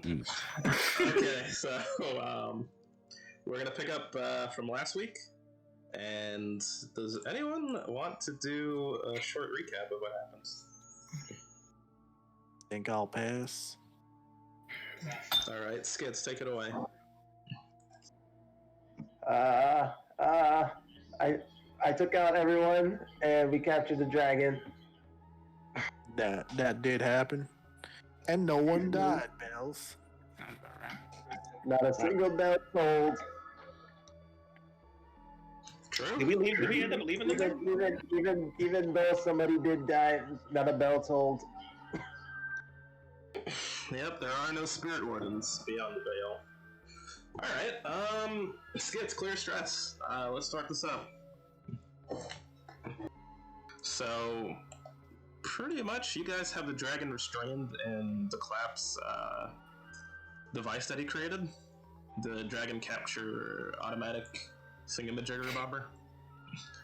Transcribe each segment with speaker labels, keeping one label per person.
Speaker 1: Okay, so we're gonna pick up from last week. And does anyone want to do a short recap of what happened?
Speaker 2: Think I'll pass.
Speaker 1: All right, Skits, take it away.
Speaker 3: I took out everyone, and we captured the dragon.
Speaker 2: That did happen, and no one died, Bells.
Speaker 4: Sounds about right.
Speaker 3: Not a single bell tolled.
Speaker 1: True.
Speaker 5: Did we end up leaving them?
Speaker 3: Even though somebody did die, not a bell tolled.
Speaker 1: Yep, there are no spirit wardens beyond the veil. Alright, Skits, clear stress. Let's start this up. So, pretty much, you guys have the dragon restrained in the Clap's device that he created. The dragon capture automatic thingamajigger bobber.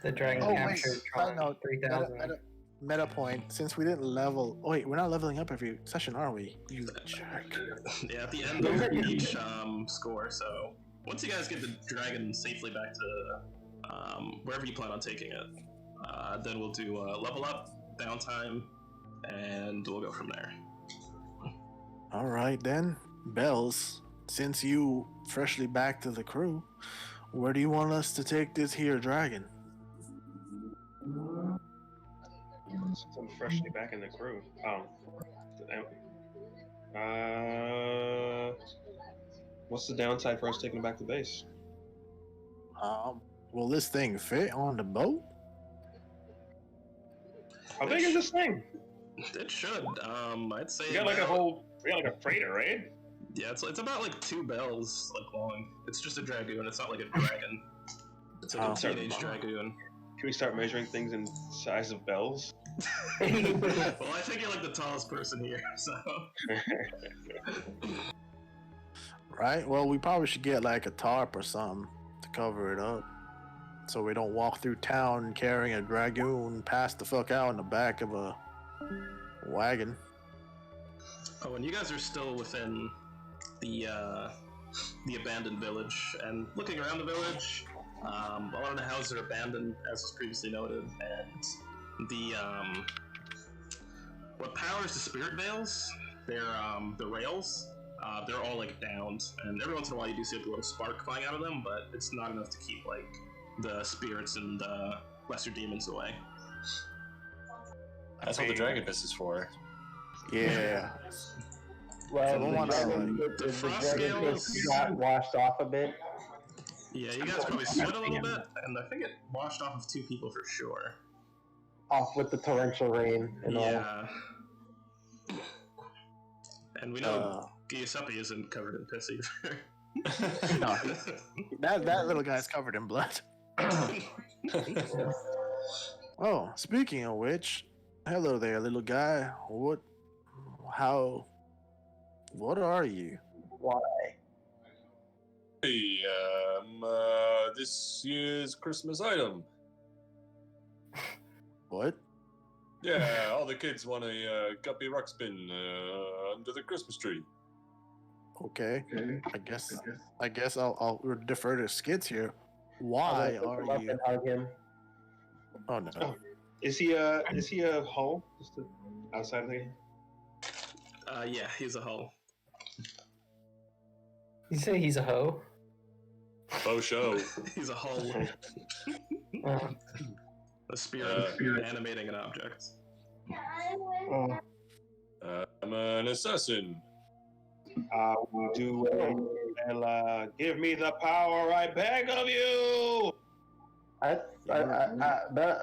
Speaker 6: The dragon captured
Speaker 2: I know.
Speaker 6: 3,000.
Speaker 2: Meta point. Since we didn't level. Oh, wait, we're not leveling up every session, are we? You jerk.
Speaker 1: Yeah, at the end of each score. So once you guys get the dragon safely back to wherever you plan on taking it, then we'll do level up, downtime, and we'll go from there.
Speaker 2: All right then, Bells. Since you freshly back to the crew, where do you want us to take this here dragon?
Speaker 5: I'm freshly back in the crew. What's the downside for us taking it back to base?
Speaker 2: Will this thing fit on the boat?
Speaker 5: How big is this thing?
Speaker 1: It should. I'd say
Speaker 5: We got like a freighter, right?
Speaker 1: Yeah, it's about like 2 bells like long. It's just a dragoon. It's not like a dragon. It's like a teenage dragoon.
Speaker 5: Can we start measuring things in size of bells?
Speaker 1: Well, I think you're like the tallest person here, so.
Speaker 2: Right. Well, we probably should get like a tarp or something to cover it up, so we don't walk through town carrying a dragoon passed the fuck out in the back of a wagon.
Speaker 1: Oh, and you guys are still within the abandoned village, and looking around the village, a lot of the houses are abandoned, as was previously noted, and the what powers the spirit veils, they're the rails, they're all like downed, and every once in a while you do see like a little spark flying out of them, but it's not enough to keep like the spirits and the lesser demons away.
Speaker 7: That's what the dragon fist is for.
Speaker 2: Yeah.
Speaker 3: Well,
Speaker 1: the frost scales
Speaker 3: got washed off a bit.
Speaker 1: Yeah, you guys probably sweat a little bit, and I think it washed off of 2 people for sure.
Speaker 3: Off with the torrential rain and all.
Speaker 1: Yeah. And we know Giuseppe isn't covered in piss either.
Speaker 2: No, that little guy's covered in blood. Oh, speaking of which, hello there, little guy. What are you?
Speaker 3: Why?
Speaker 7: Hey, this year's Christmas item.
Speaker 2: What?
Speaker 7: Yeah, all the kids want a guppy ruckspin under the Christmas tree.
Speaker 2: Okay. I guess I'll defer to Skits here. Why are you?
Speaker 3: Hug him.
Speaker 2: Oh no.
Speaker 5: Is he a hull? Just outside of the game?
Speaker 1: Yeah, he's a hull.
Speaker 6: You say he's a hoe?
Speaker 7: Faux show.
Speaker 1: He's a hull. A spirit animating an object.
Speaker 7: I'm an assassin.
Speaker 5: Do Ella, give me the power, I beg of you!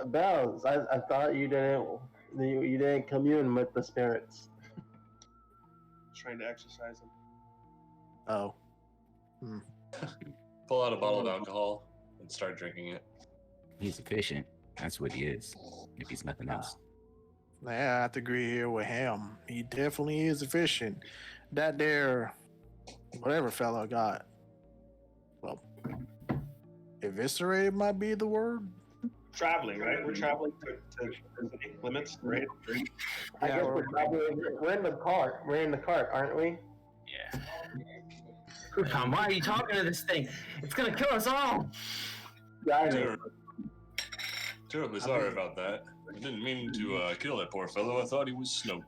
Speaker 3: Bells, I thought you didn't commune with the spirits.
Speaker 5: Trying to exercise them.
Speaker 2: Oh.
Speaker 7: Pull out a bottle of alcohol and start drinking it.
Speaker 4: He's efficient. That's what he is. If he's nothing else.
Speaker 2: Yeah, I have to agree here with him. He definitely is efficient. That there, whatever fellow got, well, eviscerated might be the word.
Speaker 5: Traveling, right? We're traveling to limits, right?
Speaker 3: I guess we're in the cart. We're in the cart, aren't we?
Speaker 4: Yeah.
Speaker 8: Rupon, why are you talking to this thing? It's gonna kill us all.
Speaker 3: Driving.
Speaker 7: Terribly sorry about that. I didn't mean to kill that poor fellow. I thought he was Snoke.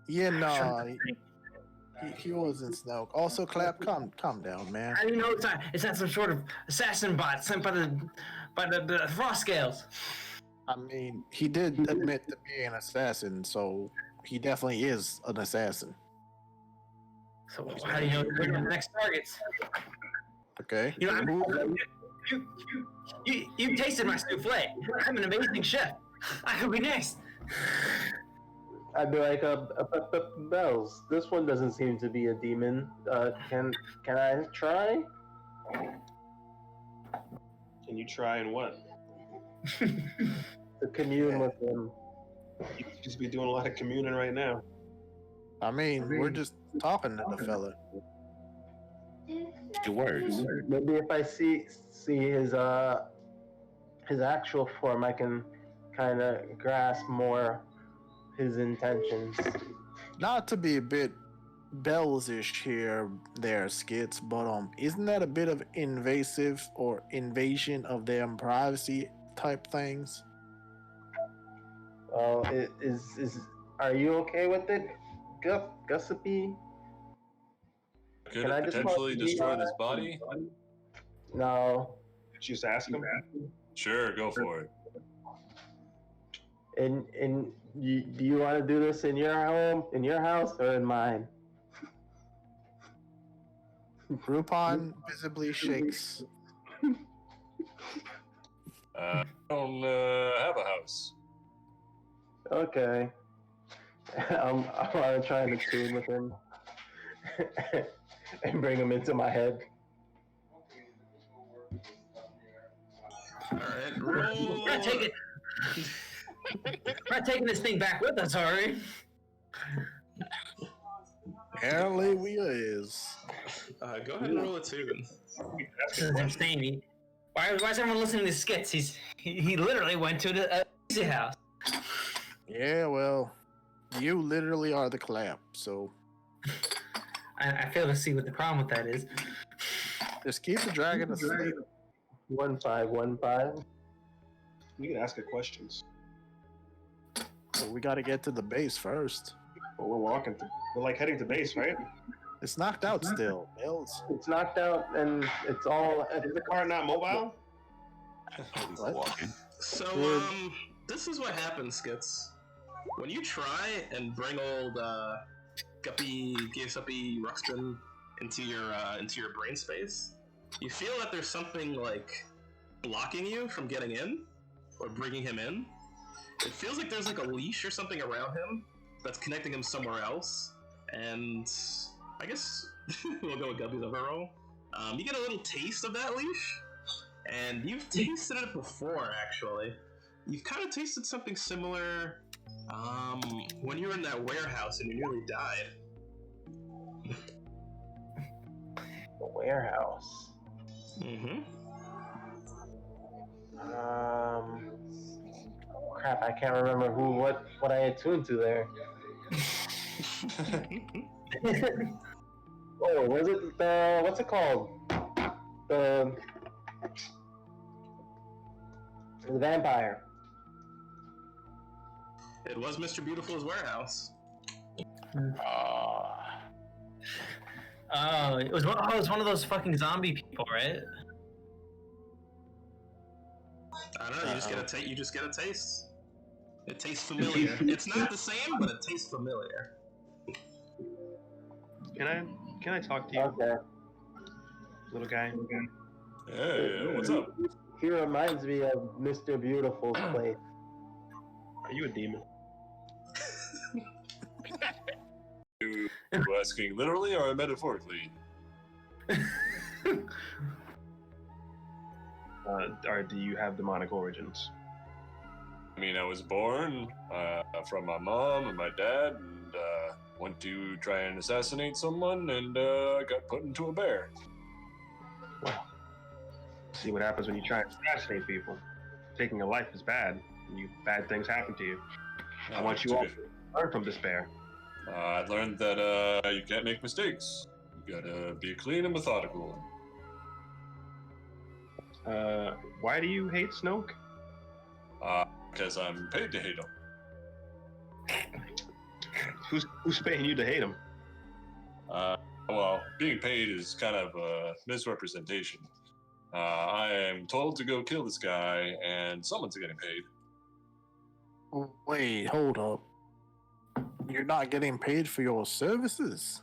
Speaker 2: Yeah, no, he wasn't Snoke. Also, Clap, calm down, man.
Speaker 8: How do you know it's not some sort of assassin bot sent by the Frost Scales?
Speaker 2: I mean, he did admit to being an assassin, so he definitely is an assassin.
Speaker 8: So how do you know we're the next targets?
Speaker 2: Okay.
Speaker 8: You know, you tasted my souffle. I'm an amazing chef. I could be next.
Speaker 3: I'd be like, Bells, this one doesn't seem to be a demon. Can I try?
Speaker 5: Can you try and what?
Speaker 3: To commune with him.
Speaker 5: You just be doing a lot of communing right now.
Speaker 2: I mean, we're just talking to the fella.
Speaker 4: Your words.
Speaker 3: Maybe if I see his actual form, I can kind of grasp more his intentions.
Speaker 2: Not to be a bit Bells-ish here, there, Skits, but isn't that a bit of invasive or invasion of their privacy type things?
Speaker 3: Well, are you okay with it, Gussipy?
Speaker 7: Could
Speaker 3: Can I
Speaker 7: it
Speaker 3: just
Speaker 7: potentially
Speaker 3: walk-
Speaker 7: destroy this body?
Speaker 3: No.
Speaker 5: Just ask him.
Speaker 7: Sure, go for it.
Speaker 3: And do you want to do this in your home, in your house, or in mine?
Speaker 2: Rupon visibly shakes.
Speaker 7: I don't have a house.
Speaker 3: Okay. I'm gonna try and tune with him and bring him into my head.
Speaker 1: Alright,
Speaker 8: We're
Speaker 1: roll.
Speaker 8: not taking this thing back with us, are we?
Speaker 2: Apparently we is.
Speaker 1: Go ahead and roll a tune.
Speaker 8: This is insane. Why is everyone listening to Skits? He literally went to the easy house.
Speaker 2: Yeah, well, you literally are the Clap, so
Speaker 8: I fail to see what the problem with that is.
Speaker 2: just keep the dragon asleep.
Speaker 3: 1515.
Speaker 5: We can ask it questions.
Speaker 2: Well, we gotta get to the base first.
Speaker 5: But we're like heading to base, right?
Speaker 2: It's knocked out still, Bells.
Speaker 3: It's knocked out and it's all.
Speaker 5: Is the car not mobile?
Speaker 4: He's
Speaker 2: What?
Speaker 4: walking.
Speaker 1: So, this is what happens, Skits. When you try and bring old Guppy Ruxpin into your brain space, you feel that there's something like blocking you from getting in or bringing him in. It feels like there's like a leash or something around him that's connecting him somewhere else. And I guess we'll go with Guppy's overall. You get a little taste of that leash, and you've tasted it before, actually. You've kind of tasted something similar when you were in that warehouse and you nearly died.
Speaker 3: The warehouse.
Speaker 1: Mm-hmm.
Speaker 3: Crap, I can't remember what I had tuned to there. Oh, was it the what's it called? The vampire.
Speaker 1: It was Mr. Beautiful's warehouse.
Speaker 8: Oh, it was one of those fucking zombie people, right?
Speaker 1: I don't know. You just get a taste. It tastes familiar. It's not the same, but it tastes familiar.
Speaker 5: Can I talk to you,
Speaker 3: Okay.
Speaker 5: little guy?
Speaker 7: Hey, what's up?
Speaker 3: He reminds me of Mr. Beautiful's place.
Speaker 5: Are you a demon?
Speaker 7: You asking literally or metaphorically?
Speaker 5: Or do you have demonic origins?
Speaker 7: I mean, I was born from my mom and my dad, and went to try and assassinate someone, and got put into a bear.
Speaker 5: See what happens when you try and assassinate people. Taking a life is bad, and bad things happen to you. I want you all to learn from this bear.
Speaker 7: I learned that you can't make mistakes. You gotta be clean and methodical.
Speaker 5: Why do you hate Snoke?
Speaker 7: Because I'm paid to hate him.
Speaker 5: Who's paying you to hate him?
Speaker 7: Well, being paid is kind of a misrepresentation. I am told to go kill this guy, and someone's getting paid.
Speaker 2: Wait, hold up. You're not getting paid for your services?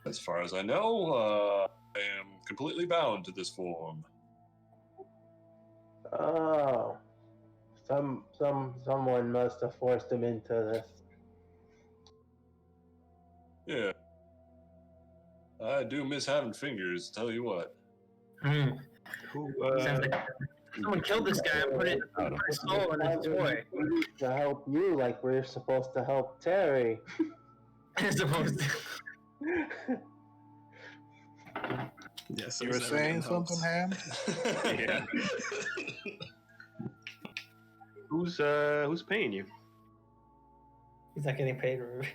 Speaker 7: As far as I know, I am completely bound to this form.
Speaker 3: Oh, someone must have forced him into this.
Speaker 7: Yeah. I do miss having fingers, tell you what.
Speaker 8: Hmm.
Speaker 5: Who?
Speaker 8: Sounds like someone killed this guy and put his soul in his toy.
Speaker 3: We need to help you like we're supposed to help Terry.
Speaker 8: As opposed to.
Speaker 1: Yes,
Speaker 2: You were saying something, Ham?
Speaker 5: Yeah. Who's paying you?
Speaker 6: He's not getting paid. Ruby.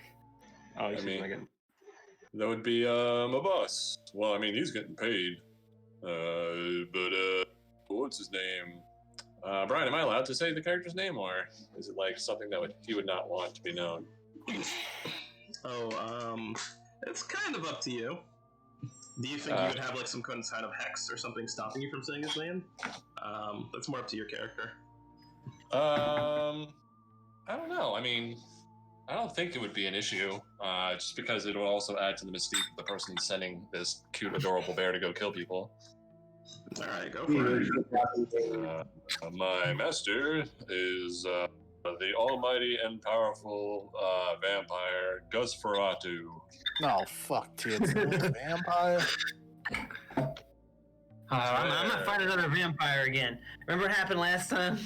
Speaker 5: Oh, you
Speaker 7: I
Speaker 5: seem
Speaker 7: mean-
Speaker 5: like it.
Speaker 7: That would be my boss. Well, I mean, he's getting paid. But what's his name? Brian, am I allowed to say the character's name, or is it like something that he would not want to be known?
Speaker 1: It's kind of up to you. Do you think you would have like some kind of hex or something stopping you from saying his name? That's more up to your character.
Speaker 7: I don't know. I mean, I don't think it would be an issue, just because it would also add to the mystique of the person sending this cute, adorable bear to go kill people.
Speaker 1: All right, go for it.
Speaker 7: My master is the almighty and powerful vampire Gusferatu.
Speaker 2: No, fuck tits. Vampire?
Speaker 8: I'm not fighting another vampire again. Remember what happened last time?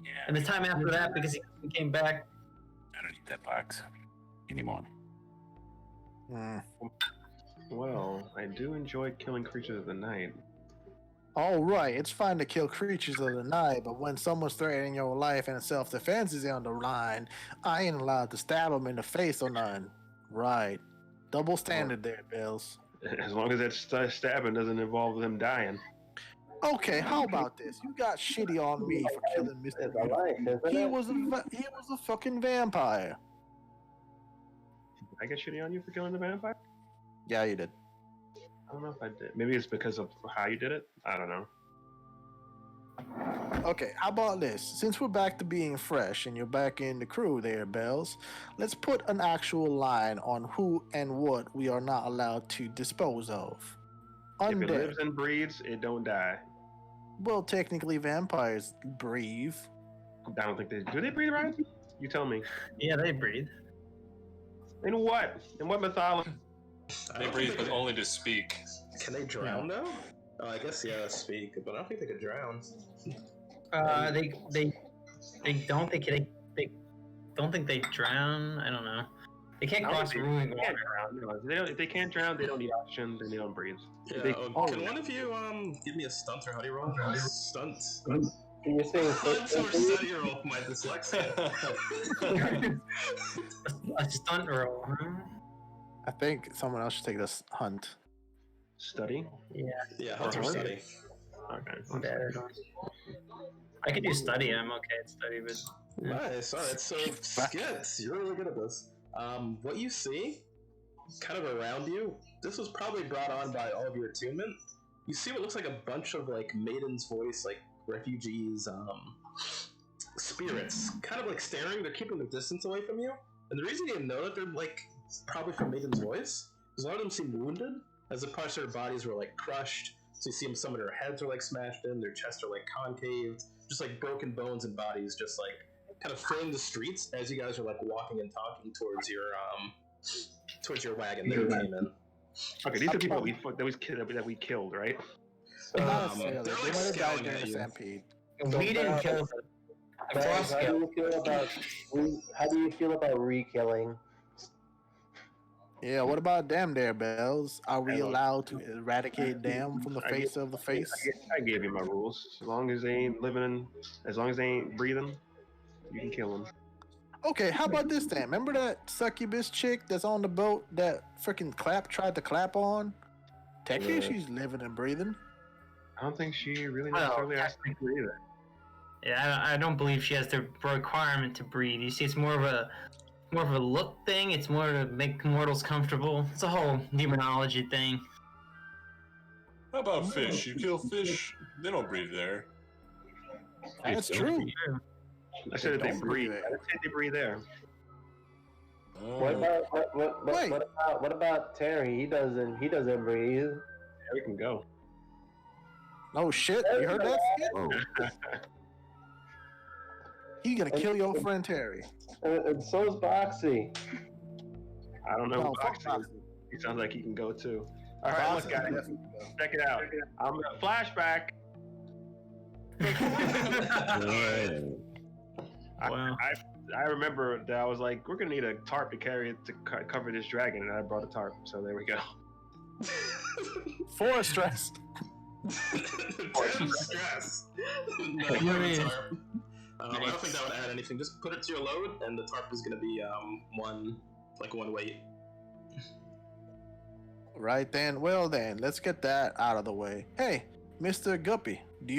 Speaker 4: Yeah.
Speaker 8: And the time after that, because he came back.
Speaker 4: I don't need that box anymore.
Speaker 2: Hmm.
Speaker 5: Well, I do enjoy killing creatures of the night.
Speaker 2: All right, it's fine to kill creatures of the night, but when someone's threatening your life and self-defense is on the line, I ain't allowed to stab them in the face or none. Right. Double standard there, Bills.
Speaker 5: As long as that stabbing doesn't involve them dying.
Speaker 2: Okay, how about this? You got shitty on me for killing Mr.
Speaker 3: It's a life, isn't
Speaker 2: He
Speaker 3: it?
Speaker 2: was a fucking vampire.
Speaker 5: I get shitty on you for killing the vampire?
Speaker 2: Yeah, you did.
Speaker 5: I don't know if I did. Maybe it's because of how you did it. I don't know.
Speaker 2: Okay, how about this? Since we're back to being fresh and you're back in the crew there, Bells, let's put an actual line on who and what we are not allowed to dispose of.
Speaker 5: If it
Speaker 2: Undead.
Speaker 5: lives and breathes, it don't die.
Speaker 2: Well, technically, vampires breathe.
Speaker 5: I don't think they do. They breathe, right? You tell me.
Speaker 8: Yeah, they breathe.
Speaker 5: In what? In what mythology?
Speaker 1: I
Speaker 7: They
Speaker 1: don't
Speaker 7: breathe,
Speaker 1: think
Speaker 7: but only to speak.
Speaker 1: Can they drown though? Oh, I guess yeah, speak, but I don't think they could drown.
Speaker 8: They don't think they don't think they drown. I don't know. They can't
Speaker 5: I don't
Speaker 8: cross
Speaker 5: think
Speaker 8: ruling
Speaker 5: They can't
Speaker 8: water.
Speaker 5: drown. No, if they can't drown, they don't need oxygen, then they don't breathe.
Speaker 1: Yeah.
Speaker 5: They-
Speaker 1: Can one of you give me a stunt or how do you roll? Stunt.
Speaker 3: You're saying
Speaker 1: Stunt or study roll my dyslexia.
Speaker 8: A stunt roll, huh?
Speaker 2: I think someone else should take this hunt.
Speaker 5: Study?
Speaker 1: Yeah, hunter study.
Speaker 5: Okay.
Speaker 8: I'm bad at it. I could do study. I'm okay at study, but
Speaker 1: Nice. All right. So skits. You're really good at this. What you see, kind of around you, this was probably brought on by all of your attunement. You see what looks like a bunch of like Maiden's Voice, like refugees, spirits, kind of like staring. They're keeping their distance away from you. And the reason you know that they're like probably from Maiden's Voice is a lot of them seem wounded, as if parts of their bodies were like crushed. So you see them, some of their heads are like smashed in, their chests are like concaved, just like broken bones and bodies, just like kind of filling the streets as you guys are like walking and talking towards your wagon that you came in.
Speaker 5: Okay, these are people that we killed, right?
Speaker 2: Not
Speaker 1: they're
Speaker 2: necessarily.
Speaker 1: like
Speaker 2: They might have died
Speaker 1: scowling
Speaker 2: during
Speaker 1: at
Speaker 2: the
Speaker 1: you.
Speaker 2: stampede.
Speaker 8: we didn't kill them.
Speaker 3: Guys,
Speaker 8: Frost
Speaker 3: how
Speaker 8: killed.
Speaker 3: do you feel about re-killing?
Speaker 2: Yeah, what about them there, Bells? Are we
Speaker 5: I don't-
Speaker 2: allowed to eradicate them from the
Speaker 5: I
Speaker 2: face of the face?
Speaker 5: I gave you my rules. As long as they ain't breathing, you can kill them.
Speaker 2: Okay, how about this then? Remember that succubus chick that's on the boat that freaking Clap tried to clap on? Technically, she's living and breathing.
Speaker 5: I don't think she really
Speaker 8: Well,
Speaker 5: necessarily has to breathe either.
Speaker 8: Yeah, I don't believe she has the requirement to breathe. You see, it's more of a look thing. It's more to make mortals comfortable. It's a whole demonology thing.
Speaker 7: How about fish? You kill fish, they don't breathe there.
Speaker 2: That's true.
Speaker 5: I said that they
Speaker 2: Don't
Speaker 5: breathe.
Speaker 2: breathe.
Speaker 5: I didn't say they breathe there.
Speaker 3: What about
Speaker 2: Wait.
Speaker 3: what about Terry? He doesn't breathe.
Speaker 5: Yeah, we can go.
Speaker 2: Oh shit! You heard that? Skit?
Speaker 4: Whoa.
Speaker 2: He gonna kill your friend Terry.
Speaker 3: And so's Boxy.
Speaker 5: I don't know.
Speaker 2: No,
Speaker 5: who
Speaker 2: fuck
Speaker 5: Boxy is.
Speaker 2: Boxy.
Speaker 5: He sounds like he can go too. All right, look,
Speaker 2: Boxy
Speaker 5: guys,
Speaker 2: definitely does.
Speaker 5: check it out. I'm gonna flashback.
Speaker 8: Wow.
Speaker 5: I remember that I was like, we're gonna need a tarp to carry it to cover this dragon, and I brought a tarp. So there we go.
Speaker 2: Forest stress.
Speaker 1: Ten stress. No,
Speaker 8: You know what I mean?
Speaker 1: tarp. I don't think that would add anything. Just put it to your load, and the tarp is gonna be one weight.
Speaker 2: Right then. Well then, let's get that out of the way. Hey, Mr. Guppy, do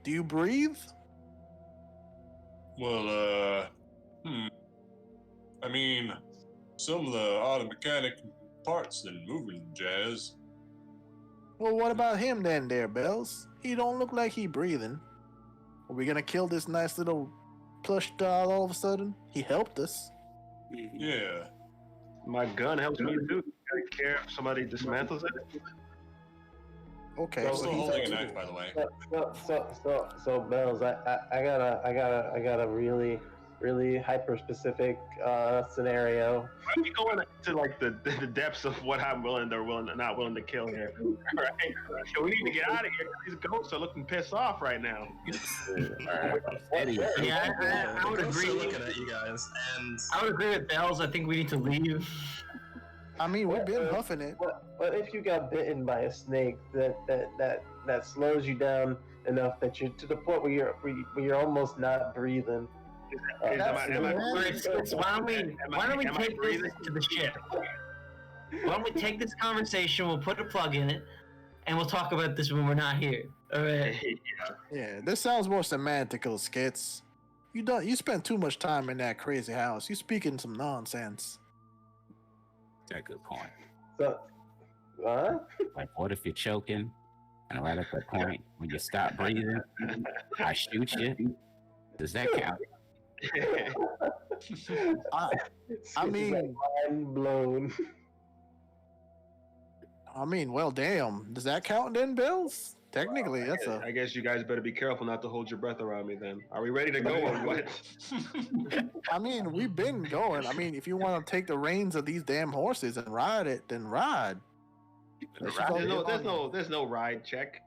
Speaker 2: you breathe?
Speaker 7: Well, I mean, some of the auto mechanic parts and moving jazz.
Speaker 2: Well, what about him then, there, Bells? He don't look like he breathing. Are we gonna kill this nice little plush doll all of a sudden? He helped us.
Speaker 7: Yeah.
Speaker 5: My gun helps me too. I care if somebody dismantles it.
Speaker 2: Okay,
Speaker 7: I'm
Speaker 2: so
Speaker 7: still
Speaker 2: he's
Speaker 7: holding a
Speaker 2: actually-
Speaker 7: knife, by the way.
Speaker 3: So Bells, I got a really hyper specific scenario.
Speaker 5: Why are we going to like the depths of what I'm willing or not willing to kill here? All right, so we need to get out of here. These ghosts are looking pissed off right now.
Speaker 4: Eddie.
Speaker 8: Yeah, I would
Speaker 1: Ghosts are
Speaker 8: agree.
Speaker 1: looking at you guys, and
Speaker 8: I would agree with Bells. I think we need to leave.
Speaker 2: I mean, we've been huffing it.
Speaker 3: What if you got bitten by a snake that slows you down enough that you're to the point where you're almost not breathing?
Speaker 5: Am I
Speaker 8: Alright, so why don't we
Speaker 5: am I
Speaker 8: take this
Speaker 5: breathing?
Speaker 8: to the ship? Why don't we take this conversation? We'll put a plug in it, and we'll talk about this when we're not here. All right.
Speaker 2: Yeah, this sounds more semantical, Skits. You spent too much time in that crazy house. You speaking some nonsense.
Speaker 4: That's a good point.
Speaker 3: So, huh?
Speaker 4: Like, what if you're choking, and right at that point when you stop breathing, I shoot you? Does that count?
Speaker 2: I mean,
Speaker 3: mind blown.
Speaker 2: well, damn. Does that count then, Bills? Technically, that's
Speaker 5: I guess you guys better be careful not to hold your breath around me then. Are we ready to go or what?
Speaker 2: I mean, we've been going. I mean, if you want to take the reins of these damn horses and ride it, then ride. Let's just all get on it.
Speaker 5: There's no ride check.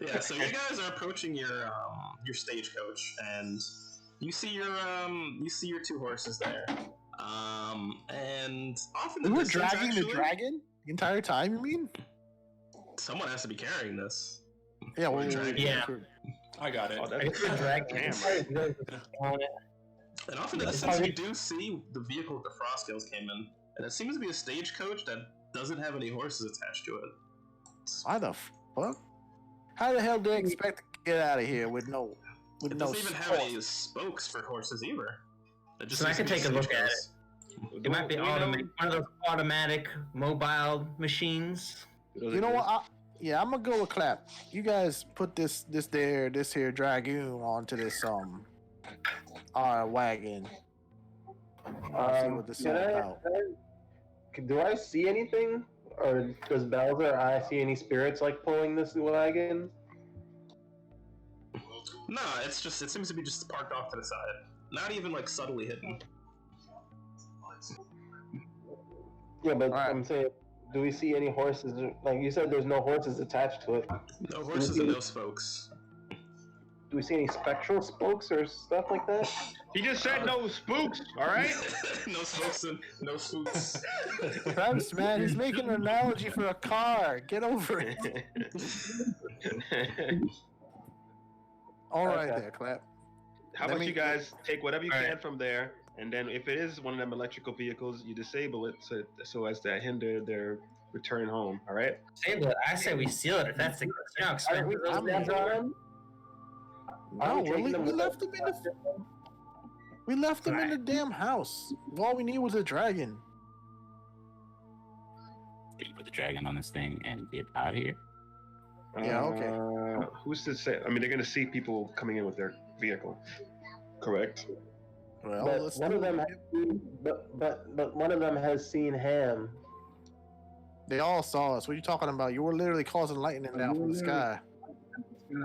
Speaker 1: yeah. So you guys are approaching your stagecoach, and you see your two horses there. And often
Speaker 2: We were dragging the dragon the entire time, you mean?
Speaker 1: Someone has to be carrying this.
Speaker 2: Yeah, well,
Speaker 8: Yeah.
Speaker 7: I got it.
Speaker 5: Oh,
Speaker 8: I
Speaker 5: that's
Speaker 8: could drag
Speaker 5: damn
Speaker 8: it.
Speaker 5: right.
Speaker 1: And often in the sense you do see the vehicle that the Frostkills came in, and it seems to be a stagecoach that doesn't have any horses attached to it.
Speaker 2: Why the fuck? How the hell do they expect to get out of here with no
Speaker 1: It doesn't even have any spokes for horses either. It just
Speaker 8: So I
Speaker 1: seems to
Speaker 8: can
Speaker 1: be
Speaker 8: take a look at
Speaker 1: stagecoaches.
Speaker 8: It might be one of those automatic mobile machines.
Speaker 2: You know what? I'm gonna go with Clap. You guys put this here dragoon onto this wagon. See what this is all about.
Speaker 3: Do I see anything, or does Bowser or I see any spirits like pulling this wagon?
Speaker 1: No, it seems to be just parked off to the side. Not even like subtly hidden.
Speaker 3: Yeah, but
Speaker 2: Alright.
Speaker 3: I'm saying, do we see any horses? Like you said, there's no horses attached to it.
Speaker 1: No horses and no spokes.
Speaker 3: Do we see any spectral spokes or stuff like that?
Speaker 5: He just said no spooks, all right?
Speaker 1: no spokes and no spooks.
Speaker 2: Travis, man, he's making an analogy for a car. Get over it. All right,
Speaker 3: Okay.
Speaker 2: there, Clap.
Speaker 5: How
Speaker 2: Let
Speaker 5: about
Speaker 2: me-
Speaker 5: you guys take whatever you
Speaker 8: Alright.
Speaker 5: can from there, and then if it is one of them electrical vehicles, you disable it so as to hinder their return home. All right.
Speaker 8: Disable it. I say we seal it if that's the case. You know how expensive those
Speaker 2: I'm
Speaker 8: things
Speaker 3: on
Speaker 8: are.
Speaker 3: them?
Speaker 2: No,
Speaker 3: Are we
Speaker 2: we,
Speaker 3: taking
Speaker 2: le-
Speaker 3: them
Speaker 2: we
Speaker 3: with
Speaker 2: left
Speaker 3: us?
Speaker 2: them in the. We left them in the damn house. All we need was a dragon.
Speaker 4: Can you put the dragon on this thing and get out of here?
Speaker 2: Yeah, okay.
Speaker 5: Who's to say? I mean, they're gonna see people coming in with their vehicle. Correct.
Speaker 2: Well,
Speaker 3: But
Speaker 2: let's
Speaker 3: one
Speaker 2: do
Speaker 3: of them
Speaker 2: it.
Speaker 3: has seen, but one of them has seen Ham.
Speaker 2: They all saw us. What are you talking about? You were literally causing lightning down from the sky.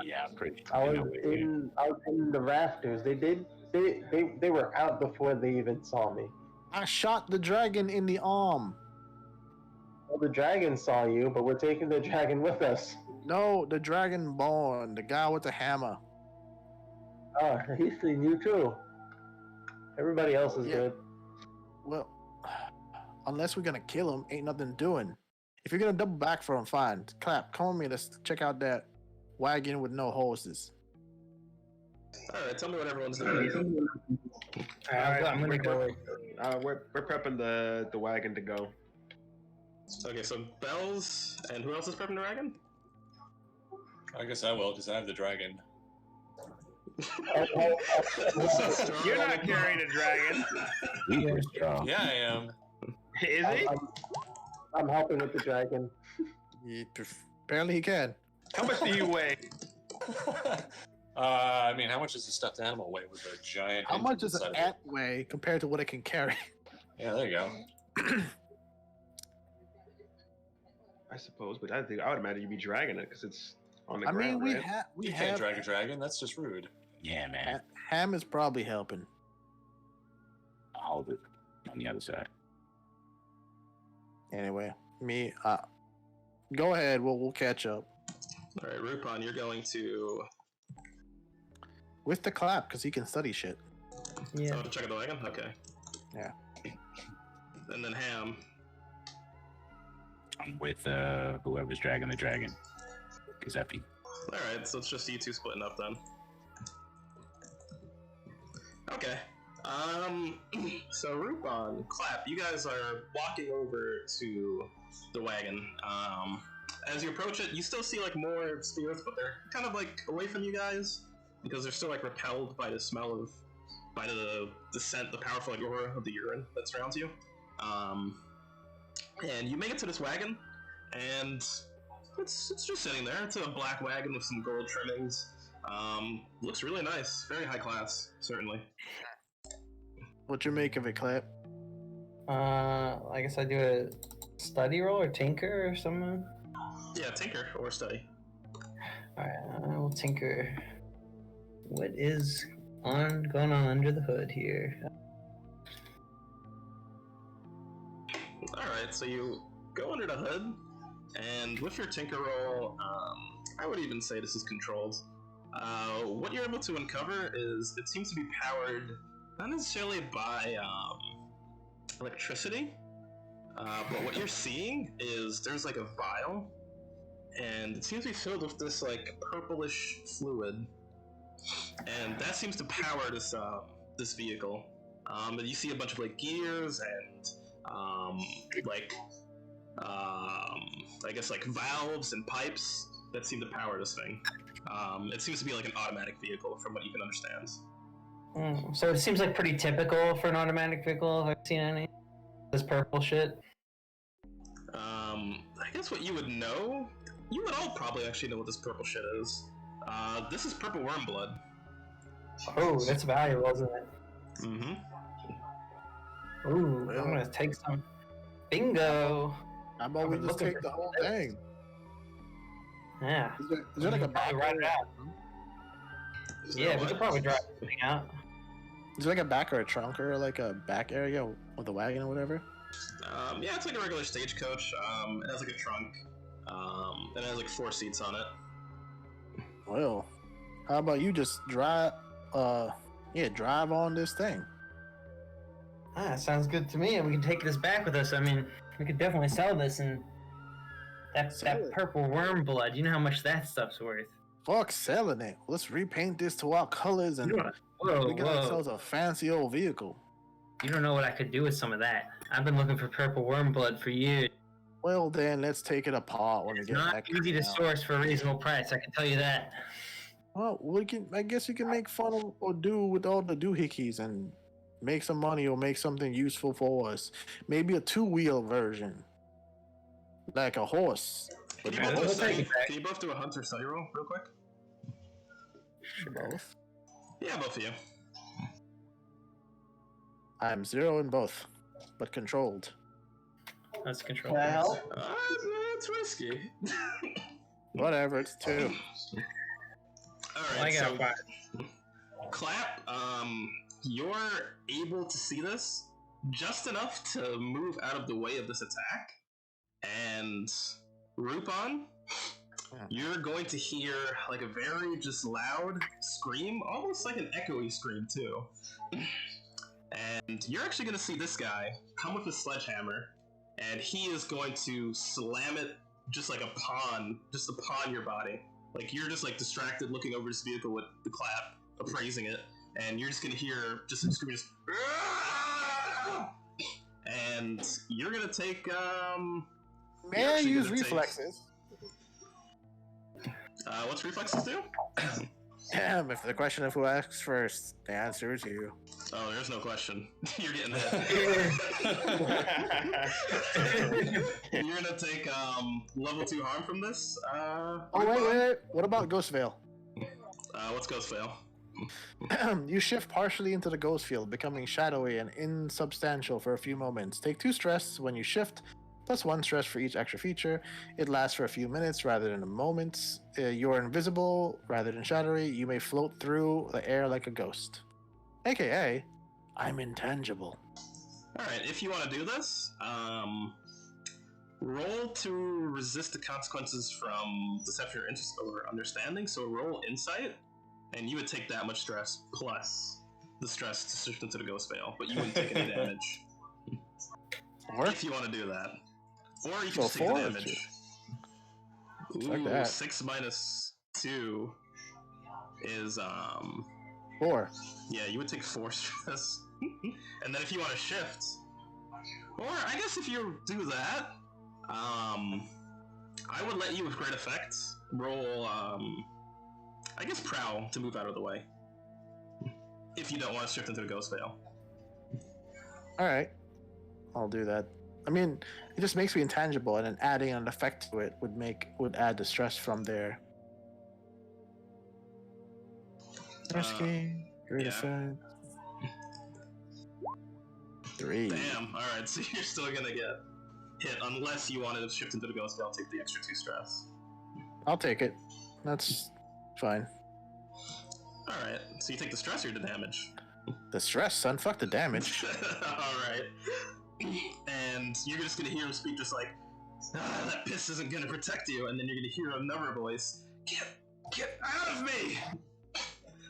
Speaker 4: Yeah, I'm pretty.
Speaker 3: I
Speaker 4: you
Speaker 3: was
Speaker 4: know, we're here.
Speaker 3: I was in the rafters. They were out before they even saw me.
Speaker 2: I shot the dragon in the arm.
Speaker 3: Well, the dragon saw you, but we're taking the dragon with us.
Speaker 2: No, the dragonborn, the guy with the hammer.
Speaker 3: Oh, he's seen you too. Everybody else is
Speaker 2: Yeah.
Speaker 3: good.
Speaker 2: Well, unless we're gonna kill him, ain't nothing doing. If you're gonna double back for him, fine. Clap, come on me. Let's check out that wagon with no horses.
Speaker 1: Alright, tell me what everyone's doing.
Speaker 8: Alright, I'm gonna go.
Speaker 5: We're prepping the wagon to go.
Speaker 1: Okay, so Bells, and who else is prepping the wagon?
Speaker 7: I guess I will, because I have the dragon.
Speaker 5: You're not carrying a dragon,
Speaker 4: We are strong.
Speaker 7: Yeah, I am.
Speaker 5: is he?
Speaker 3: I'm helping with the dragon.
Speaker 2: Apparently he can.
Speaker 5: How much do you weigh?
Speaker 7: I mean, how much does a stuffed animal weigh with a giant?
Speaker 2: How
Speaker 7: engine
Speaker 2: much does
Speaker 7: inside
Speaker 2: an
Speaker 7: of it?
Speaker 2: ant weigh compared to what it can carry?
Speaker 7: Yeah, there you go.
Speaker 5: I suppose, but I would imagine you'd be dragging it because it's on the
Speaker 2: I mean,
Speaker 5: ground.
Speaker 2: we
Speaker 5: right?
Speaker 2: have
Speaker 7: You can't drag a dragon. That's just rude.
Speaker 4: Yeah, man.
Speaker 2: Ham is probably helping.
Speaker 4: I'll hold it on the other side.
Speaker 2: Anyway, me. Go ahead. We'll catch up
Speaker 1: Alright, Rupon, you're going to.
Speaker 2: with the clap because he can study shit.
Speaker 8: Yeah.
Speaker 1: Oh, to check out the wagon? Okay.
Speaker 2: Yeah.
Speaker 1: And then Ham.
Speaker 4: I'm with whoever's dragging the dragon. Giuseppe.
Speaker 1: Alright, so it's just you two splitting up then. Okay. So Rupon, Clap, you guys are walking over to the wagon. As you approach it, you still see like more spirits, but they're kind of like away from you guys because they're still like repelled by the smell of, by the scent, the powerful like aura of the urine that surrounds you. And you make it to this wagon, and it's just sitting there. It's a black wagon with some gold trimmings. Looks really nice, very high class, certainly.
Speaker 2: What you make of it, clap?
Speaker 8: I guess I do a study roll or tinker or something.
Speaker 1: Yeah, tinker or study.
Speaker 8: Alright, I will tinker. What is going on under the hood here?
Speaker 1: Alright, so you go under the hood, and with your tinker roll, I would even say this is controlled. What you're able to uncover is it seems to be powered not necessarily by electricity, but what you're seeing is there's like a vial, and it seems to be filled with this like purplish fluid, and that seems to power this vehicle. And you see a bunch of like gears and I guess like valves and pipes that seem to power this thing. It seems to be like an automatic vehicle from what you can understand.
Speaker 8: So it seems like pretty typical for an automatic vehicle. Have you seen any? This purple shit.
Speaker 1: I guess what you would know, you would all probably actually know what this purple shit is. This is purple worm blood.
Speaker 8: Oh, that's valuable, isn't it?
Speaker 1: Mm-hmm.
Speaker 8: Ooh, I'm gonna take some. Bingo.
Speaker 2: How about we
Speaker 8: I'm
Speaker 2: just
Speaker 8: looking
Speaker 2: take
Speaker 8: for
Speaker 2: the whole
Speaker 8: this.
Speaker 2: thing?
Speaker 8: Yeah.
Speaker 2: Is there like a
Speaker 8: We could
Speaker 2: back?
Speaker 8: probably ride it out. Yeah, we could probably drive this thing out.
Speaker 2: Is there like a back or a trunk or like a back area of the wagon or whatever?
Speaker 1: Yeah, it's like a regular stagecoach. It has like a trunk. And it has like 4 seats on it.
Speaker 2: Well, how about you just drive? Drive on this thing.
Speaker 8: Sounds good to me. And we can take this back with us. I mean, we could definitely sell this, and that
Speaker 2: Sell it.
Speaker 8: purple worm blood. You know how much that stuff's worth.
Speaker 2: Fuck selling it. Let's repaint this to our colors and
Speaker 8: Whoa,
Speaker 2: We get
Speaker 8: whoa.
Speaker 2: ourselves a fancy old vehicle.
Speaker 8: You don't know what I could do with some of that. I've been looking for purple worm blood for years.
Speaker 2: Well, then let's take it apart when we
Speaker 8: It's
Speaker 2: get
Speaker 8: not
Speaker 2: back.
Speaker 8: easy to
Speaker 2: town.
Speaker 8: source for a reasonable price, I can tell you that.
Speaker 2: Well, we can. I guess you can make fun of or do with all the doohickeys and make some money or make something useful for us. Maybe a 2-wheel version, like a horse.
Speaker 1: Can you,
Speaker 8: Yeah,
Speaker 1: both do a
Speaker 8: we'll take
Speaker 1: study,
Speaker 8: it back.
Speaker 1: can you both do a hunt or study roll real quick?
Speaker 2: Both.
Speaker 1: Yeah, both of you.
Speaker 2: I'm 0 in both, but controlled.
Speaker 8: That's control.
Speaker 3: Can I help?
Speaker 1: It's risky.
Speaker 2: Whatever. It's 2.
Speaker 1: All
Speaker 8: I
Speaker 1: right,
Speaker 8: got
Speaker 1: so
Speaker 8: 5.
Speaker 1: Clap, you're able to see this just enough to move out of the way of this attack, and Rupon, you're going to hear like a very just loud scream, almost like an echoey scream too. And you're actually going to see this guy come with a sledgehammer, and he is going to slam it just like a pawn, just upon your body. Like you're just like distracted looking over his vehicle with the Clap appraising it, and you're just gonna hear just some screams, and you're gonna take
Speaker 2: May I
Speaker 1: actually
Speaker 2: use
Speaker 1: gonna take-
Speaker 2: reflexes?
Speaker 1: what's reflexes do?
Speaker 2: If the question of who asks first, the answer is you.
Speaker 1: Oh, there's no question. You're getting hit. You're gonna take level 2 harm from this.
Speaker 2: Oh wait. What about Ghost Veil?
Speaker 1: What's Ghost Veil?
Speaker 2: You shift partially into the ghost field, becoming shadowy and insubstantial for a few moments. Take 2 stress when you shift, plus 1 stress for each extra feature. It lasts for a few minutes rather than moments. You are invisible rather than shadowy. You may float through the air like a ghost. AKA, I'm intangible.
Speaker 1: Alright, if you want to do this, roll to resist the consequences from deception or understanding. So roll insight, and you would take that much stress plus the stress to shift into the ghost veil, but you wouldn't take any damage.
Speaker 2: Or
Speaker 1: If you want to do that. Or you can
Speaker 2: So
Speaker 1: just take the
Speaker 2: 4 or
Speaker 1: damage.
Speaker 2: 2? Fuck that.
Speaker 1: 6 minus 2 is,
Speaker 2: 4.
Speaker 1: yeah, you would take 4 stress. And then if you want to shift, or I guess if you do that, I would let you with great effect roll, I guess prowl to move out of the way. If you don't want to shift into the ghost veil.
Speaker 2: Alright. I'll do that. I mean, it just makes me intangible, and then adding an effect to it would add the stress from there. Risky. Great
Speaker 1: yeah.
Speaker 2: effect. 3.
Speaker 1: Damn, alright, so you're still gonna get hit unless you want to shift into the ghost veil, take the extra 2 stress.
Speaker 2: I'll take it. That's fine.
Speaker 1: Alright, so you take the stress or the damage?
Speaker 2: The stress, son. Fuck the damage.
Speaker 1: Alright. And you're just gonna hear him speak just like, that piss isn't gonna protect you, and then you're gonna hear another voice, Get out of me!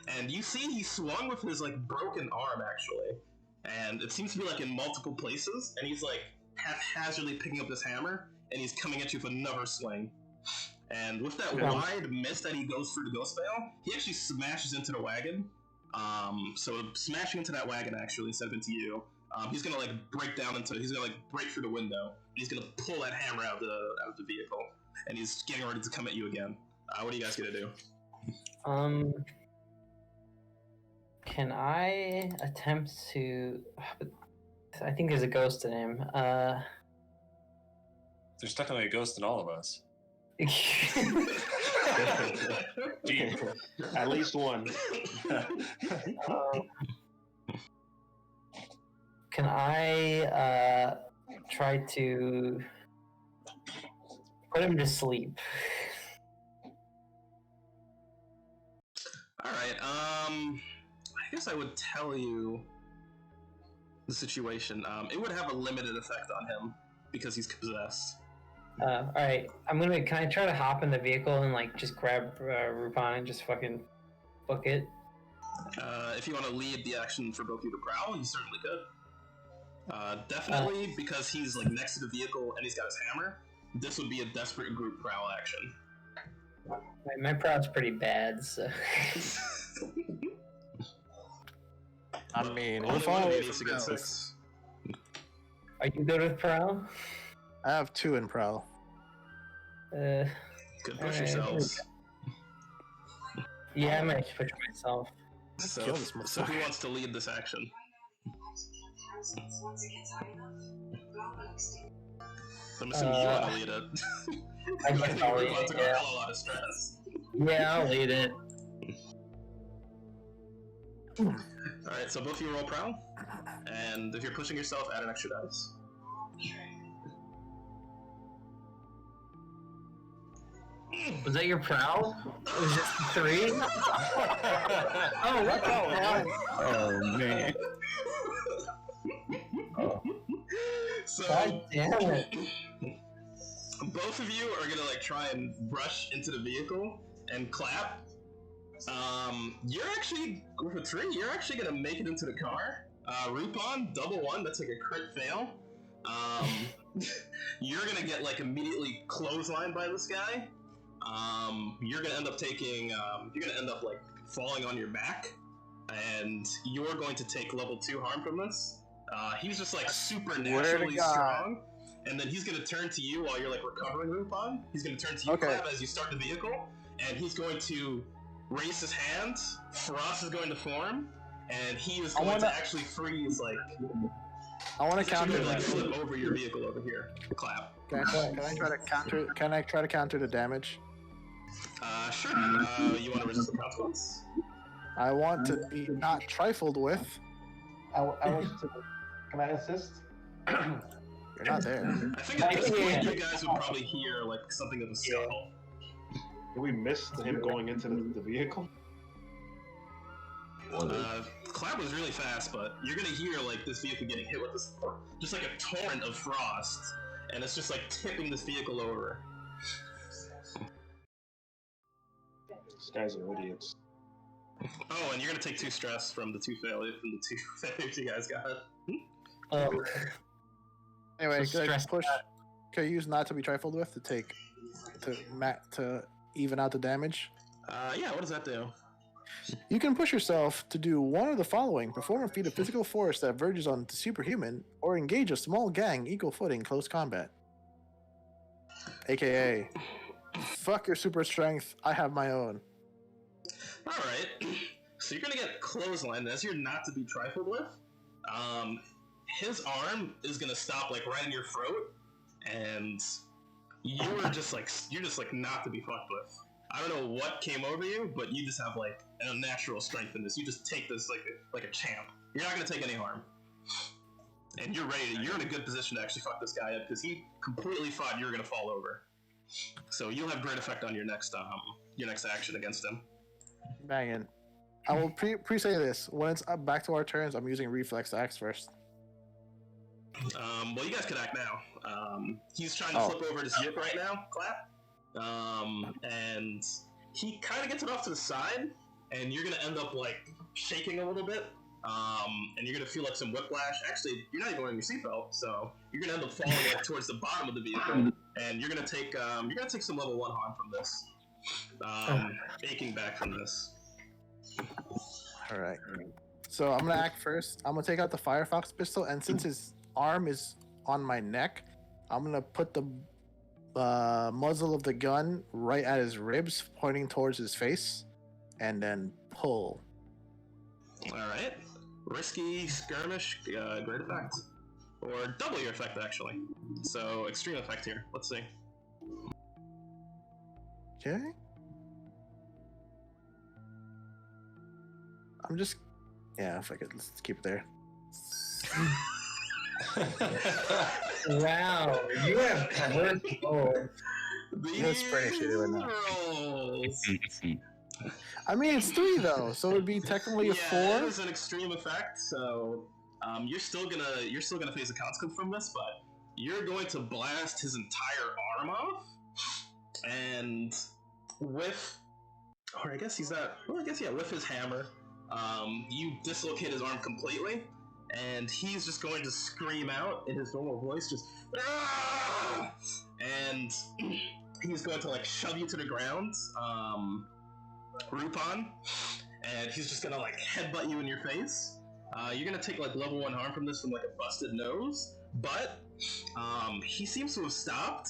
Speaker 1: And you see he swung with his like broken arm actually. And it seems to be like in multiple places, and he's like haphazardly picking up this hammer, and he's coming at you with another swing. And with that wide miss that he goes through the ghost veil, he actually smashes into the wagon. So smashing into that wagon actually instead of into you, he's gonna like break through the window. And he's gonna pull that hammer out of the vehicle, and he's getting ready to come at you again. What are you guys gonna do?
Speaker 6: Can I attempt to? I think there's a ghost in him.
Speaker 7: There's definitely a ghost in all of us.
Speaker 5: Deep. At least one.
Speaker 6: Can I try to put him to sleep?
Speaker 1: Alright, I guess I would tell you the situation. It would have a limited effect on him because he's possessed.
Speaker 6: Alright, can I try to hop in the vehicle and like just grab Rupon and just fucking book it?
Speaker 1: If you want to lead the action for both you to prowl, you certainly could. Definitely, because he's like next to the vehicle and he's got his hammer, this would be a desperate group prowl action.
Speaker 6: My prow's pretty bad, so.
Speaker 2: I
Speaker 1: But
Speaker 2: mean, we're
Speaker 1: only
Speaker 2: far
Speaker 1: one of
Speaker 2: away
Speaker 1: you needs to
Speaker 2: from
Speaker 1: get
Speaker 2: those.
Speaker 1: 6.
Speaker 6: Are you good with Prowl?
Speaker 2: I have 2 in prowl.
Speaker 1: Good push
Speaker 6: Alright.
Speaker 1: yourselves.
Speaker 6: Yeah, I might push myself.
Speaker 1: So,
Speaker 2: kill this
Speaker 1: so who
Speaker 2: motherfucker.
Speaker 1: wants to lead this action? I'm assuming you want to lead it.
Speaker 6: I guess
Speaker 1: think
Speaker 6: I'll
Speaker 1: we're
Speaker 6: lead
Speaker 1: about
Speaker 6: it,
Speaker 1: to
Speaker 6: yeah.
Speaker 1: cause a lot of stress.
Speaker 6: Yeah, I'll lead it.
Speaker 1: Alright, so both of you roll prowl. And if you're pushing yourself, add an extra dice.
Speaker 8: Was that your Prowl? It was just 3?
Speaker 6: Oh, what the hell?
Speaker 4: Oh man.
Speaker 1: So
Speaker 6: God damn it.
Speaker 1: both of you are gonna like try and rush into the vehicle and clap. You're actually with a 3. You're actually gonna make it into the car. Rupon, double 1. That's like a crit fail. You're gonna get like immediately clotheslined by this guy. You're gonna end up taking. You're gonna end up like falling on your back, and you're going to take level 2 harm from this. He's just like supernaturally
Speaker 2: God.
Speaker 1: strong, and then he's gonna turn to you while you're like recovering, Rupon. He's gonna turn to you,
Speaker 2: Okay.
Speaker 1: Clap, as you start the vehicle, and he's going to raise his hand. Frost is going to form, and he is going to actually freeze like.
Speaker 2: I want to
Speaker 1: He's actually
Speaker 2: counter
Speaker 1: gonna, like,
Speaker 2: that.
Speaker 1: flip over your vehicle over here. Clap.
Speaker 2: Can I try to counter? Can I try to counter the damage?
Speaker 1: Sure. You want to resist the consequence?
Speaker 2: I want to be not trifled with.
Speaker 3: I wish to. Can I assist?
Speaker 2: You're not there.
Speaker 1: I think at this point you guys would probably hear like something of a scuffle.
Speaker 5: Did we miss him going into the vehicle?
Speaker 1: Clap was really fast, but you're gonna hear like this vehicle getting hit with this, just like a torrent of frost, and it's just like tipping this vehicle over.
Speaker 5: These guys are idiots.
Speaker 1: Oh, and you're gonna take 2 stress from the 2 failures you guys got.
Speaker 6: Oh,
Speaker 2: Anyway,
Speaker 8: So
Speaker 2: can I
Speaker 8: stress
Speaker 2: push? Can I use not to be trifled with to even out the damage?
Speaker 1: Yeah. What does that do?
Speaker 2: You can push yourself to do one of the following: perform a feat of physical force that verges on the superhuman, or engage a small gang equal footing close combat. AKA, fuck your super strength. I have my own.
Speaker 1: All right. So you're gonna get clotheslined as you're not to be trifled with. His arm is gonna stop like right in your throat, and you're just like not to be fucked with. I don't know what came over you, but you just have like an unnatural strength in this. You just take this like a champ. You're not gonna take any harm, and you're ready. You're in a good position to actually fuck this guy up because he completely thought you were gonna fall over. So you'll have great effect on your next action against him.
Speaker 2: Banging. I will pre-say this. When it's back to our turns, I'm using reflex axe first.
Speaker 1: Well, you guys can act now. He's trying to flip over his yip right now, Clap. And he kind of gets it off to the side, and you're gonna end up like shaking a little bit. And you're gonna feel like some whiplash. Actually, you're not even wearing your seatbelt, so you're gonna end up falling like towards the bottom of the vehicle, and you're gonna take some level 1 harm from this. Aching back from this.
Speaker 2: All right. So I'm gonna act first. I'm gonna take out the Firefox pistol, and since his arm is on my neck, I'm gonna put the muzzle of the gun right at his ribs, pointing towards his face, and then pull.
Speaker 1: All right. Risky skirmish, great effect, or double your effect actually. So extreme effect here. Let's see.
Speaker 2: Okay. I'm just, fuck it. Let's keep it there.
Speaker 6: wow. You have worked both.
Speaker 2: That's pretty shitty right now.
Speaker 1: rolls.
Speaker 2: I mean, it's 3 though, so it'd be technically a 4.
Speaker 1: Yeah, it is an extreme effect. So you're still gonna face a consequence from this, but you're going to blast his entire arm off, and with, or I guess he's not. Well, I guess with his hammer, you dislocate his arm completely, and he's just going to scream out in his normal voice, just "Ah!" And he's going to like shove you to the ground, Rupon, and he's just gonna like headbutt you in your face, You're gonna take like level 1 harm from this from like a busted nose, but he seems to have stopped,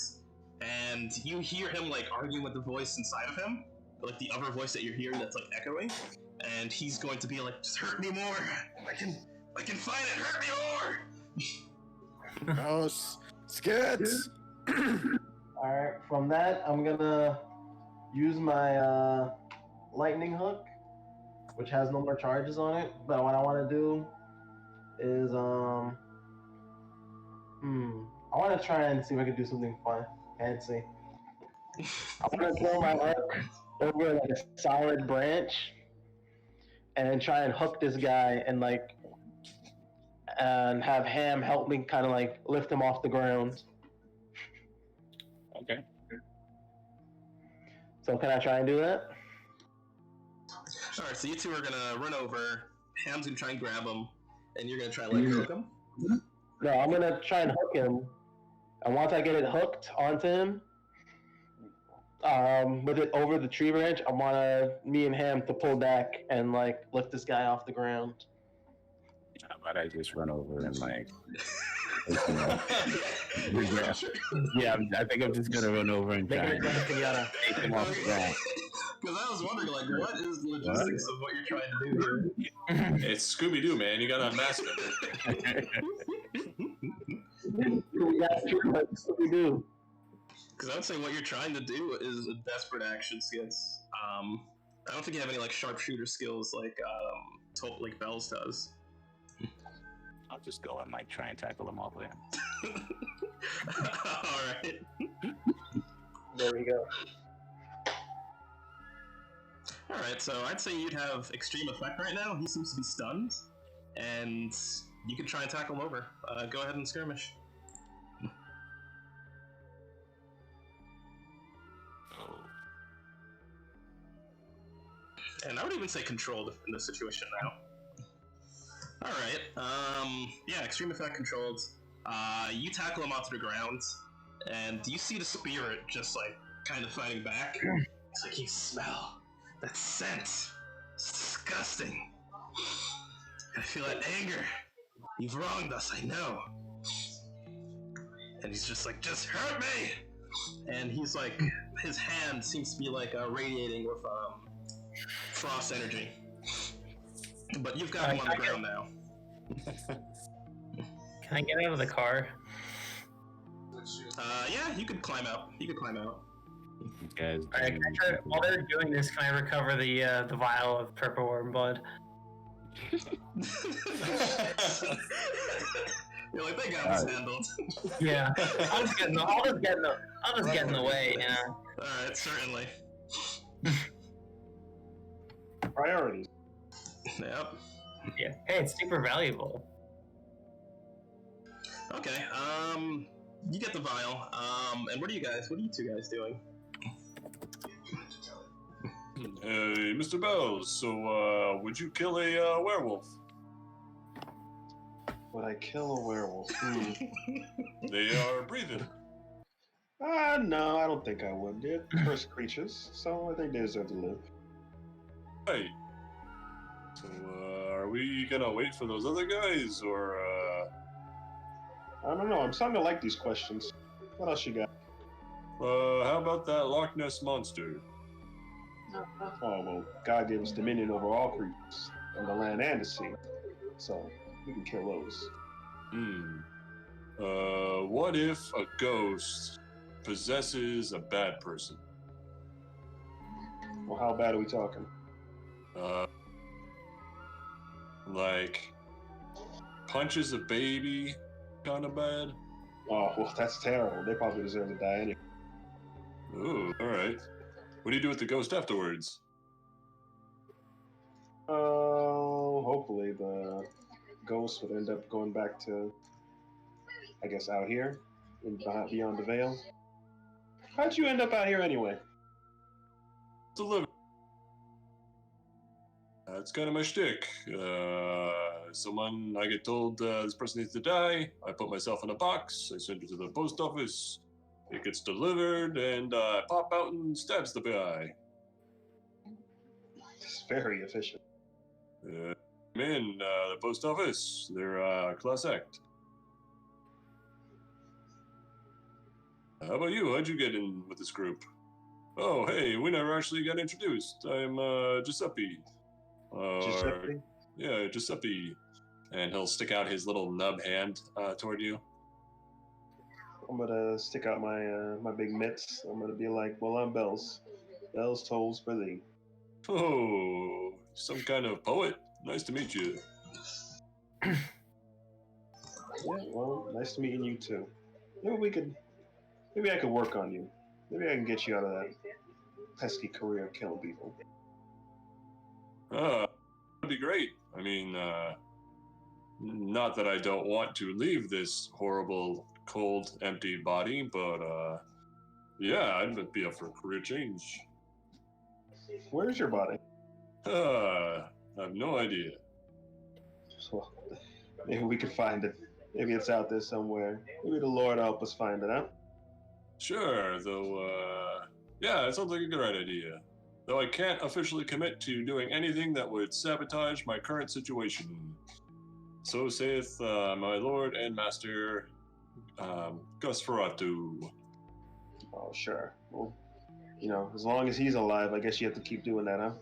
Speaker 1: and you hear him like arguing with the voice inside of him, like the other voice that you're hearing that's like echoing, and he's going to be like, "Just hurt me more. I can fight it. Hurt me more."
Speaker 2: Oh, skits.
Speaker 3: Alright, from that, I'm gonna use my lightning hook, which has no more charges on it. But what I want to do is, I want to try and see if I can do something fun, fancy. I'm gonna throw my arc over like a solid branch, and try and hook this guy, and and have Ham help me kind of like lift him off the ground.
Speaker 4: Okay.
Speaker 3: So can I try and do that?
Speaker 1: Alright, so you two are gonna run over. Ham's gonna try and grab him, and you're gonna try and like hook him.
Speaker 3: No, I'm gonna try and hook him, and once I get it hooked onto him, with it over the tree branch, I want me and Ham to pull back and like lift this guy off the ground.
Speaker 4: How about I just run over and like. Yeah, I think I'm just gonna run over and try and take him off the ground.
Speaker 1: Because I was wondering, like, what is the logistics of what you're trying to do here?
Speaker 7: It's Scooby Doo, man. You gotta unmask him.
Speaker 3: What do we do?
Speaker 1: Because I would say what you're trying to do is a desperate action, Skits. I don't think you have any like sharpshooter skills like Bells does.
Speaker 4: I'll just go and like try and tackle him off there.
Speaker 1: All right.
Speaker 3: There we go.
Speaker 1: All right. So I'd say you'd have extreme effect right now. He seems to be stunned, and you can try and tackle him over. Go ahead and skirmish. And I would even say controlled in this situation now. Alright, yeah, extreme effect controlled. You tackle him onto the ground, and you see the spirit just like kind of fighting back. It's like, you smell that scent. It's disgusting. I feel that anger. You've wronged us, I know. And he's just like, just hurt me! And he's like, his hand seems to be like radiating with frost energy. But you've got him on the ground now.
Speaker 6: Can I get out of the car?
Speaker 1: Yeah, you could climb out. You could climb out.
Speaker 4: Guys,
Speaker 6: Alright, while they're doing this, can I recover the vial of purple worm blood?
Speaker 1: You're like, they got this handled.
Speaker 6: Yeah, I'll just get in the way, you know.
Speaker 1: Alright, certainly.
Speaker 5: Priorities.
Speaker 1: Yep.
Speaker 6: Yeah. Hey, it's super valuable.
Speaker 1: Okay, you get the vial. And what are you two guys doing?
Speaker 7: Hey, Mr. Bells, so, would you kill a, werewolf?
Speaker 5: Would I kill a werewolf?
Speaker 7: They are breathing.
Speaker 5: No, I don't think I would. They're cursed creatures, so I think they deserve to live.
Speaker 7: Right. So, are we gonna wait for those other guys, or,
Speaker 5: I don't know, I'm starting to like these questions. What else you got?
Speaker 7: how about that Loch Ness monster?
Speaker 5: Oh, well, God gave us dominion over all creatures, on the land and the sea. So, we can kill those.
Speaker 7: What if a ghost possesses a bad person?
Speaker 5: Well, how bad are we talking?
Speaker 7: Like, punches a baby, kind of bad?
Speaker 5: Oh, well, that's terrible. They probably deserve to die anyway.
Speaker 7: Ooh, alright. What do you do with the ghost afterwards?
Speaker 5: Hopefully the ghost would end up going back to, I guess, out here, beyond the veil. How'd you end up out here anyway?
Speaker 7: Deliver. That's kind of my shtick. I get told this person needs to die. I put myself in a box. I send it to the post office. It gets delivered, and I pop out and stabs the guy.
Speaker 5: It's very efficient.
Speaker 7: in the post office. They're class act. How about you? How'd you get in with this group? Oh, hey, we never actually got introduced. I'm Giuseppe.
Speaker 5: Giuseppe?
Speaker 7: Yeah, Giuseppe. And he'll stick out his little nub hand toward you.
Speaker 5: I'm gonna stick out my big mitts. I'm gonna be like, well, I'm Bells. Bells tolls for thee.
Speaker 7: Oh, some kind of poet. Nice to meet you.
Speaker 5: Yeah, well, nice to meeting you too. Maybe I could work on you. Maybe I can get you out of that pesky career of killing people.
Speaker 7: That'd be great. I mean, not that I don't want to leave this horrible, cold, empty body, but yeah, I'd be up for a career change.
Speaker 5: Where's your body?
Speaker 7: I have no idea.
Speaker 5: Well, maybe we could find it. Maybe it's out there somewhere. Maybe the Lord help us find it out.
Speaker 7: Sure, though, yeah, it sounds like a great idea. Though I can't officially commit to doing anything that would sabotage my current situation. So saith my lord and master, Gosferatu.
Speaker 5: Oh, sure. Well, you know, as long as he's alive, I guess you have to keep doing that, huh?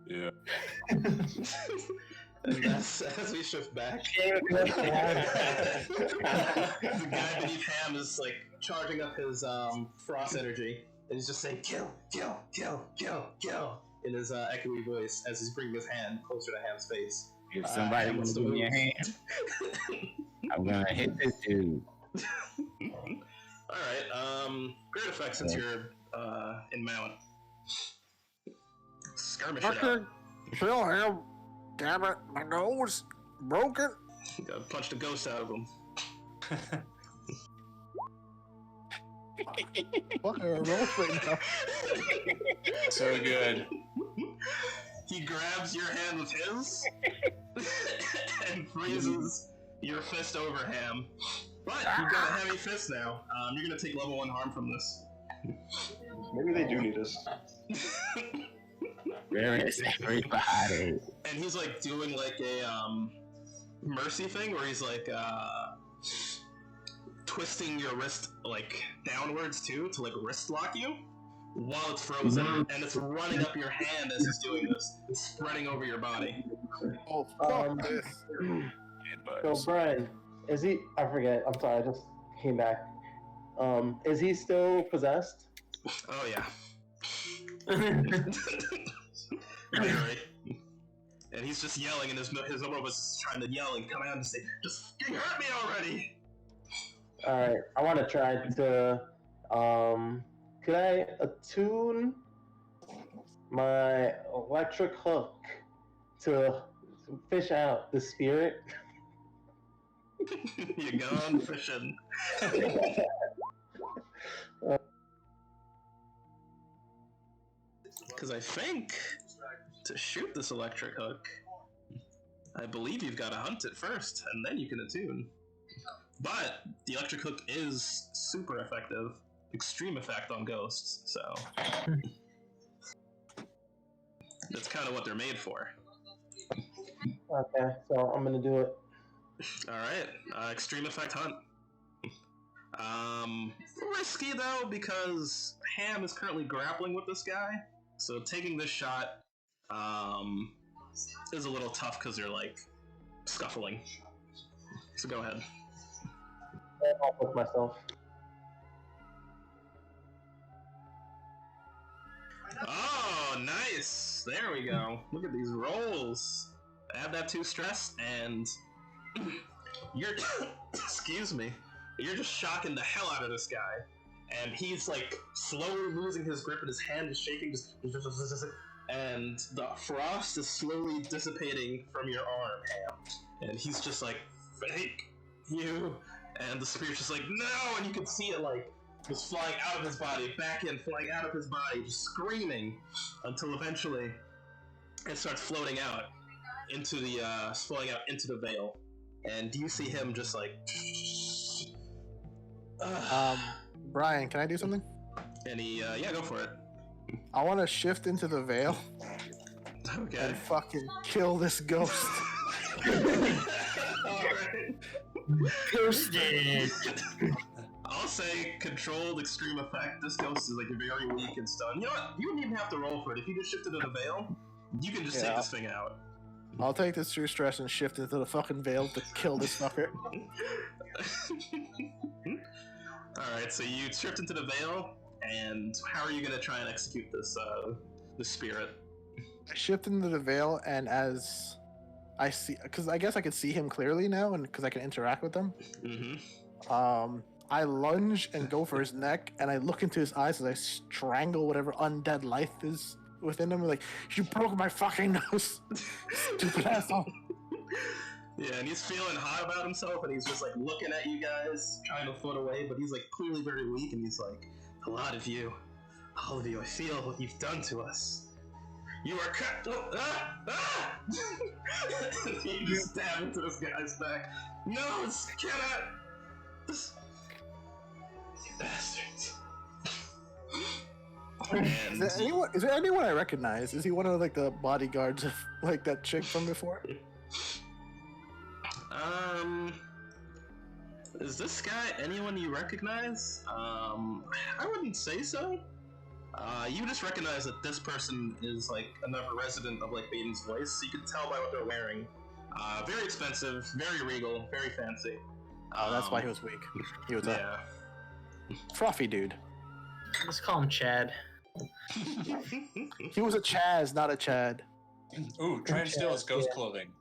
Speaker 7: Yeah.
Speaker 1: And as we shift back,
Speaker 3: Uh,
Speaker 1: the guy beneath Ham is like charging up his frost energy, and he's just saying "kill, kill, kill, kill, kill" in his echoey voice as he's bringing his hand closer to Ham's face.
Speaker 4: If somebody
Speaker 1: Ham
Speaker 4: wants
Speaker 1: wants
Speaker 4: to
Speaker 1: to
Speaker 4: give me a
Speaker 1: move.
Speaker 4: hand, I'm gonna hit this dude.
Speaker 1: All right. Great effect since you're in mount. Skirmish it up.
Speaker 2: Fucker, kill him. Damn it, my nose broken.
Speaker 1: Punch the ghost out of him.
Speaker 2: Fucking roast right now.
Speaker 7: So good.
Speaker 1: He grabs your hand with his and freezes your fist over Ham. But you've got a heavy fist now. You're gonna take level 1 harm from this.
Speaker 5: Maybe they do need us.
Speaker 4: Where is everybody?
Speaker 1: And he's like doing like a mercy thing where he's like twisting your wrist like downwards too to like wrist lock you while it's frozen, and it's running up your hand as he's doing this. It's spreading over your body.
Speaker 2: Oh, fuck
Speaker 3: Um,
Speaker 2: this.
Speaker 3: So Brian, is he? I forget. I'm sorry. I just came back. Is he still possessed?
Speaker 1: Oh yeah. Right. And he's just yelling, and his robot was trying to yell and come out and say, "Just fucking hurt me already!"
Speaker 3: All right. I want to try to. Could I attune my electric hook to fish out the spirit?
Speaker 1: You're gone fishing. Because I think to shoot this electric hook, I believe you've got to hunt it first, and then you can attune. But the electric hook is super effective, extreme effect on ghosts, so that's kind of what they're made for.
Speaker 3: Okay, so I'm gonna do it.
Speaker 1: All right, extreme effect hunt. Risky though, because Ham is currently grappling with this guy, so taking this shot is a little tough because they're like scuffling. So go ahead.
Speaker 3: I'll with myself.
Speaker 1: Oh, nice! There we go. Look at these rolls. Add that to stress, and you're excuse me. You're just shocking the hell out of this guy, and he's like slowly losing his grip, and his hand is shaking, and the frost is slowly dissipating from your arm, Ham. And he's just like, "Fake you," and the spirit's just like, "No!" And you can see it like just flying out of his body, back in, flying out of his body, just screaming, until eventually it starts floating out into the veil. And you see him just like,
Speaker 2: Brian, can I do something?
Speaker 1: and he, yeah, go for it.
Speaker 2: I want to shift into the veil
Speaker 1: Okay.
Speaker 2: and fucking kill this ghost.
Speaker 1: Alright.
Speaker 8: Ghosted.
Speaker 1: I'll say controlled extreme effect. This ghost is like very weak and stunned. You know what? You don't even have to roll for it. If you just shifted to the veil, you can just take
Speaker 2: Yeah.
Speaker 1: this thing out.
Speaker 2: I'll take this true stress and shift into the fucking veil to kill this fucker.
Speaker 1: Alright, so you tripped into the veil, and how are you gonna try and execute this spirit?
Speaker 2: I shift into the veil, and as I see, because I guess I can see him clearly now, and because I can interact with him,
Speaker 1: Mm-hmm.
Speaker 2: I lunge and go for his neck, and I look into his eyes as I strangle whatever undead life is within him. Like, you broke my fucking nose, stupid asshole.
Speaker 1: Yeah, and he's feeling hot about himself, and he's just like looking at you guys, trying to float away, but he's like clearly very weak, and he's like, a lot of you, all of you, I feel what you've done to us. You are cut. Oh, ah! Ah! You just stab into this guy's back. No, cannot. You bastards. And
Speaker 2: Is there anyone I recognize? Is he one of like the bodyguards of like that chick from before?
Speaker 1: Is this guy anyone you recognize? I wouldn't say so. You just recognize that this person is like another resident of like Maiden's Voice, so you can tell by what they're wearing. Very expensive, very regal, very fancy.
Speaker 2: Oh, that's why he was weak. He was a
Speaker 1: Yeah.
Speaker 2: frothy dude.
Speaker 8: Let's call him Chad.
Speaker 2: He was a Chaz, not a Chad.
Speaker 7: Ooh, try and steal his ghost clothing.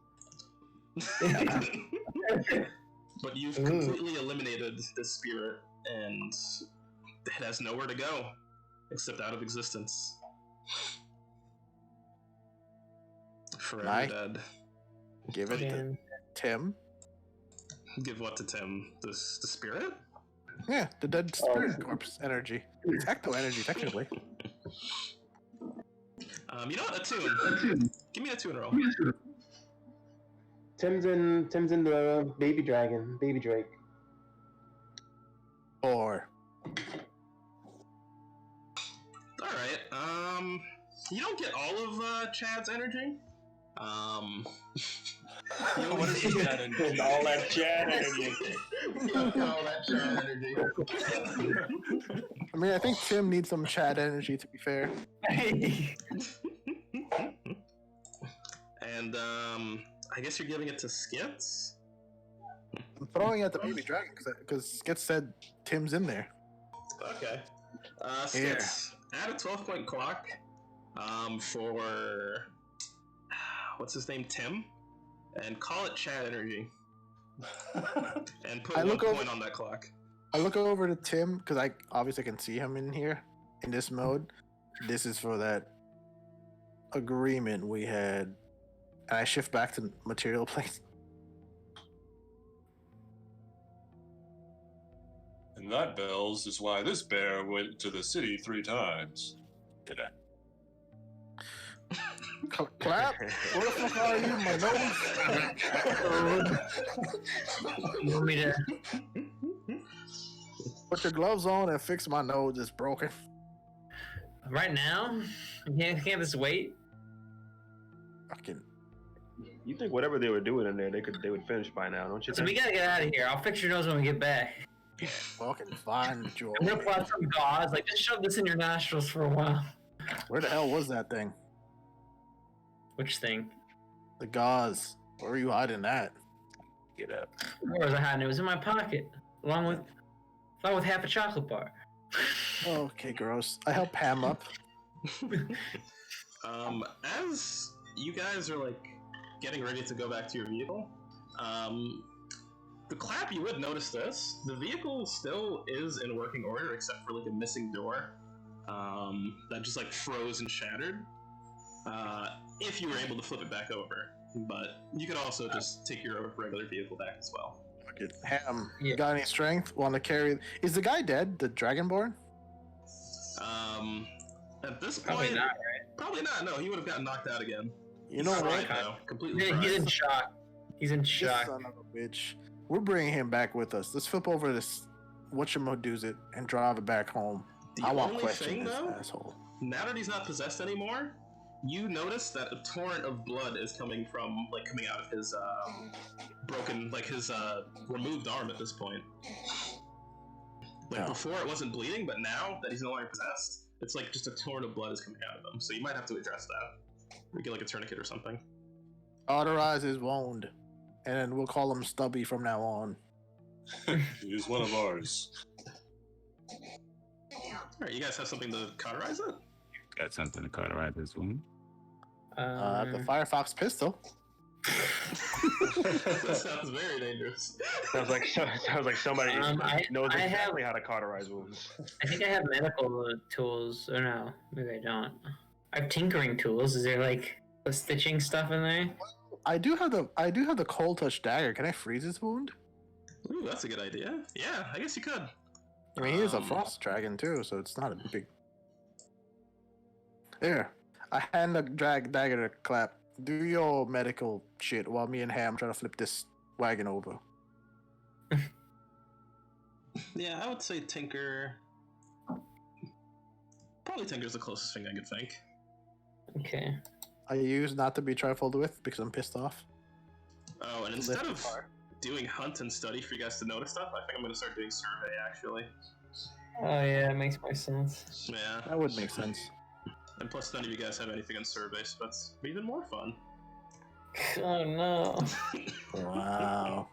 Speaker 1: But you've completely eliminated this spirit, and it has nowhere to go except out of existence. Forever
Speaker 2: Nice.
Speaker 1: dead.
Speaker 2: Give it to
Speaker 6: Again.
Speaker 2: Tim.
Speaker 1: Give what to Tim? The spirit?
Speaker 2: Yeah, the dead spirit corpse energy. It's ecto energy, technically.
Speaker 1: You know what? A tune. Give me a tune roll.
Speaker 3: Tim's in the baby dragon, baby Drake.
Speaker 2: Or
Speaker 1: Alright, you don't get all of Chad's energy.
Speaker 7: What is this Chad energy?
Speaker 5: All that Chad energy.
Speaker 1: You don't get all that Chad energy.
Speaker 2: I mean, I think Tim needs some Chad energy. To be fair,
Speaker 1: And I guess you're giving it to Skits.
Speaker 2: I'm throwing at the baby dragon because Skit said Tim's in there.
Speaker 1: Okay. Skits, add a 12-point clock. For what's his name, Tim, and call it Chad energy. And put
Speaker 2: I
Speaker 1: 1
Speaker 2: look over-
Speaker 1: point on that clock.
Speaker 2: I look over to Tim because I obviously can see him in here in this mode. This is for that agreement we had, and I shift back to material place.
Speaker 7: And that, Bells, is why this bear went to the city 3 times. Did I?
Speaker 2: Clap. Where the fuck are you? My nose.
Speaker 8: You want me to?
Speaker 2: Put your gloves on and fix my nose. It's broken.
Speaker 8: Right now? Can't this wait?
Speaker 2: Fucking.
Speaker 5: You think whatever they were doing in there, they would finish by now, don't you
Speaker 8: So we
Speaker 5: think?
Speaker 8: gotta get out of here. I'll fix your nose when we get back.
Speaker 2: Fucking fine, Joel.
Speaker 8: I'm gonna apply some gauze. Like, just shove this in your nostrils for a while.
Speaker 2: Where the hell was that thing?
Speaker 8: Which thing?
Speaker 2: The gauze. Where were you hiding that?
Speaker 7: Get up.
Speaker 8: Where was I hiding? It was in my pocket, along with half a chocolate bar.
Speaker 2: Okay, gross. I help Pam up.
Speaker 1: As you guys are like getting ready to go back to your vehicle, the clap, you would notice this. The vehicle still is in working order except for like a missing door that just like froze and shattered. If you were able to flip it back over, but you could also just take your regular vehicle back as well.
Speaker 2: Fucking Ham.
Speaker 8: Yeah.
Speaker 2: Got any strength? Want to carry? Is the guy dead? The Dragonborn?
Speaker 1: At this
Speaker 8: Probably
Speaker 1: point,
Speaker 8: not, right?
Speaker 1: probably not. No, he would have gotten knocked out again.
Speaker 2: You know
Speaker 1: Fried,
Speaker 2: what?
Speaker 1: though. Completely
Speaker 8: Yeah, he's
Speaker 1: fried.
Speaker 8: in shock. He's in
Speaker 2: This
Speaker 8: shock.
Speaker 2: son of a bitch. We're bringing him back with us. Let's flip over this whatchamacallit and drive it back home.
Speaker 1: The
Speaker 2: I want
Speaker 1: only
Speaker 2: questions,
Speaker 1: thing,
Speaker 2: this
Speaker 1: though,
Speaker 2: asshole.
Speaker 1: now that he's not possessed anymore, you notice that a torrent of blood is coming out of his broken, his removed arm at this point.
Speaker 2: Oh.
Speaker 1: Before it wasn't bleeding, but now that he's no longer possessed, it's like just a torrent of blood is coming out of him. So you might have to address that. Or get like a tourniquet or something.
Speaker 2: Authorize his wound, and then we'll call him Stubby from now on.
Speaker 7: He's one of ours.
Speaker 1: Alright, you guys have something to cauterize it?
Speaker 4: Got something to cauterize this wound.
Speaker 2: The Firefox pistol.
Speaker 1: That sounds very dangerous.
Speaker 5: Sounds like somebody knows
Speaker 6: I have-
Speaker 5: exactly how to cauterize wounds.
Speaker 6: I think I have medical tools. Or no, maybe I don't. I have tinkering tools. Is there like the stitching stuff in there?
Speaker 2: I do have the cold touch dagger. Can I freeze his wound?
Speaker 1: Ooh, that's a good idea. Yeah, I guess you could.
Speaker 2: I mean, he is a frost dragon too, so it's not a big. There, I hand the dagger to Clap. Do your medical shit while me and Ham try to flip this wagon over.
Speaker 1: Yeah, I would say Tinker. Probably Tinker's the closest thing I could think.
Speaker 6: Okay.
Speaker 2: I use not to be trifled with because I'm pissed off.
Speaker 1: Oh, and instead of doing hunt and study for you guys to notice stuff, I think I'm going to start doing survey, actually.
Speaker 6: Oh yeah, it makes more sense.
Speaker 1: Yeah.
Speaker 2: That would make sense.
Speaker 1: And plus, none of you guys have anything on survey, so that's even more fun.
Speaker 6: Oh no.
Speaker 2: Wow.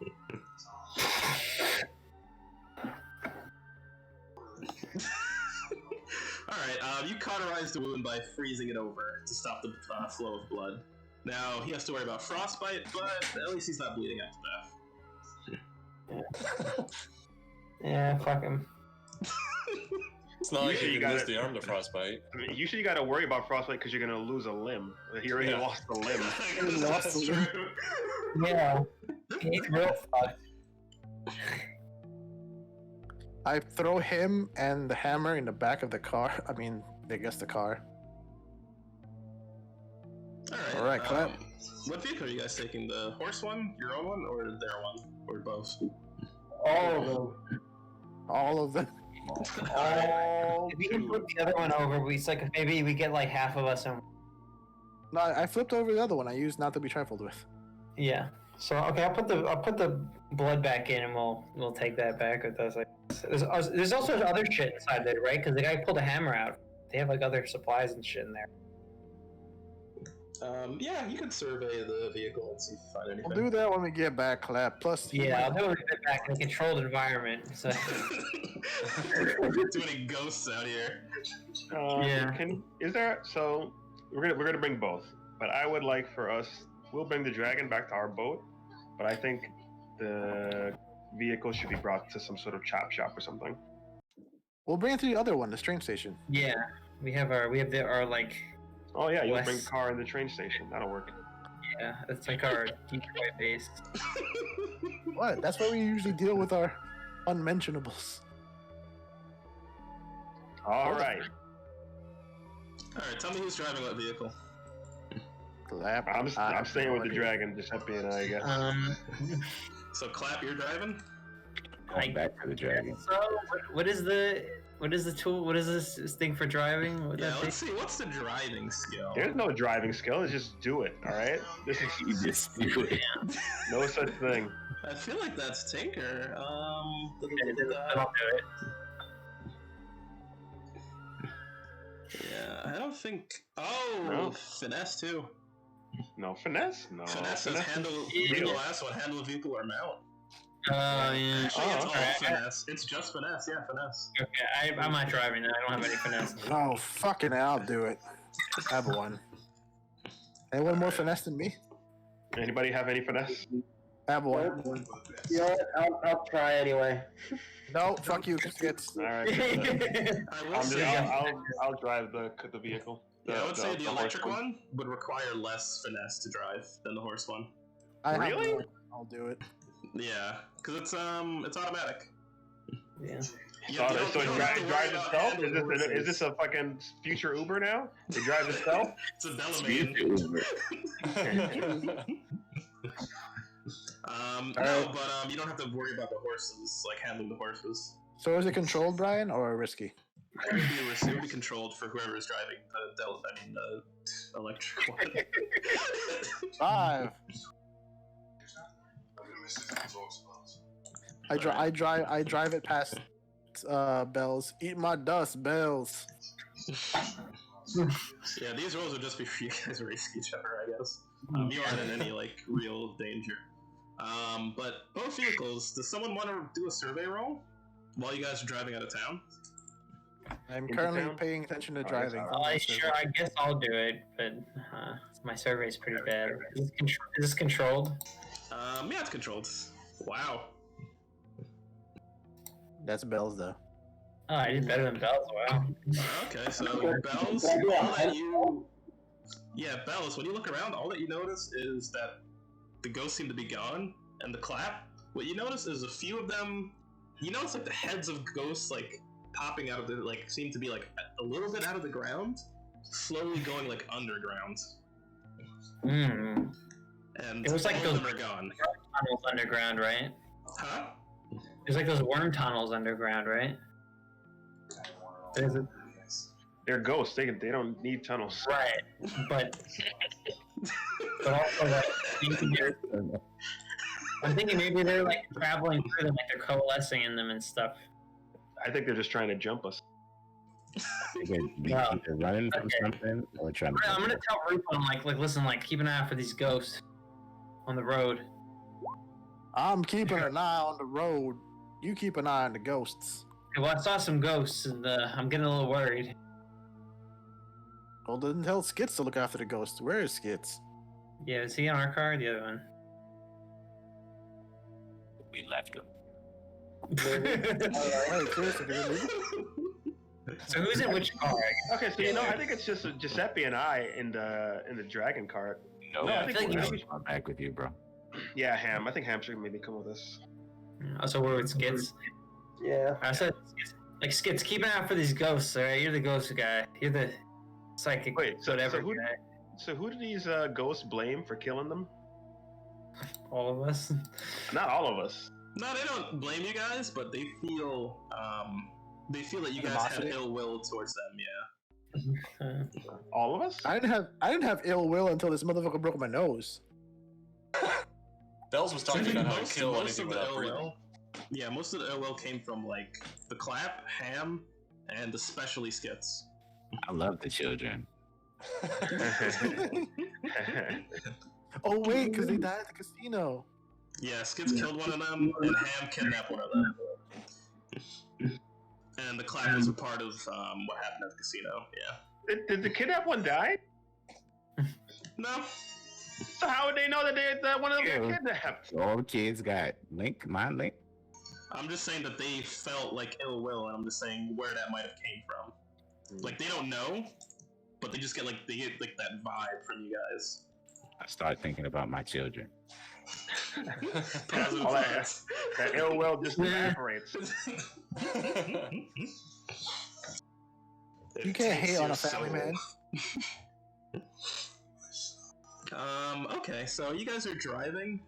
Speaker 1: Alright, you cauterize the wound by freezing it over to stop the flow of blood. Now, he has to worry about frostbite, but at least he's not bleeding out to death.
Speaker 6: Yeah, fuck him.
Speaker 7: It's not like
Speaker 5: Usually
Speaker 7: you
Speaker 5: you
Speaker 7: can lose
Speaker 5: gotta-
Speaker 7: the arm to frostbite.
Speaker 5: I mean, usually you got to worry about frostbite because you're gonna lose a limb. He already
Speaker 7: Yeah.
Speaker 5: lost a limb.
Speaker 1: That's true.
Speaker 6: Yeah. He's real fucked.
Speaker 2: I throw him and the hammer in the back of the car. I mean, I guess the car. Alright, Clap.
Speaker 1: What vehicle are you guys taking? The horse one, your own one, or their one? Or both?
Speaker 3: All of them.
Speaker 2: All of them.
Speaker 5: All
Speaker 6: If we can flip the other one over, maybe we get like half of us on.
Speaker 2: No, I flipped over the other one. I used not to be trifled with.
Speaker 6: Yeah. So okay, I'll put the blood back in, and we'll take that back with us. There's also other shit inside there, right? Because the guy pulled a hammer out. They have like other supplies and shit in there.
Speaker 1: Yeah, you can survey the vehicle and see if you find anything.
Speaker 2: We'll do that when we get back, Clap. Plus,
Speaker 6: Yeah, I'll do it when we get back in a controlled environment. So
Speaker 1: Too many ghosts out here.
Speaker 6: Yeah.
Speaker 5: Is there? So we're gonna bring both, but I would like for us. We'll bring the dragon back to our boat, but I think the vehicle should be brought to some sort of chop shop or something.
Speaker 2: we'll bring it to the other one, the train station.
Speaker 6: yeah, we have our like
Speaker 5: Oh yeah, you'll bring
Speaker 6: West.
Speaker 5: the car in the train station. That'll work.
Speaker 6: yeah, that's like our decoy base.
Speaker 2: What? That's why we usually deal with our unmentionables.
Speaker 5: All right.
Speaker 1: Alright, tell me who's driving what vehicle.
Speaker 2: Clap.
Speaker 5: I'm staying with the dragon, Giuseppe and I guess.
Speaker 1: So, Clap, you're driving?
Speaker 4: Going back to the dragon.
Speaker 6: So what is the tool? What is this thing for driving? What would
Speaker 1: Yeah,
Speaker 6: that be?
Speaker 1: let's see. What's the driving skill?
Speaker 5: There's no driving skill. It's just do it. All right. This
Speaker 4: You
Speaker 5: is
Speaker 4: just do it.
Speaker 5: no such thing.
Speaker 1: I feel like that's Tinker.
Speaker 6: I'll do it.
Speaker 1: Yeah, I don't think. Oh,
Speaker 5: No.
Speaker 1: finesse too.
Speaker 5: No finesse. No.
Speaker 1: Finesse says handle
Speaker 6: Yeah.
Speaker 1: the last one, handle a vehicle or mount.
Speaker 6: Yeah.
Speaker 1: Actually, it's all
Speaker 5: okay.
Speaker 1: finesse. It's just finesse. Yeah, finesse.
Speaker 6: Okay, I'm not driving that. I don't have any finesse.
Speaker 2: Oh, fucking hell, I'll do it. I have one. Anyone more finesse than me?
Speaker 5: Anybody have any finesse?
Speaker 2: I have one.
Speaker 3: You know what? I'll try anyway.
Speaker 2: No, fuck you, Skits.
Speaker 5: All right.
Speaker 1: I will
Speaker 5: I'll,
Speaker 1: say.
Speaker 5: I'll drive the vehicle.
Speaker 1: Yeah, I would say the
Speaker 5: horse
Speaker 1: electric one would require less finesse to drive than the horse one.
Speaker 2: I have
Speaker 5: Really?
Speaker 2: one. I'll do it.
Speaker 1: Yeah, because it's automatic.
Speaker 6: Yeah.
Speaker 1: You
Speaker 5: So,
Speaker 1: don't-
Speaker 5: so
Speaker 1: you
Speaker 5: it
Speaker 1: don't have to
Speaker 5: drives
Speaker 1: worry about
Speaker 5: itself?
Speaker 1: handling
Speaker 5: Is
Speaker 1: horses.
Speaker 5: this a fucking future Uber now? It drives itself?
Speaker 1: It's a Delamain. No,
Speaker 2: Alright.
Speaker 1: but you don't have to worry about the horses, like handling the horses.
Speaker 2: So is it controlled, Brian, or risky?
Speaker 1: It would be controlled for whoever's driving the electric one.
Speaker 2: 5. I drive it past Bells. Eat my dust, Bells.
Speaker 1: Yeah, these rolls would just be for you guys racing each other, I guess. You aren't in any like real danger. But both vehicles. Does someone want to do a survey roll while you guys are driving out of town?
Speaker 2: I'm
Speaker 5: Into
Speaker 2: currently
Speaker 5: town?
Speaker 2: paying attention to
Speaker 5: Oh,
Speaker 2: driving.
Speaker 6: Sure, I guess I'll do it, but my survey's pretty bad. Is this controlled?
Speaker 1: Yeah, it's controlled. Wow.
Speaker 2: That's Bells though.
Speaker 6: Oh, I did better than Bells. Wow.
Speaker 1: Okay, so Bells, all that you... Yeah, Bells, when you look around, all that you notice is that the ghosts seem to be gone, and the clap. What you notice is a few of them... You notice, like, the heads of ghosts, like, popping out of the... Like, seem to be, like, a little bit out of the ground, slowly going, like, underground.
Speaker 6: Mm.
Speaker 1: And
Speaker 6: It was like
Speaker 1: all
Speaker 6: those
Speaker 1: of them are gone.
Speaker 6: tunnels underground, right?
Speaker 1: Huh?
Speaker 6: There's like those worm tunnels underground, right? There's a,
Speaker 5: They're ghosts. They don't need tunnels.
Speaker 6: right, but also like I'm thinking maybe they're like traveling through them, like they're coalescing in them and stuff.
Speaker 5: I think they're just trying to jump us.
Speaker 4: They could be
Speaker 6: Wow.
Speaker 4: either running from
Speaker 6: Okay.
Speaker 4: something or trying to.
Speaker 6: I'm gonna tell Rupon like listen, like keep an eye out for these ghosts on the road.
Speaker 2: I'm keeping an eye on the road. You keep an eye on the ghosts.
Speaker 6: Okay, well, I saw some ghosts and I'm getting a little worried.
Speaker 2: Well, then tell Skits to look after the ghosts. Where is Skits?
Speaker 6: Yeah, is he on our car or the other one?
Speaker 4: We left them.
Speaker 2: Hey, seriously, can you leave it?
Speaker 6: So who's in which car?
Speaker 5: Okay, so I think it's just Giuseppe and I in the dragon cart.
Speaker 4: No,
Speaker 5: No, I
Speaker 4: I
Speaker 5: think
Speaker 4: think
Speaker 5: we-
Speaker 4: I'm back with you, bro.
Speaker 5: Yeah, Ham. I think Ham should maybe come with us.
Speaker 6: Oh, so we're with Skits.
Speaker 3: Yeah.
Speaker 6: I said, like Skits, keep an eye out for these ghosts. All right, you're the ghost guy. You're the psychic.
Speaker 5: Wait, so
Speaker 6: whatever.
Speaker 5: who-
Speaker 6: guy.
Speaker 5: So who do these ghosts blame for killing them?
Speaker 6: All of us.
Speaker 5: Not all of us.
Speaker 1: No, they don't blame you guys, but they feel that you guys have
Speaker 2: Animosity?
Speaker 1: ill will towards them. Yeah.
Speaker 5: All of us?
Speaker 2: I didn't have ill will until this motherfucker broke my nose.
Speaker 7: Bells was talking
Speaker 1: So I
Speaker 7: about
Speaker 1: think
Speaker 7: how to kill anything
Speaker 1: of the
Speaker 7: without
Speaker 1: ill
Speaker 7: breathing.
Speaker 1: will. Yeah, most of the ill will came from like the clap, Ham, and especially Skits.
Speaker 4: I love the children.
Speaker 2: Oh wait, because they died at the casino.
Speaker 1: Yeah, Skits killed one of them, and Ham kidnapped one of them. And the clap was a part of what happened at the casino. Yeah.
Speaker 5: Did the kidnap one die?
Speaker 1: No.
Speaker 5: So how would they know that one of them got
Speaker 4: Yeah.
Speaker 5: kidnapped?
Speaker 4: All the kids got my link.
Speaker 1: I'm just saying that they felt like ill will, and I'm just saying where that might have came from. Like they don't know, but they just get like that vibe from you guys.
Speaker 4: I started thinking about my children.
Speaker 1: Positive
Speaker 5: All that,
Speaker 1: thoughts.
Speaker 5: that ill will just evaporates.
Speaker 2: You can't hate on a family man.
Speaker 1: Okay, so you guys are driving.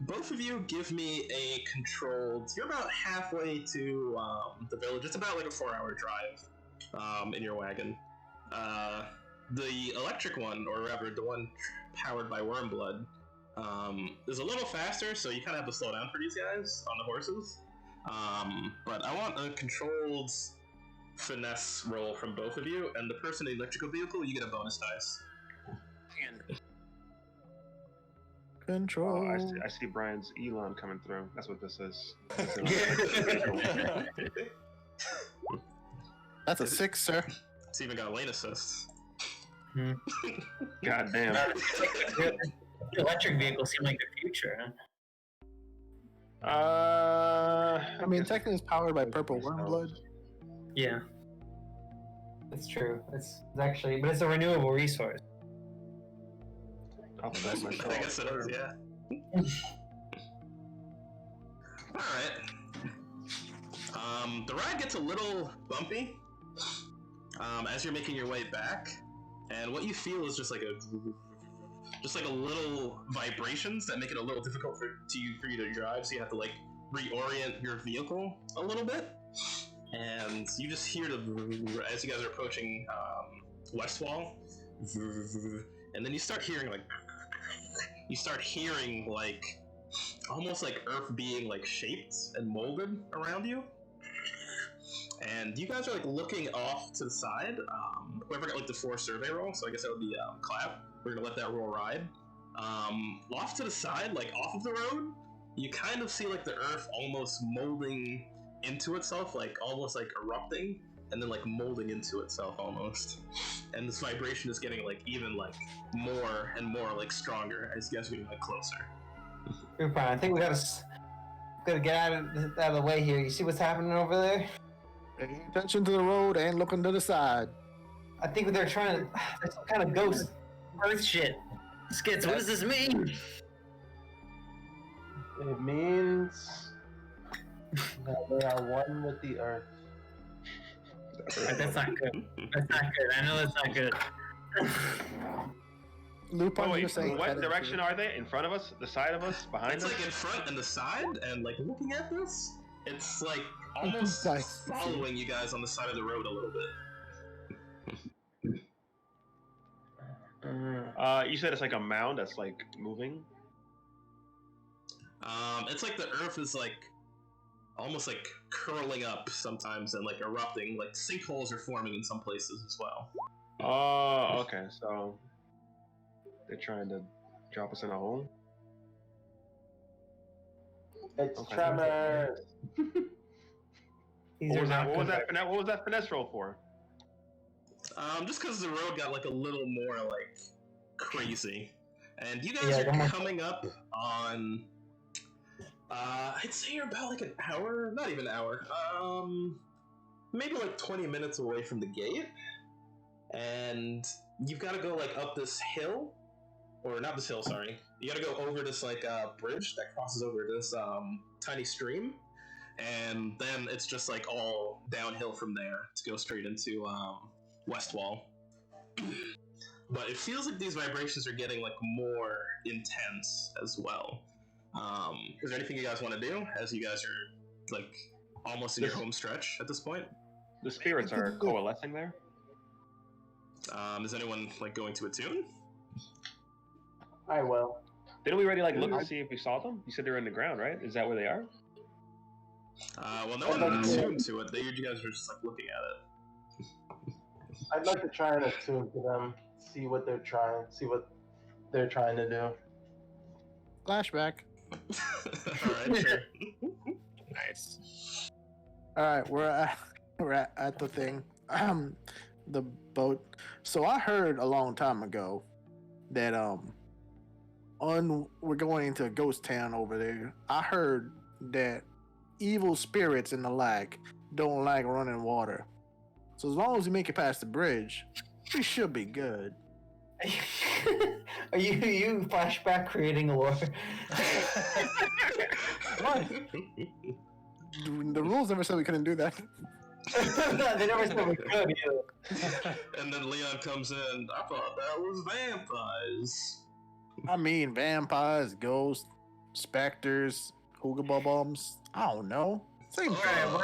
Speaker 1: Both of you give me a controlled. You're about halfway to the village. It's about like a 4-hour drive in your wagon. The electric one, or rather the one powered by Wormblood, is a little faster, so you kind of have to slow down for these guys on the horses. But I want a controlled finesse roll from both of you, and the person in the electrical vehicle, you get a bonus dice.
Speaker 2: Control.
Speaker 5: Oh, I see Brian's Elon coming through. That's what this is.
Speaker 2: That's a 6, sir.
Speaker 1: It's even got a lane assist.
Speaker 5: God damn.
Speaker 6: Electric vehicles seem like the future, huh?
Speaker 2: I mean, technically it's powered by purple wormblood.
Speaker 6: Yeah. That's true. It's actually, but it's a renewable resource.
Speaker 5: I'll bet
Speaker 1: I
Speaker 5: myself.
Speaker 1: guess it is, yeah. Alright. The ride gets a little bumpy as you're making your way back, and what you feel is just like a little vibrations that make it a little difficult for you to drive, so you have to like reorient your vehicle a little bit. and you just hear as you guys are approaching Westwall, and then you start hearing like almost like earth being like shaped and molded around you. And you guys are like looking off to the side. Whoever got like the 4 survey roll, so I guess that would be Clap. We're gonna let that roll ride. Off to the side, like off of the road, you kind of see like the earth almost molding into itself, like almost like erupting, and then like molding into itself almost. And this vibration is getting like even like more and more like stronger as you guys are getting like closer.
Speaker 6: I think we gotta get out of the way here. You see what's happening over there?
Speaker 2: Paying attention to the road and looking to the side.
Speaker 6: I think they're trying to. There's some kind of ghost earth shit.
Speaker 8: Skits, what does this mean?
Speaker 3: It means that they are one with the earth.
Speaker 8: Alright, that's not good. That's not good. I know that's not good.
Speaker 2: Lupin,
Speaker 5: Oh,
Speaker 2: you were
Speaker 5: wait,
Speaker 2: saying
Speaker 5: what direction are they? In front of us? The side of us? Behind
Speaker 1: It's
Speaker 5: us?
Speaker 1: like in front and the side, and like looking at this, it's like almost
Speaker 2: Nice.
Speaker 1: following you guys on the side of the road a little bit.
Speaker 5: You said it's like a mound that's like moving.
Speaker 1: It's like the earth is like almost like curling up sometimes and like erupting. Like sinkholes are forming in some places as well.
Speaker 5: Oh, okay. So they're trying to drop us in a hole.
Speaker 3: It's
Speaker 5: Okay.
Speaker 3: tremors.
Speaker 6: These
Speaker 5: What
Speaker 6: are
Speaker 5: was, that,
Speaker 6: not
Speaker 5: what, was
Speaker 6: good.
Speaker 5: that, what was that finesse roll for?
Speaker 1: Just because the road got like a little more like crazy, and you guys
Speaker 6: Yeah,
Speaker 1: are
Speaker 6: come on.
Speaker 1: coming up on. I'd say you're about like an hour, not even an hour. Maybe like 20 minutes away from the gate, and you've got to go like up this hill, or not this hill. Sorry, you got to go over this like bridge that crosses over this tiny stream, and then it's just like all downhill from there to go straight into Westwall. But it feels like these vibrations are getting like more intense as well. Is there anything you guys want to do as you guys are like almost in your home stretch at this point?
Speaker 5: The spirits are coalescing there.
Speaker 1: Is anyone like going to attune?
Speaker 3: I will.
Speaker 5: Didn't we already like look to see if we saw them? You said they were in the ground, right? Is that where they are?
Speaker 1: Well, no one attuned to it. You guys are just like looking at it.
Speaker 3: I'd like to try and attune to them, see what they're trying to do.
Speaker 2: Flashback.
Speaker 1: Alright, sure.
Speaker 4: Nice.
Speaker 2: All right, we're at the thing, the boat. So I heard a long time ago that we're going into a ghost town over there. I heard that evil spirits in the lake don't like running water. So as long as we make it past the bridge, we should be good.
Speaker 6: Are you flashback creating a lore?
Speaker 2: What? The rules never said we couldn't do that.
Speaker 6: No, they never said we could either.
Speaker 1: And then Leon comes in. I thought that was vampires.
Speaker 2: I mean, vampires, ghosts, specters, Ooga Bums. I don't know. Same thing.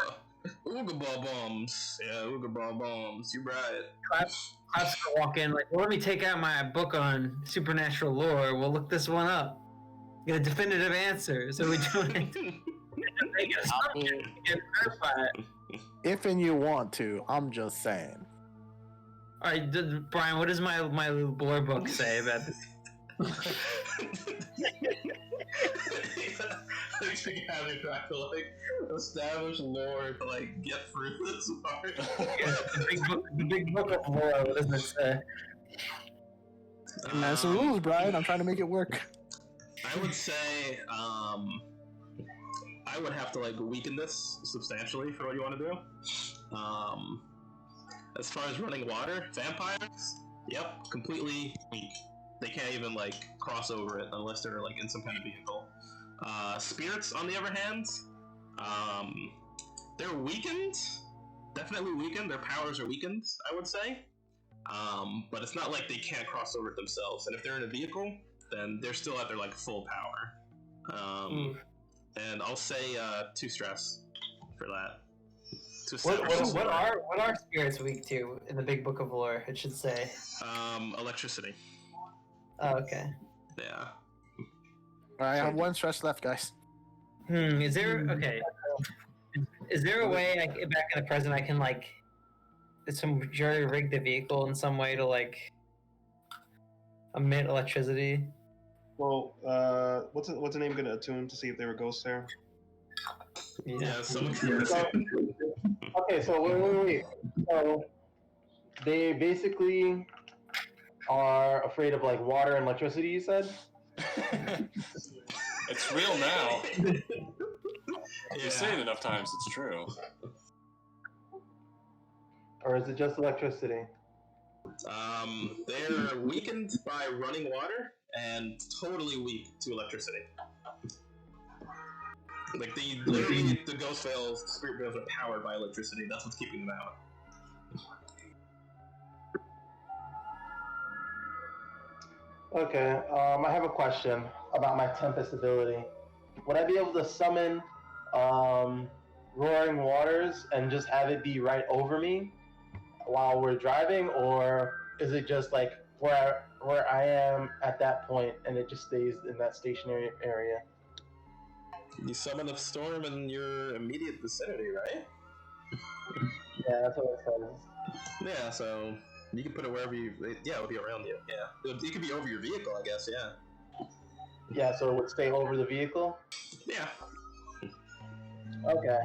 Speaker 1: Ooga bombs. Yeah, Ooga bombs. You're right.
Speaker 8: Claps gonna walk in like, well, let me take out my book on supernatural lore. We'll look this one up. Get a definitive answer. So we do it. Make an assumption. Get verified.
Speaker 2: If and you want to, I'm just saying.
Speaker 8: All right, Brian. What does my lore book say about this?
Speaker 1: You having trying to like establish lore to like get through this part.
Speaker 6: The big book of lore. What does it say?
Speaker 2: And that's the rules, Brian. I'm trying to make it work.
Speaker 1: I would say I would have to like weaken this substantially for what you want to do. As far as running water, vampires, yep, completely weak. They can't even like cross over it unless they're like in some kind of vehicle. Spirits, on the other hand, they're weakened. Definitely weakened. Their powers are weakened, I would say. But it's not like they can't cross over it themselves. And if they're in a vehicle, then they're still at their like full power. And I'll say 2 stress for that. establish
Speaker 6: What are spirits weak to in the Big Book of Lore? It should say.
Speaker 1: Electricity.
Speaker 6: Oh, okay.
Speaker 1: Yeah.
Speaker 2: All right, I have one stress left, guys.
Speaker 6: Is there okay? Is there a way back in the present I can like some jury rig the vehicle in some way to like emit electricity?
Speaker 5: Well, what's the name gonna attune to see if there were ghosts there?
Speaker 1: Yeah, someone
Speaker 3: Okay, so wait. So they basically are afraid of like water and electricity. You said.
Speaker 7: It's real now. You say it enough times, it's true.
Speaker 3: Or is it just electricity?
Speaker 1: They're weakened by running water and totally weak to electricity. Like literally the ghost veils, the spirit veils are powered by electricity. That's what's keeping them out.
Speaker 3: Okay, I have a question about my Tempest ability. Would I be able to summon Roaring Waters and just have it be right over me while we're driving, or is it just like where I am at that point and it just stays in that stationary area?
Speaker 1: You summon a storm in your immediate vicinity, right?
Speaker 3: Yeah, that's what it says.
Speaker 1: Yeah, so you can put it wherever you. Yeah, it'll be around you. Yeah, it could be over your vehicle, I guess. Yeah.
Speaker 3: Yeah, so it would stay over the vehicle?
Speaker 1: Yeah.
Speaker 3: Okay.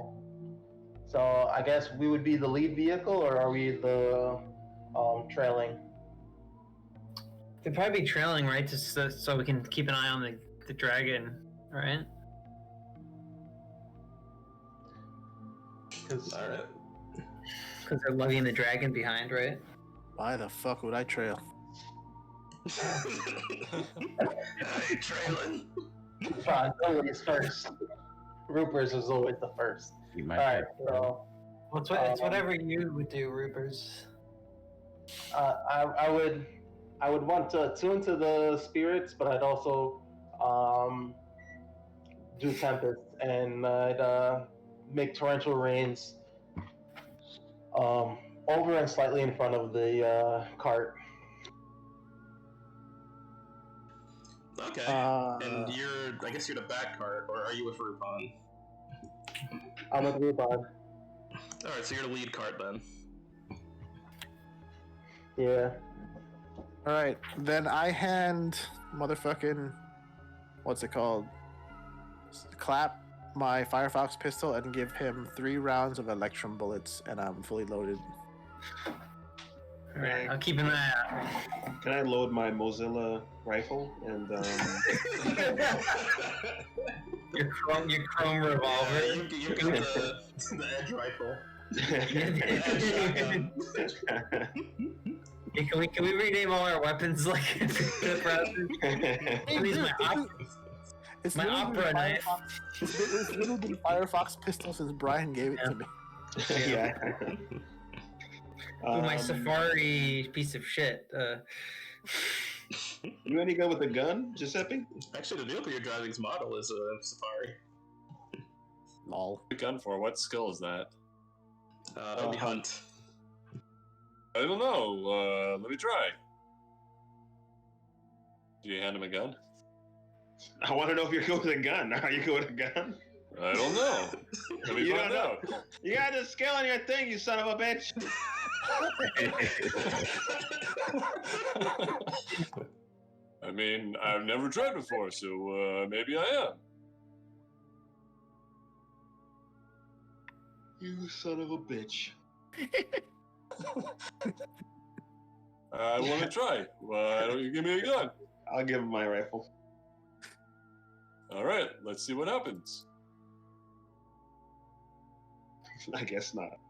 Speaker 3: So I guess we would be the lead vehicle, or are we the trailing?
Speaker 8: They'd probably be trailing, right? So we can keep an eye on the dragon, right?
Speaker 1: All right.
Speaker 8: Because they're lugging the dragon behind, right?
Speaker 2: Why the fuck would I trail?
Speaker 1: Hey, trailing.
Speaker 3: Sean, always first. Rupert's is always the first.
Speaker 4: You might
Speaker 3: Alright, so
Speaker 6: It's whatever you would do, Rupers.
Speaker 3: I would want to attune to the spirits, but I'd also do Tempest, and I'd make torrential rains over and slightly in front of the cart.
Speaker 1: Okay. And I guess you're the back cart, or are you with Rupon?
Speaker 3: I'm with Rupon.
Speaker 1: Alright, so you're the lead cart then.
Speaker 3: Yeah.
Speaker 2: All right, then I hand motherfucking what's it called? Clap my Firefox pistol and give him 3 rounds of Electrum bullets, and I'm fully loaded.
Speaker 8: Alright, I'll keep an eye out.
Speaker 5: Can I load my Mozilla rifle and
Speaker 8: Your chrome revolver.
Speaker 1: You got the edge rifle.
Speaker 8: Hey, can we rename all our weapons like Please, my opera knife.
Speaker 2: It's literally been Firefox pistol since Brian gave it to me.
Speaker 5: Yeah.
Speaker 8: Ooh, my safari piece of shit.
Speaker 5: You any go with a gun, Giuseppe?
Speaker 1: Actually, the vehicle you're driving's model is a Safari.
Speaker 2: Lol.
Speaker 7: What gun for? What skill is that?
Speaker 1: That'll be Hunt.
Speaker 7: I don't know. Let me try. Do you hand him a gun?
Speaker 5: I want to know if you're going with a gun. Are you going with a gun?
Speaker 7: I don't know. Let me
Speaker 5: You
Speaker 7: find
Speaker 5: don't
Speaker 7: out.
Speaker 5: You got the skill on your thing, you son of a bitch.
Speaker 7: I mean, I've never tried before, so maybe I am.
Speaker 5: You son of a bitch.
Speaker 7: I want to try. Why don't you give me a gun?
Speaker 5: I'll give him my rifle.
Speaker 7: All right, let's see what happens.
Speaker 5: I guess not.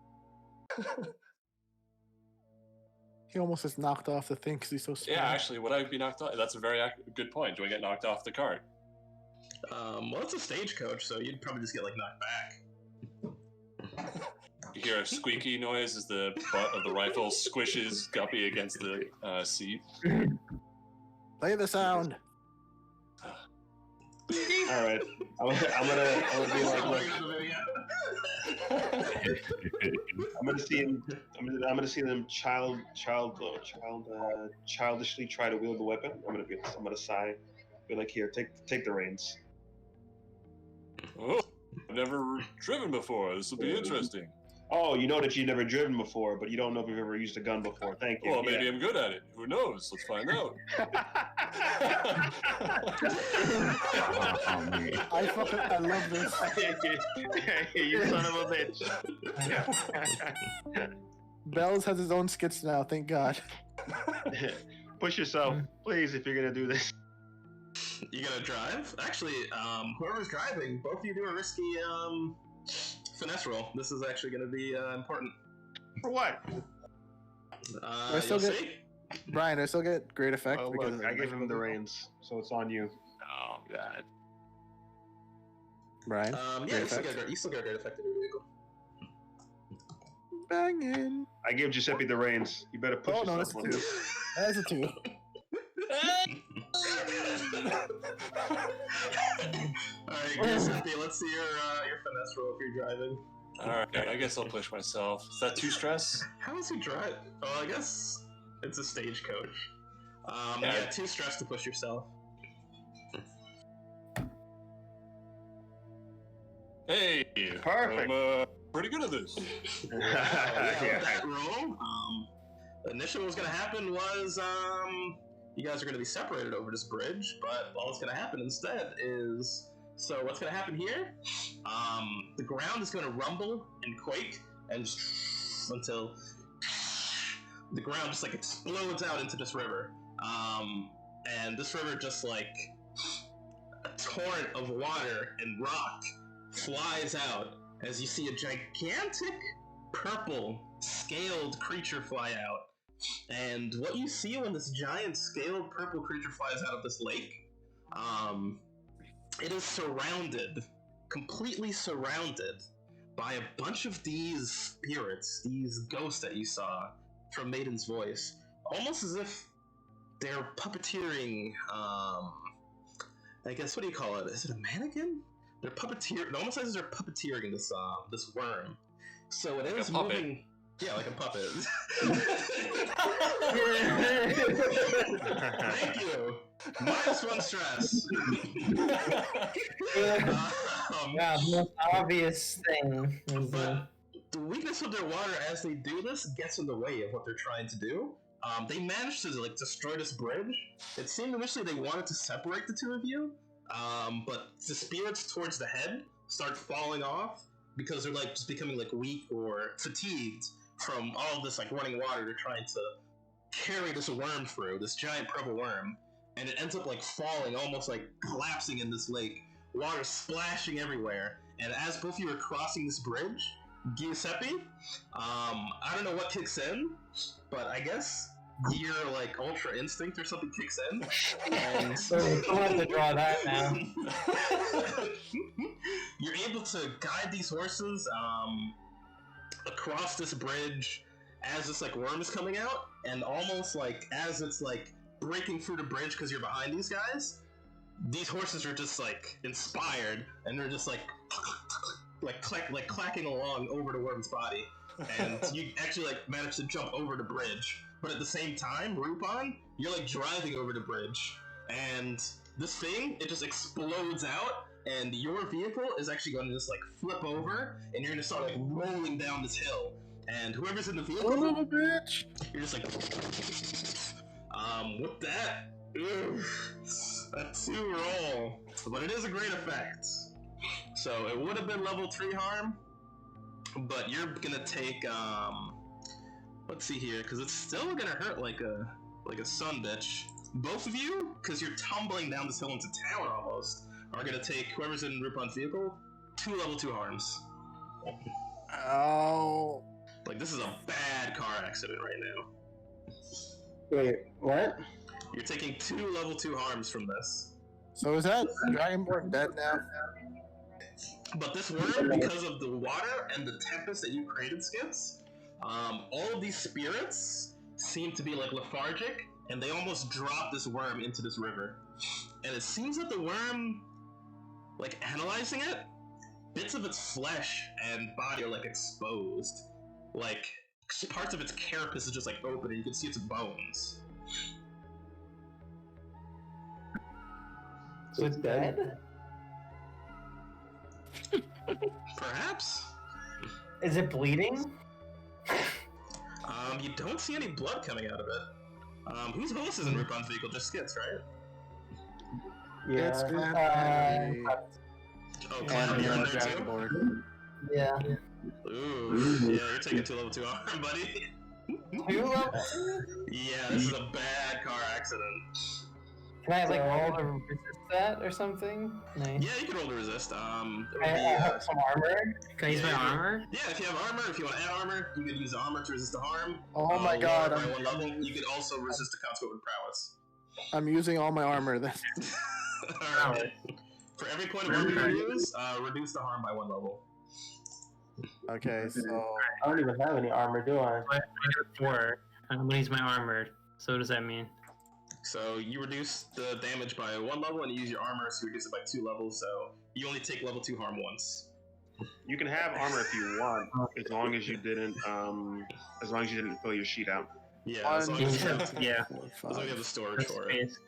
Speaker 2: He almost just knocked off the thing because he's so small.
Speaker 7: Yeah, actually, would I be knocked off? That's a very good point. Do I get knocked off the cart?
Speaker 1: Well, it's a stagecoach, so you'd probably just get like knocked back.
Speaker 7: You hear a squeaky noise as the butt of the rifle squishes Guppy against the seat.
Speaker 2: Play the sound.
Speaker 5: All right, I'm gonna be like, look. I'm gonna see him. I'm gonna see them childishly try to wield the weapon. I'm gonna sigh, be like, "Here, take the reins."
Speaker 7: Oh, I've never driven before. This will be interesting.
Speaker 5: Oh, you know that you've never driven before, but you don't know if you've ever used a gun before. Thank you.
Speaker 7: Well, maybe I'm good at it. Who knows? Let's find out.
Speaker 4: Oh, man.
Speaker 2: I love this.
Speaker 5: You son of a bitch.
Speaker 2: Bells has his own skits now. Thank God.
Speaker 5: Push yourself, please, if you're gonna do this.
Speaker 1: You gonna drive? Actually, whoever's driving, both of you do a risky finesse roll. This is actually gonna be important.
Speaker 5: For what?
Speaker 2: I still
Speaker 1: You'll
Speaker 2: get-
Speaker 1: see.
Speaker 2: Brian, I still get great effect.
Speaker 5: Oh,
Speaker 2: because
Speaker 5: look, I gave him the reins, so it's on you.
Speaker 4: Oh, God.
Speaker 2: Brian,
Speaker 1: Yeah,
Speaker 2: great
Speaker 1: you still got great effect in your vehicle.
Speaker 2: banging.
Speaker 5: I gave Giuseppe the reins. You better push
Speaker 2: Oh no,
Speaker 5: yourself.
Speaker 2: that's a 2. That's a 2.
Speaker 1: Alright, Giuseppe, let's see your finesse roll if you're driving.
Speaker 7: Alright, I guess I'll push myself. Is that too stress?
Speaker 1: How does he drive? Oh, I guess it's a stagecoach.
Speaker 7: Yeah.
Speaker 1: Yeah, 2 stress to push yourself.
Speaker 7: Hey!
Speaker 5: Perfect.
Speaker 7: I'm pretty good at this.
Speaker 1: Yeah, with that roll, initially what was gonna happen was, you guys are gonna be separated over this bridge, but all that's gonna happen instead is, so what's gonna happen here? The ground is gonna rumble and quake, and just until the ground just like explodes out into this river. And this river just like a torrent of water and rock flies out as you see a gigantic purple scaled creature fly out. And what you see when this giant scaled purple creature flies out of this lake, it is surrounded, completely surrounded, by a bunch of these spirits, these ghosts that you saw from Maiden's voice, almost as if they're puppeteering, I guess, what do you call it? Is it a mannequin? They're puppeteering, it almost as if they're puppeteering this worm. So it is
Speaker 7: puppet.
Speaker 1: moving, yeah, like a puppet. Thank you. -1 stress.
Speaker 6: Yeah, the most obvious thing is
Speaker 1: But the weakness of their water as they do this gets in the way of what they're trying to do. They managed to like destroy this bridge. It seemed initially they wanted to separate the two of you, but the spirits towards the head start falling off because they're like just becoming like weak or fatigued from all this like running water. They're trying to carry this worm through, this giant purple worm, and it ends up like falling, almost like collapsing in this lake. Water splashing everywhere, and as both of you are crossing this bridge, Giuseppe, I don't know what kicks in, but I guess your like ultra instinct or something kicks in, and
Speaker 6: I'll have to draw that now.
Speaker 1: you're able to guide these horses across this bridge as this like worm is coming out, and almost like as it's like breaking through the bridge because you're behind these guys. These horses are just like inspired, and they're just like clacking along over the worm's body, and you actually like manage to jump over the bridge. But at the same time, Rupon, you're like driving over the bridge, and this thing it just explodes out, and your vehicle is actually going to just like flip over, and you're gonna start like rolling down this hill. And whoever's in the vehicle,
Speaker 2: Son of a bitch!
Speaker 1: you're just like, with that. A 2 roll, but it is a great effect. So it would have been level 3 harm, but you're gonna take let's see here, because it's still gonna hurt like a son bitch. Both of you, because you're tumbling down this hill into town almost, are gonna take whoever's in Rupon's vehicle 2 level 2 harms.
Speaker 2: Oh.
Speaker 1: Like this is a bad car accident right now.
Speaker 3: Wait, what?
Speaker 1: You're taking 2 level 2 harms from this.
Speaker 2: So is that Dragonborn dead now?
Speaker 1: But this worm, because of the water and the tempest that you created, Skips, all of these spirits seem to be like lethargic, and they almost drop this worm into this river. And it seems that the worm, like analyzing it, bits of its flesh and body are like exposed. Like parts of its carapace is just like open, and you can see its bones.
Speaker 3: So it's dead?
Speaker 1: Perhaps.
Speaker 6: Is it bleeding?
Speaker 1: You don't see any blood coming out of it. Whose horse is in Rupan's vehicle? Just Skits, right?
Speaker 3: Yeah.
Speaker 2: It's
Speaker 1: Oh, Clown, you're in there too?
Speaker 2: Dragonborn.
Speaker 6: Yeah.
Speaker 1: Ooh, yeah, you're taking 2 level 2 arm, buddy.
Speaker 6: 2 levels?
Speaker 1: Yeah, this is a bad car accident.
Speaker 6: Can I like roll to resist that or something? Nice.
Speaker 1: Yeah, you can roll to resist.
Speaker 6: I have some armor.
Speaker 8: Can I use my armor?
Speaker 1: Yeah, if you have armor, if you want to add armor, you could use armor to resist the harm.
Speaker 2: Oh my god,
Speaker 1: By 1 level, you could also resist the consequent with prowess.
Speaker 2: I'm using all my armor then.
Speaker 1: Alright. For every point of armor you use, reduce the harm by 1 level.
Speaker 2: Okay, so
Speaker 3: I don't even have any armor, do I?
Speaker 8: I got 4. I'm gonna use my armor. So what does that mean?
Speaker 1: So you reduce the damage by 1 level, and you use your armor, so you reduce it by 2 levels. So you only take level 2 harm once.
Speaker 5: You can have armor if you want, as long as you didn't fill your sheet out.
Speaker 1: Yeah, as long as you have,
Speaker 8: Yeah.
Speaker 1: as long as you have the storage for it.
Speaker 8: Space.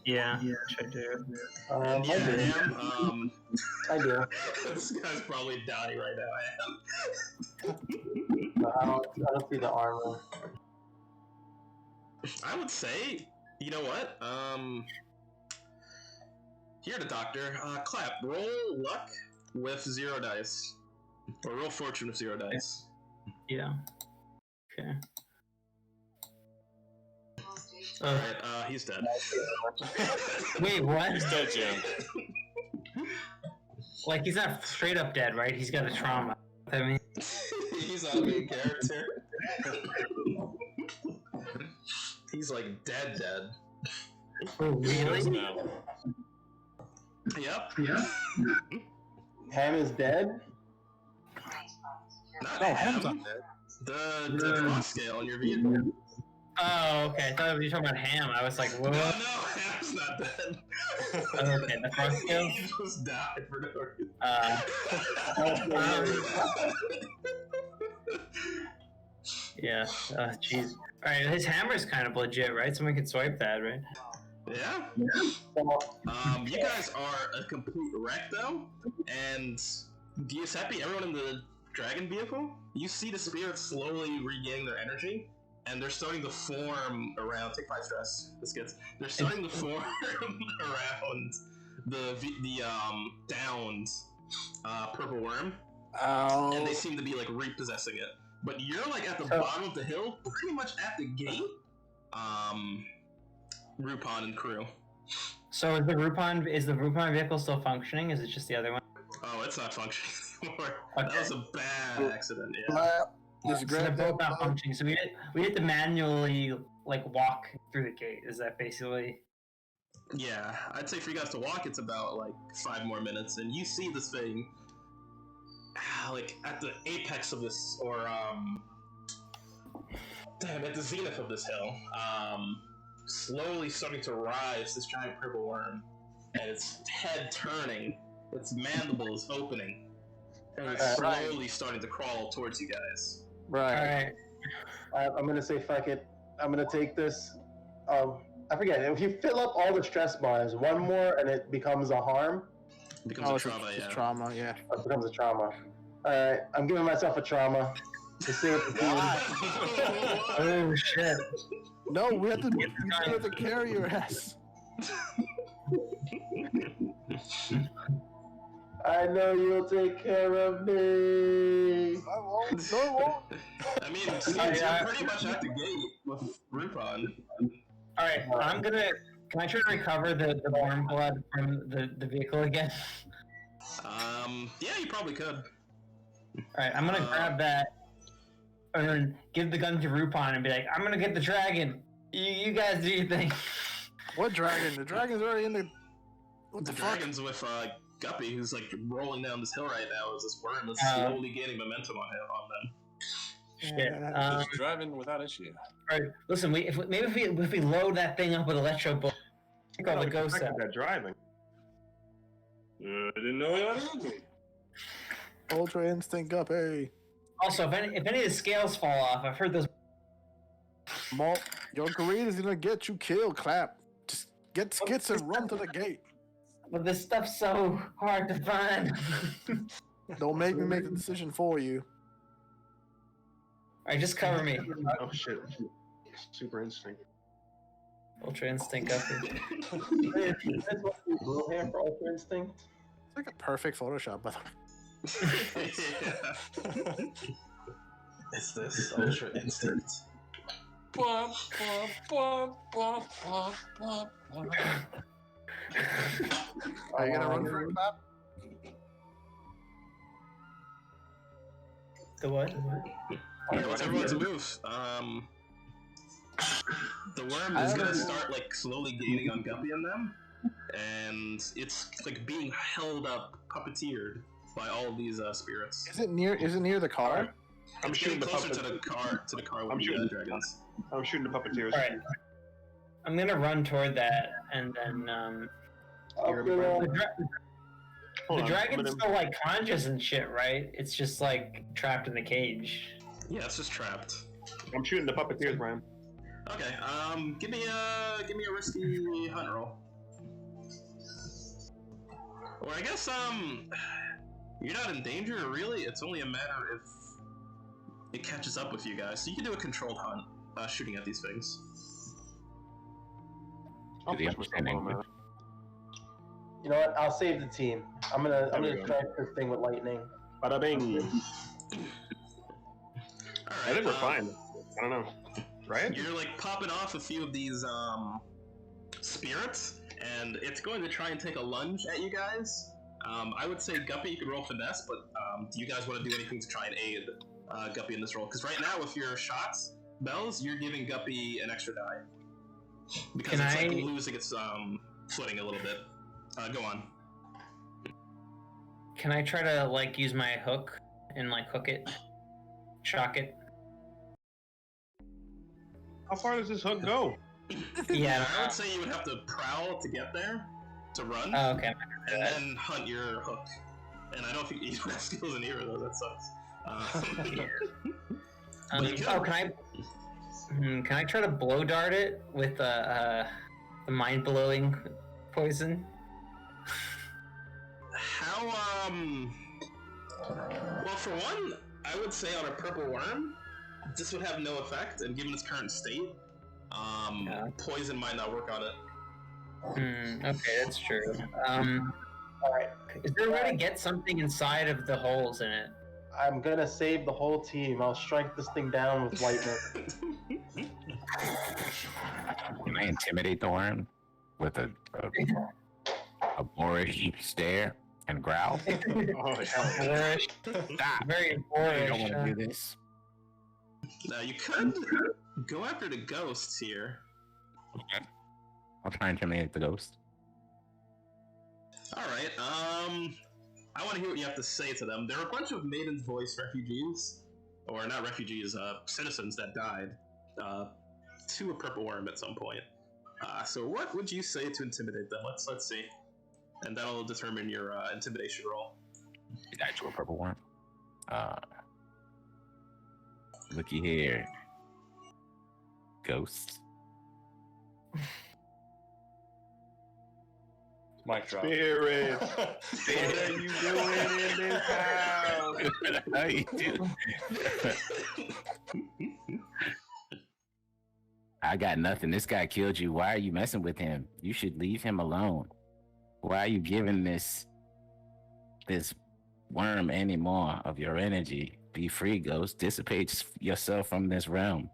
Speaker 8: Yeah, which I do.
Speaker 3: I
Speaker 1: Yeah,
Speaker 3: do.
Speaker 1: Ham,
Speaker 3: I do.
Speaker 1: this guy's probably dying right now, Ham.
Speaker 3: No, I don't see the armor.
Speaker 1: I would say, you know what? Here, the doctor. Clap. Roll luck with 0 dice, or roll fortune with 0 dice.
Speaker 8: Yeah. Okay.
Speaker 1: All right. He's dead.
Speaker 8: Wait, what?
Speaker 7: He's dead, Jim.
Speaker 8: Like he's not straight up dead, right? He's got a trauma. I mean,
Speaker 1: He's not a main character. He's like dead.
Speaker 8: oh, really?
Speaker 7: Now.
Speaker 1: Yep.
Speaker 3: Ham is dead?
Speaker 1: Not
Speaker 2: no,
Speaker 1: him.
Speaker 2: Ham's not dead.
Speaker 1: The cross scale on your vehicle.
Speaker 8: Oh, okay. I thought you were talking about Ham. I was like,
Speaker 1: No,
Speaker 8: what?
Speaker 1: Ham's not dead.
Speaker 8: Okay, the cross scale.
Speaker 1: He just died for no reason.
Speaker 8: Yeah. Jeez. All right, his hammer's kind of legit, right? Someone could swipe that, right?
Speaker 1: Yeah. You guys are a complete wreck though, and Giuseppe, everyone in the dragon vehicle, you see the spirits slowly regaining their energy, and they're starting to form around. Take 5 stress. This gets. They're starting to form around the downed purple worm, and they seem to be like repossessing it. But you're like at the bottom of the hill, pretty much at the gate. Rupan and crew.
Speaker 6: So is the Rupan vehicle still functioning? Is it just the other one?
Speaker 1: Oh, it's not functioning anymore.
Speaker 6: Okay.
Speaker 1: That was a bad accident. Yeah.
Speaker 2: Just
Speaker 6: So
Speaker 2: grab
Speaker 6: they're
Speaker 2: that
Speaker 6: both not functioning. So we had to manually like walk through the gate. Is that basically?
Speaker 1: Yeah, I'd say for you guys to walk, it's about like 5 more minutes, and you see this thing, like at the apex of this, or at the zenith of this hill, slowly starting to rise. This giant purple worm, and its head turning, its mandibles opening, and it's slowly starting to crawl towards you guys.
Speaker 2: Right.
Speaker 6: All right.
Speaker 3: I'm gonna say fuck it. I'm gonna take this. I forget. If you fill up all the stress bars, 1 more and it becomes a harm.
Speaker 1: It becomes
Speaker 2: Oh,
Speaker 1: a
Speaker 2: it's
Speaker 1: trauma,
Speaker 2: it's
Speaker 1: yeah.
Speaker 2: trauma, yeah.
Speaker 3: It becomes a trauma. Alright, I'm giving myself a trauma to save the team.
Speaker 6: Oh shit.
Speaker 2: No, we have to carry your ass.
Speaker 3: I know you'll take care of me.
Speaker 2: I won't. No, I won't.
Speaker 1: I mean, you're pretty much at the gate with Rupon.
Speaker 6: All right. Can I try to recover the worm blood from the vehicle again?
Speaker 1: Yeah, you probably could.
Speaker 6: All right. I'm gonna grab that and then give the gun to Rupon and be like, "I'm gonna get the dragon. You guys do your thing."
Speaker 2: What dragon? The dragon's already in the. What
Speaker 1: The
Speaker 2: the fuck?
Speaker 1: dragon's with Guppy, who's like rolling down this hill right now as this worm is slowly gaining momentum on them.
Speaker 6: Shit.
Speaker 7: Just driving without issue.
Speaker 6: All right. Listen, if we load that thing up with electro bull, take all the ghosts out.
Speaker 5: That driving.
Speaker 7: I didn't know he had it.
Speaker 2: Ultra Instinct Guppy.
Speaker 6: Also, if any of the scales fall off, I've heard those.
Speaker 2: Your greed is gonna get you killed, Clap. Just get skits and run to the gate.
Speaker 6: But this stuff's so hard to find.
Speaker 2: Don't make me make the decision for you.
Speaker 6: Alright, just cover me.
Speaker 5: Oh shit. Super instinct.
Speaker 6: Ultra Instinct Guppy.
Speaker 3: That's what we blue hair for Ultra Instinct.
Speaker 2: It's like a perfect Photoshop, by the way.
Speaker 1: Is this Ultra Instinct?
Speaker 2: Are you gonna run for it, Clap?
Speaker 6: The what?
Speaker 1: Yeah, what's everyone's move? The worm is gonna start like slowly gaining on Guppy and them, and it's like being held up, puppeteered by all of these spirits.
Speaker 2: Is it near the car?
Speaker 5: I'm
Speaker 1: It's
Speaker 5: shooting
Speaker 1: getting
Speaker 5: the
Speaker 1: closer to
Speaker 5: puppet.
Speaker 1: the car with
Speaker 5: I'm
Speaker 1: the
Speaker 5: shooting.
Speaker 1: dragons.
Speaker 5: I'm shooting the puppeteers.
Speaker 6: Alright. I'm gonna run toward that, and then,
Speaker 5: You're gonna be Hold
Speaker 6: the
Speaker 5: on,
Speaker 6: dragon's
Speaker 5: I'm gonna-
Speaker 6: still, like, conscious and shit, right? It's just, like, trapped in the cage.
Speaker 1: Yeah, it's just trapped.
Speaker 5: I'm shooting the puppeteers, Brian.
Speaker 1: Okay, give me a risky hunt roll. Or I guess you're not in danger really. It's only a matter if it catches up with you guys. So you can do a controlled hunt, shooting at these things.
Speaker 5: I'll
Speaker 4: Do they
Speaker 5: push myself
Speaker 4: understand
Speaker 5: on, man.
Speaker 4: English?
Speaker 3: You know what? I'll save the team. I'm
Speaker 5: There we
Speaker 3: gonna
Speaker 5: go.
Speaker 3: strike this thing with lightning.
Speaker 5: Bada bing.
Speaker 1: Alright,
Speaker 5: I think we're fine. I don't know. Right?
Speaker 1: You're like popping off a few of these spirits, and it's going to try and take a lunge at you guys. I would say Guppy, you could roll finesse, but do you guys want to do anything to try and aid Guppy in this roll? Because right now, with your shots, Bells, you're giving Guppy an extra die because
Speaker 6: Can
Speaker 1: it's like
Speaker 6: I-
Speaker 1: losing its footing a little bit. Go on.
Speaker 6: Can I try to, like, use my hook and, like, hook it? Shock it?
Speaker 5: How far does this hook go?
Speaker 6: Yeah,
Speaker 1: I would say you would have to prowl to get there, to run,
Speaker 6: Oh, okay.
Speaker 1: and then hunt your hook. And I don't think you don't have skills in either, though. That sucks. But you could.
Speaker 6: Oh, can I try to blow dart it with the mind-blowing poison?
Speaker 1: How, well, for one, I would say on a purple worm, this would have no effect, and given its current state,
Speaker 6: Yeah.
Speaker 1: poison might not work on it.
Speaker 6: Okay, that's true.
Speaker 3: Alright,
Speaker 6: Is there a way to get something inside of the holes in it?
Speaker 3: I'm gonna save the whole team. I'll strike this thing down with lightning.
Speaker 4: Can I intimidate the worm with a boorish stare and growl?
Speaker 5: Oh, hell.
Speaker 6: Boorish.
Speaker 4: Stop!
Speaker 6: Very
Speaker 4: You
Speaker 6: boorish.
Speaker 4: don't want to do this.
Speaker 1: Now, you could go after the ghosts here.
Speaker 4: Okay. I'll try and intimidate the ghost.
Speaker 1: Alright, I want to hear what you have to say to them. There are a bunch of Maiden's Voice refugees, or not refugees, citizens that died to a purple worm at some point. So what would you say to intimidate them? Let's see. And that'll determine your intimidation roll.
Speaker 4: You died to a purple worm. Looky here. Ghost.
Speaker 7: Mic drop.
Speaker 5: Spirit. What are you doing in this house?
Speaker 4: How you do? I got nothing. This guy killed you. Why are you messing with him? You should leave him alone. Why are you giving this worm any more of your energy? Be free, ghost. Dissipate yourself from this realm.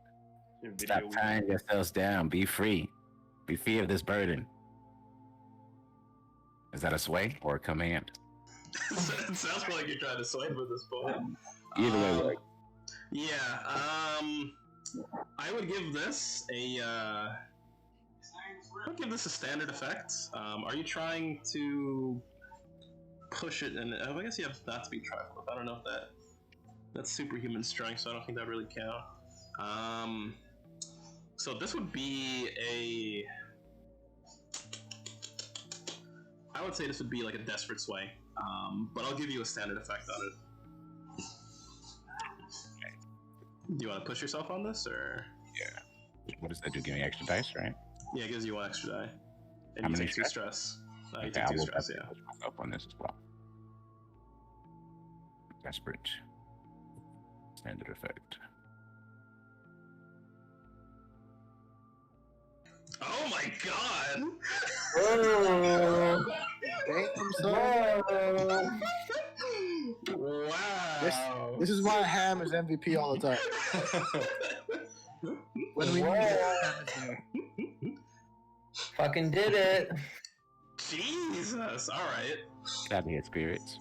Speaker 4: Stop tying yourselves down. Be free. Be free of this burden. Is that a sway or a command?
Speaker 1: It sounds like you're trying to sway with this point.
Speaker 4: Either way works.
Speaker 1: Yeah, I would give this a standard effect. Are you trying to push it? And I guess you have not to be trifled with. I don't know if that's superhuman strength, so I don't think that really count. So this would be I would say this would be like a desperate sway. But I'll give you a standard effect on it. Do you want to push yourself on this, or?
Speaker 4: What does that do? Give me extra dice, right?
Speaker 1: Yeah, it gives you 1 extra die. And
Speaker 4: How
Speaker 1: you
Speaker 4: many
Speaker 1: take 2
Speaker 4: stress?
Speaker 1: stress. You
Speaker 4: Okay,
Speaker 1: take
Speaker 4: I
Speaker 1: 2
Speaker 4: will
Speaker 1: stress,
Speaker 4: have
Speaker 1: yeah.
Speaker 4: to push myself on this as well. Desperate. Standard effect.
Speaker 1: Oh my god!
Speaker 6: Whoa!
Speaker 2: Damn, son.
Speaker 1: Wow!
Speaker 2: This is why Ham is MVP all the time. When we need Ham is there.
Speaker 6: Fucking did it.
Speaker 1: Jesus! Alright.
Speaker 4: Get out of here, spirits.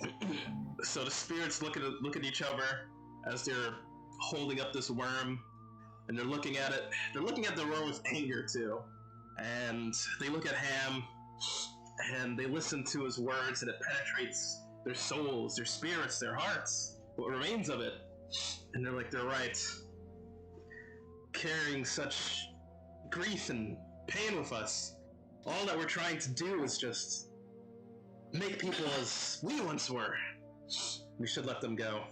Speaker 1: So the spirits look at each other as they're holding up this worm, and they're looking at it. They're looking at the worm with anger too, and they look at Ham, and they listen to his words, and it penetrates their souls, their spirits, their hearts, what remains of it, and they're like, they're right. Carrying such grief and pain with us, all that we're trying to do is just make people as we once were. We should let them go.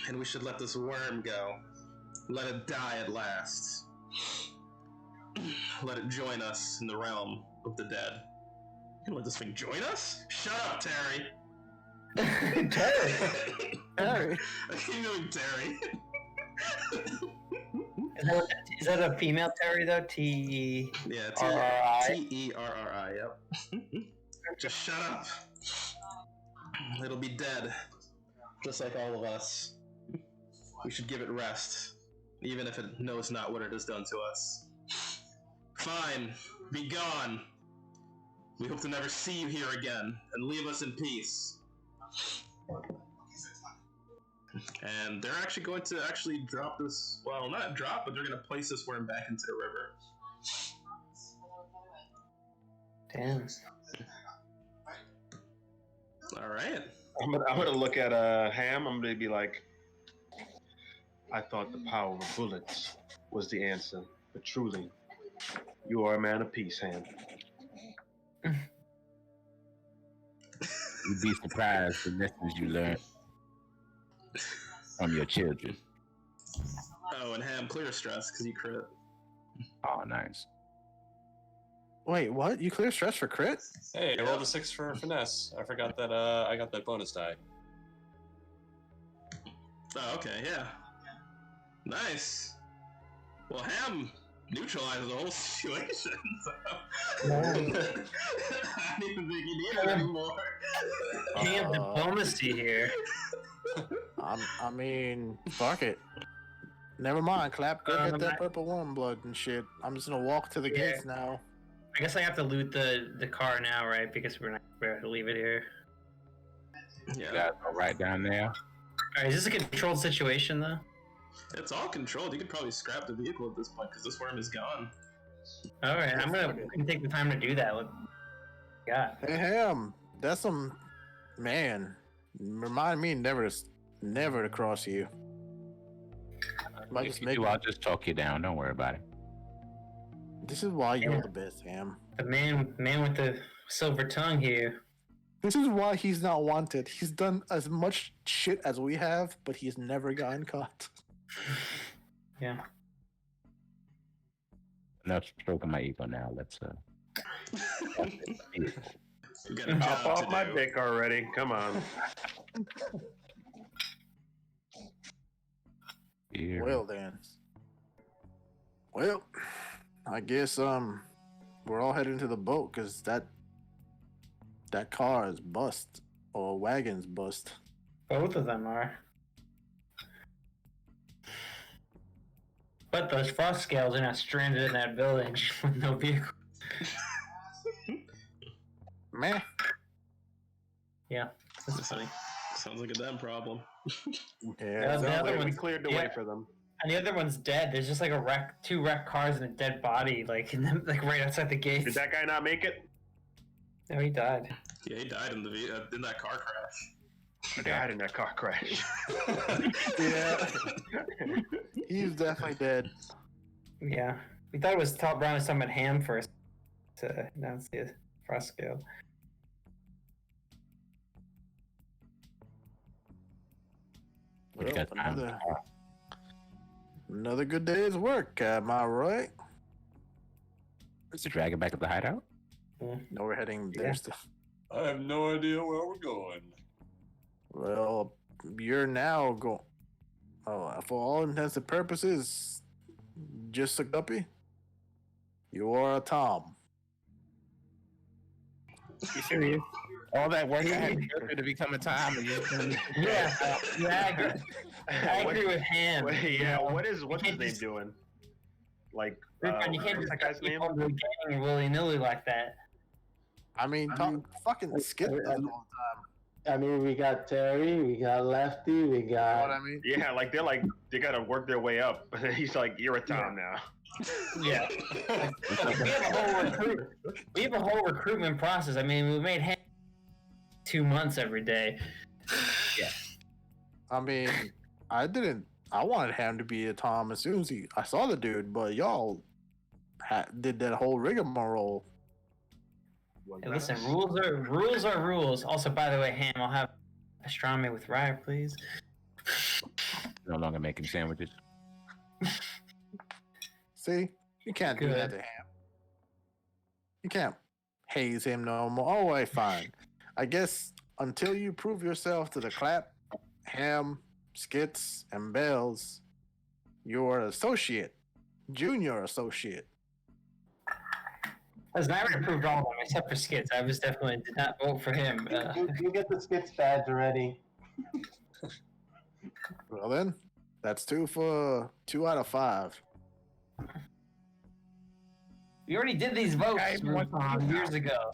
Speaker 1: And we should let this worm go. Let it die at last. Let it join us in the realm of the dead. You gonna let this thing join us? Shut up, Terry!
Speaker 6: Terry.
Speaker 2: Terry.
Speaker 1: I keep doing Terry.
Speaker 6: Is that a female Terry though? T.
Speaker 1: Yeah,
Speaker 6: R-R-I?
Speaker 1: T-E-R-R-I, yep. Just shut up. It'll be dead. Just like all of us. We should give it rest, even if it knows not what it has done to us. Fine, be gone. We hope to never see you here again, and leave us in peace. And they're actually going to drop this, well, not drop, but they're going to place this worm back into the river.
Speaker 6: Damn.
Speaker 1: Alright.
Speaker 5: I'm gonna look at Ham. I'm gonna be like, I thought the power of bullets was the answer, but truly, you are a man of peace, Ham.
Speaker 4: You'd be surprised the lessons you learn from your children.
Speaker 1: Oh, and Ham, clear stress, because you crit.
Speaker 4: Oh, nice.
Speaker 2: Wait, what? You clear stress for crit?
Speaker 7: Hey, I rolled a 6 for finesse. I forgot that I got that bonus die.
Speaker 1: Oh, okay, yeah. Nice. Well, Ham neutralizes the whole situation, so... I don't even think you need it anymore.
Speaker 6: Damn diplomacy here.
Speaker 2: I mean, fuck it. Never mind, Clap. Go get that purple worm blood and shit. I'm just gonna walk to the gates now.
Speaker 6: I guess I have to loot the car now, right? Because we're not going to leave it here.
Speaker 1: Yeah.
Speaker 4: You gotta go right down there.
Speaker 6: Alright, is this a controlled situation though?
Speaker 1: It's all controlled. You could probably scrap the vehicle at this point, because this worm is gone.
Speaker 6: Alright, I'm gonna take the time to do that. Look. God.
Speaker 2: Hey, Ham. That's some... Man. Remind me never to cross you. Might
Speaker 4: If
Speaker 2: just
Speaker 4: you
Speaker 2: make...
Speaker 4: do, I'll just talk you down. Don't worry about it.
Speaker 2: This is why you're the best, Ham.
Speaker 6: The man with the silver tongue here.
Speaker 2: This is why he's not wanted. He's done as much shit as we have, but he's never gotten caught.
Speaker 6: Yeah.
Speaker 4: Enough stroking my ego now. Let's
Speaker 1: We got a
Speaker 5: Hop
Speaker 1: job
Speaker 5: off
Speaker 1: to
Speaker 5: my
Speaker 1: do.
Speaker 5: dick already. Come on.
Speaker 4: here.
Speaker 2: Well then. Well, I guess we're all heading to the boat because that car is bust or wagon's bust.
Speaker 6: Both of them are. But those frost scales are not stranded in that village with no vehicle.
Speaker 2: Meh.
Speaker 6: Yeah, that's funny.
Speaker 1: Sounds like a damn problem.
Speaker 2: Yeah.
Speaker 6: the
Speaker 2: sounds
Speaker 6: other
Speaker 2: like-
Speaker 5: We
Speaker 6: one's
Speaker 5: cleared the way for them.
Speaker 6: And the other one's dead. There's just like a two wrecked cars and a dead body, like right outside the gates.
Speaker 5: Did that guy not make it?
Speaker 6: No, he died.
Speaker 1: Yeah, he died in that car crash.
Speaker 5: He died in that car crash.
Speaker 2: Yeah. He's definitely dead.
Speaker 6: Yeah, we thought it was Top Brown was talking about Ham first. Now it's the frost scale.
Speaker 4: What you got time?
Speaker 2: Another good day's work, am I right?
Speaker 4: Is the dragon back at the hideout?
Speaker 2: No, we're heading there
Speaker 6: Yeah.
Speaker 2: still.
Speaker 7: I have no idea where we're going.
Speaker 2: Well, you're now going. Oh, for all intents and purposes, just a guppy. You are a Tom.
Speaker 4: You serious? All that work I had to go through to become a Tom, and you're just gonna
Speaker 8: Yeah, I agree. I agree with Ham.
Speaker 5: Wait,
Speaker 8: you
Speaker 5: yeah,
Speaker 8: know?
Speaker 5: what's
Speaker 8: You
Speaker 5: his
Speaker 8: can't
Speaker 5: name
Speaker 8: just-
Speaker 5: doing? Like,
Speaker 8: Ripon, you can't
Speaker 5: what's
Speaker 8: just
Speaker 5: that guy's name?
Speaker 8: people into a gang willy nilly like that.
Speaker 2: I mean, fucking Skip does it all the time.
Speaker 3: I mean, we got Terry, we got Lefty, we
Speaker 2: You know
Speaker 3: got.
Speaker 2: what I mean?
Speaker 5: Yeah, they gotta work their way up. He's like, you're a Tom now.
Speaker 8: Yeah. We have a whole recruitment process. I mean, we made Ham 2 months every day.
Speaker 2: I mean, I wanted him to be a Tom as soon as I saw the dude, but y'all did that whole rigmarole.
Speaker 8: Hey, listen, rules are rules. Also, by the way, Ham, I'll have pastrami with rye, please.
Speaker 4: no longer making sandwiches.
Speaker 2: See, you can't do that
Speaker 8: Good.
Speaker 2: to him. You can't haze him no more. Oh, wait, fine. I guess until you prove yourself to the Clap, Ham, Skits, and Bells, you're an associate, junior associate.
Speaker 8: Listen, I already approved all of them except for Skits. I was definitely did not vote for him.
Speaker 3: You get the Skits badge already.
Speaker 2: Well then, that's 2 out of 5.
Speaker 8: We already did these votes
Speaker 4: I even want to
Speaker 8: years ago.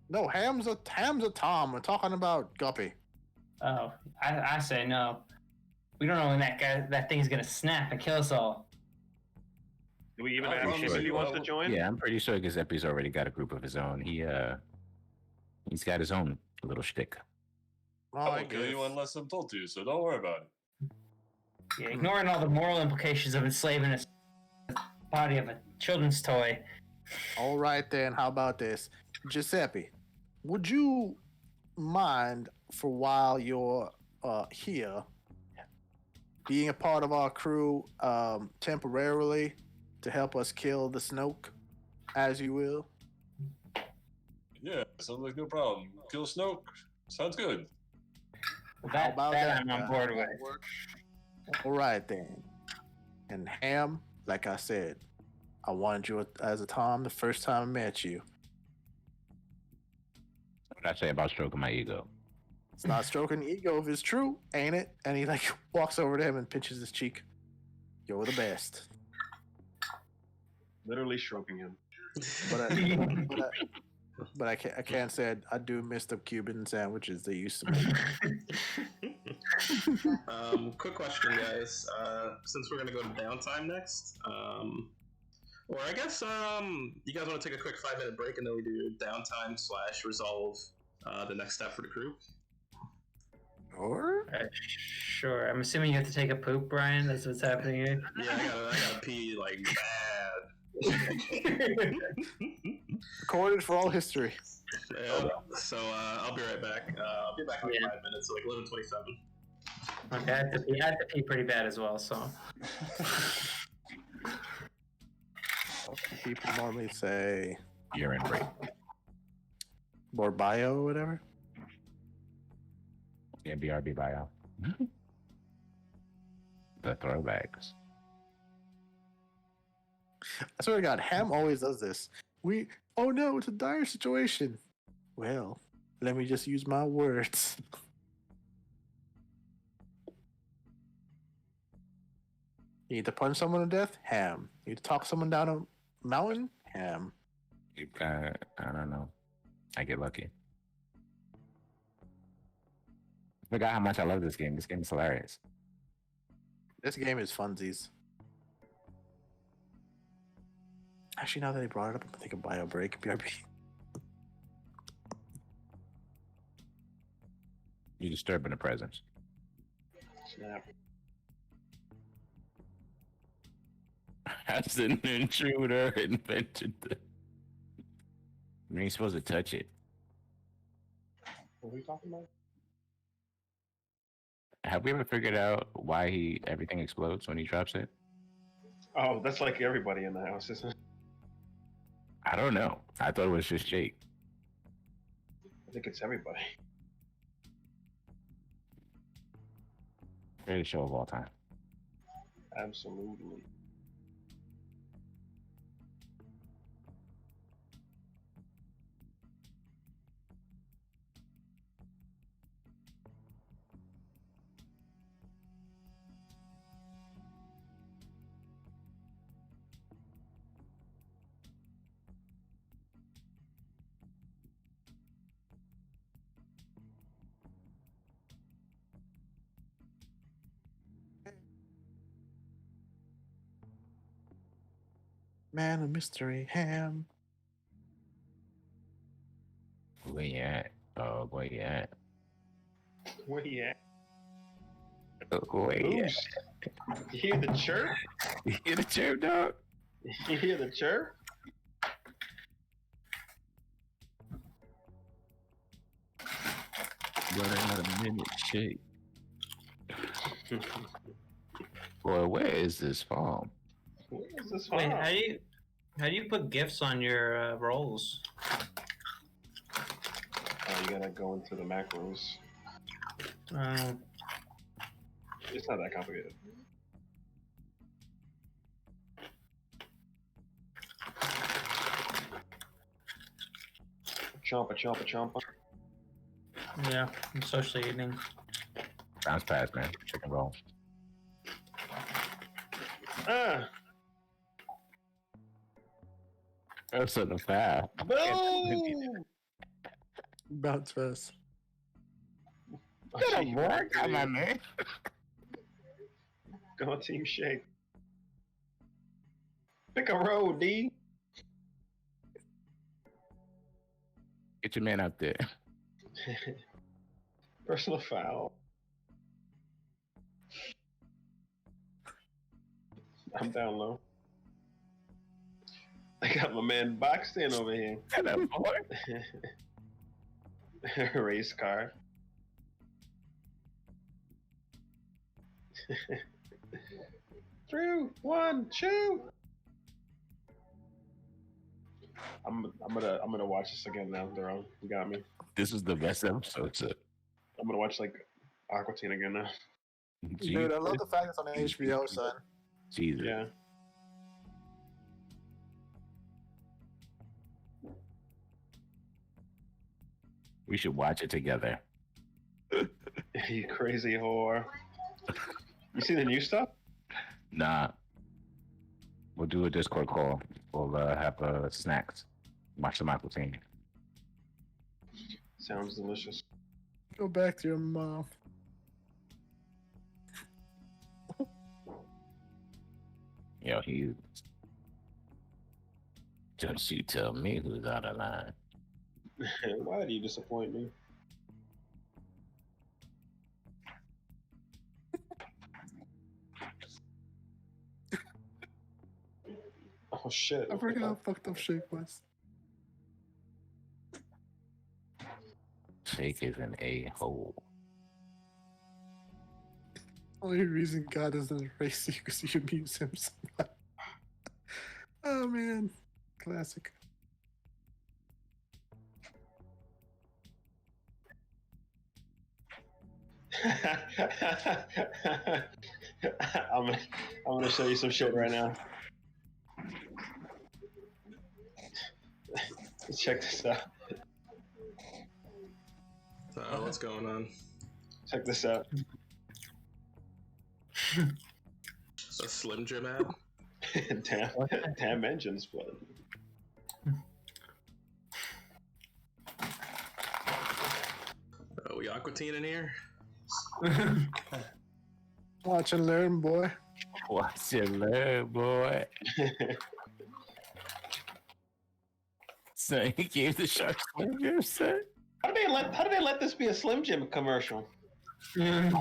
Speaker 2: No, Ham's a Tom. We're talking about Guppy.
Speaker 8: Oh, I say no. We don't know when that thing's gonna snap and kill us all.
Speaker 5: Do we even
Speaker 7: Oh,
Speaker 5: ask him if he wants to join?
Speaker 4: Yeah, I'm pretty sure Giuseppe's already got a group of his own. He's got his own little shtick.
Speaker 2: Well,
Speaker 7: I will kill you unless I'm told to, so don't worry about it.
Speaker 8: Yeah, ignoring all the moral implications of enslaving a body of a children's toy.
Speaker 2: All right then. How about this, Giuseppe? Would you mind for while you're here being a part of our crew temporarily to help us kill the Snoke, as you will?
Speaker 7: Yeah, sounds like no problem. Kill Snoke. Sounds good.
Speaker 2: How about that?
Speaker 8: I'm on board with.
Speaker 2: All right then. And Ham, like I said, I wanted you as a Tom the first time I met you.
Speaker 4: What did I say about stroking my ego?
Speaker 2: It's not stroking ego if it's true, ain't it? And he like walks over to him and pinches his cheek. You're the best.
Speaker 5: Literally stroking him.
Speaker 2: But I can't say I do miss the Cuban sandwiches they used to make.
Speaker 1: Quick question, guys. Since we're gonna go to downtime next, or I guess you guys want to take a quick 5-minute break and then we do downtime / resolve the next step for the crew.
Speaker 2: Or
Speaker 8: Sure. I'm assuming you have to take a poop, Brian. That's what's happening here.
Speaker 1: Yeah, I gotta pee like bad.
Speaker 2: recorded for all history.
Speaker 1: Yeah. So I'll be right back. I'll be back in like 5 minutes, so like 11:27.
Speaker 8: Okay, I have to pee pretty bad as well. So
Speaker 2: People normally say
Speaker 4: Urine break.
Speaker 2: Borbayo or whatever.
Speaker 4: Yeah, BRB bio. The throwbacks.
Speaker 2: I swear to God, Ham always does this. Oh no, it's a dire situation. Well, let me just use my words. You need to punch someone to death? Ham. You need to talk someone down a mountain? Ham.
Speaker 4: I don't know. I get lucky. I forgot how much I love this game. This game is hilarious.
Speaker 2: This game is funsies. Actually, now that they brought it up, I'm thinking bio break. BRB.
Speaker 4: You disturbing the presence.
Speaker 5: Snap.
Speaker 4: As an intruder invented the... You ain't supposed to touch it.
Speaker 5: What are we talking about?
Speaker 4: Have we ever figured out why everything explodes when he drops it?
Speaker 5: Oh, that's like everybody in the house, isn't it?
Speaker 4: I don't know. I thought it was just Jake.
Speaker 5: I think it's everybody.
Speaker 4: Greatest show of all time.
Speaker 5: Absolutely.
Speaker 2: Man of mystery, ham.
Speaker 4: Where you at? Oh, where you at?
Speaker 5: Where you at?
Speaker 4: Where you at?
Speaker 5: Boost. You hear the chirp?
Speaker 4: You hear the chirp, dog?
Speaker 5: You hear the chirp?
Speaker 4: But I got a minute shake. Boy, where is this farm?
Speaker 5: Where is this
Speaker 8: Wait,
Speaker 5: from?
Speaker 8: how do you put gifts on your rolls?
Speaker 5: Oh, you gotta go into the macros.
Speaker 8: Um,
Speaker 5: It's not that complicated. Chompa, chompa, chompa.
Speaker 8: yeah, I'm socially eating.
Speaker 4: Bounce pass, man. Chicken roll.
Speaker 5: Ah!
Speaker 4: That's in the foul.
Speaker 5: Boom!
Speaker 2: Bounce fast.
Speaker 4: Get a boy. Come on, man.
Speaker 5: Go on, Team Shake. Pick a road, D.
Speaker 4: Get your man out there.
Speaker 5: Personal foul. I'm down low. I got my man boxed in over here.
Speaker 4: Get a boy.
Speaker 5: Race car. 3, 1, shoot! I'm gonna watch this again now, Daron. You got me.
Speaker 4: This is the best episode, sir.
Speaker 5: I'm gonna watch like Aqua Teen again now.
Speaker 2: Dude, I love the fact it's on HBO, son.
Speaker 4: Jesus.
Speaker 5: Yeah.
Speaker 4: We should watch it together.
Speaker 5: You crazy whore. You see the new stuff?
Speaker 4: Nah. We'll do a Discord call. We'll have snacks. Watch the Michael team.
Speaker 5: Sounds delicious.
Speaker 2: Go back to your mom.
Speaker 4: Yo, he. Just you tell me who's out of line.
Speaker 5: Why do you disappoint me? Oh shit.
Speaker 2: I forgot how fucked up Shake was.
Speaker 4: Shake is an a-hole.
Speaker 2: Only reason God doesn't erase you because you abuse him so much. Oh man. Classic.
Speaker 5: I'm gonna show you some shit right now. Check this out.
Speaker 1: So, what's going on?
Speaker 5: Check this out.
Speaker 1: A Slim Jim ad?
Speaker 5: damn engine split.
Speaker 1: We Aqua Teen in here?
Speaker 2: Watch and learn, boy.
Speaker 4: Watch it, learn, boy. So he gave the shark Slim Jim set.
Speaker 5: How did they let this be a Slim Jim commercial?
Speaker 1: I'm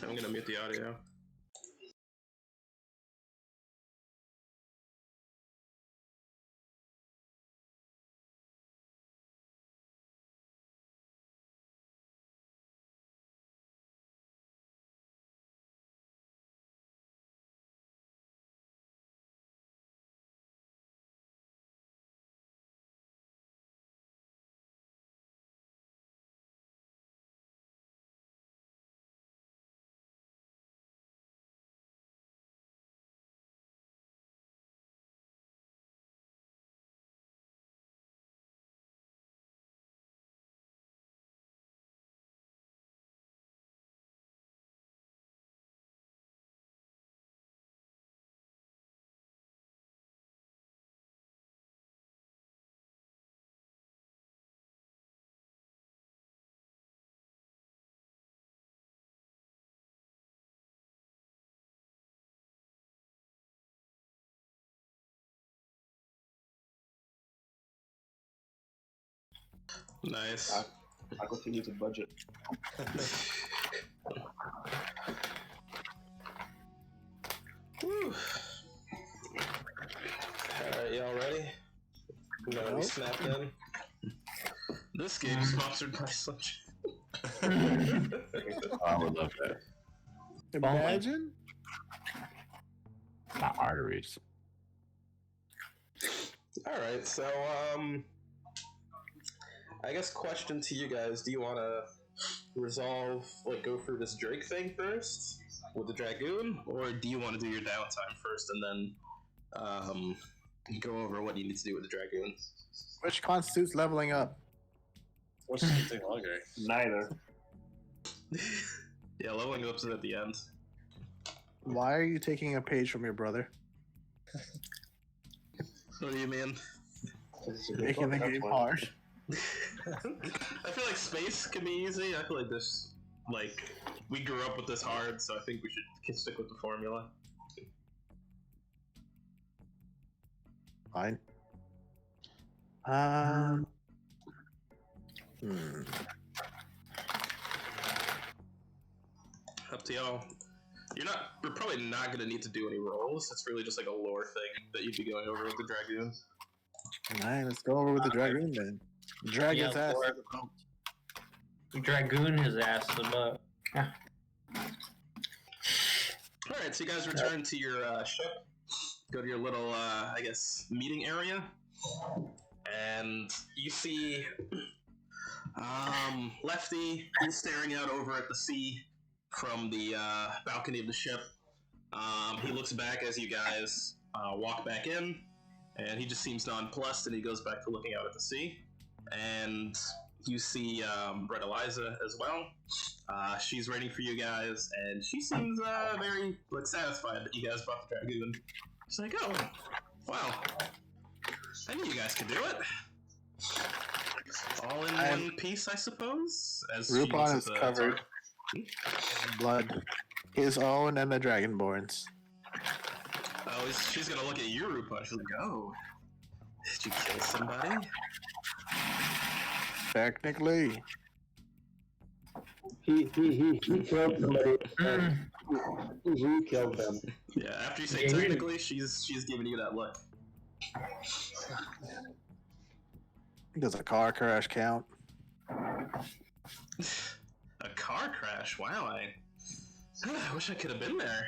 Speaker 1: gonna mute the audio. Nice.
Speaker 5: I continue to budget.
Speaker 1: Whew. Alright, y'all ready? We
Speaker 2: Nope.
Speaker 1: snapped in. This game is sponsored by Slim
Speaker 4: I would love that.
Speaker 2: Imagine.
Speaker 4: My arteries.
Speaker 1: Alright, so, I guess question to you guys, do you want to resolve, like, go through this Drake thing first with the Dragoon, or do you want to do your downtime first and then, go over what you need to do with the Dragoon?
Speaker 2: Which constitutes leveling up?
Speaker 7: What's the thing longer?
Speaker 5: Neither.
Speaker 1: Yeah, leveling up's at the end.
Speaker 2: Why are you taking a page from your brother?
Speaker 1: What do you mean?
Speaker 2: Making the game hard.
Speaker 1: I feel like space can be easy. I feel like this, like, we grew up with this hard, so I think we should stick with the formula.
Speaker 2: Fine.
Speaker 1: Up to y'all. We're probably not gonna need to do any rolls. It's really just like a lore thing that you'd be going over with the Dragoon.
Speaker 2: Alright, let's go over with the Dragoon then. Dragon's
Speaker 6: Yeah,
Speaker 2: ass.
Speaker 6: or- Dragoon his ass to the butt.
Speaker 1: Alright, so you guys return to your ship. Go to your little, I guess, meeting area. And you see Lefty, he's staring out over at the sea from the balcony of the ship. He looks back as you guys walk back in, and he just seems nonplussed, and he goes back to looking out at the sea. And you see Brett Eliza as well. She's waiting for you guys, and she seems very satisfied that you guys brought the Dragoon. She's like, oh, wow. I knew you guys could do it. All in one piece, I suppose? As she looks
Speaker 2: Rupon
Speaker 1: at
Speaker 2: is
Speaker 1: the
Speaker 2: covered in blood. His own and the Dragonborn's.
Speaker 1: Oh, she's gonna look at you, Rupon. She's like, oh, did you kill somebody?
Speaker 2: Technically.
Speaker 3: He killed somebody. He killed them.
Speaker 1: Yeah, after you say
Speaker 6: Yeah,
Speaker 1: technically, she's giving you that look.
Speaker 2: Does a car crash count?
Speaker 1: A car crash? Wow, I wish I could have been there.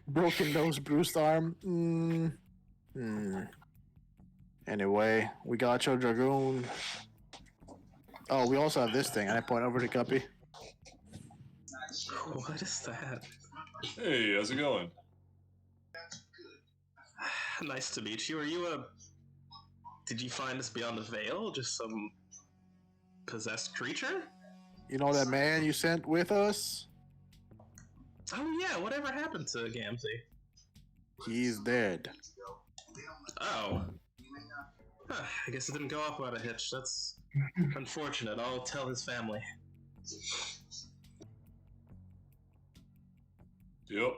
Speaker 2: Broken nose, bruised arm. Anyway, we got your Dragoon. Oh, we also have this thing. And I point over to Guppy.
Speaker 1: What is that?
Speaker 7: Hey, how's it going?
Speaker 1: Nice to meet you. Are you did you find us beyond the veil? Just some possessed creature?
Speaker 2: You know that man you sent with us?
Speaker 1: Oh yeah, whatever happened to Gamzee?
Speaker 2: He's dead.
Speaker 1: Oh. Huh, I guess it didn't go off without a hitch. That's unfortunate. I'll tell his family.
Speaker 7: Yep.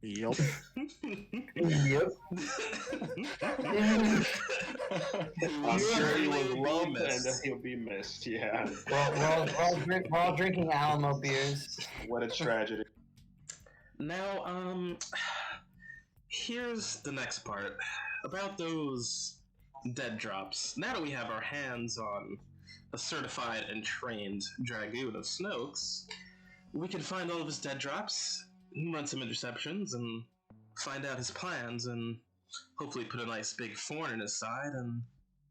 Speaker 2: Yup.
Speaker 3: Yep.
Speaker 5: I'm sure he was
Speaker 1: Certainly
Speaker 5: loved
Speaker 1: missed.
Speaker 5: and he'll be missed. Yeah.
Speaker 6: We're all drinking Alamo beers.
Speaker 5: What a tragedy.
Speaker 1: Now, here's the next part. About those dead drops. Now that we have our hands on a certified and trained Dragoon of Snokes, we can find all of his dead drops, run some interceptions, and find out his plans, and hopefully put a nice big thorn in his side and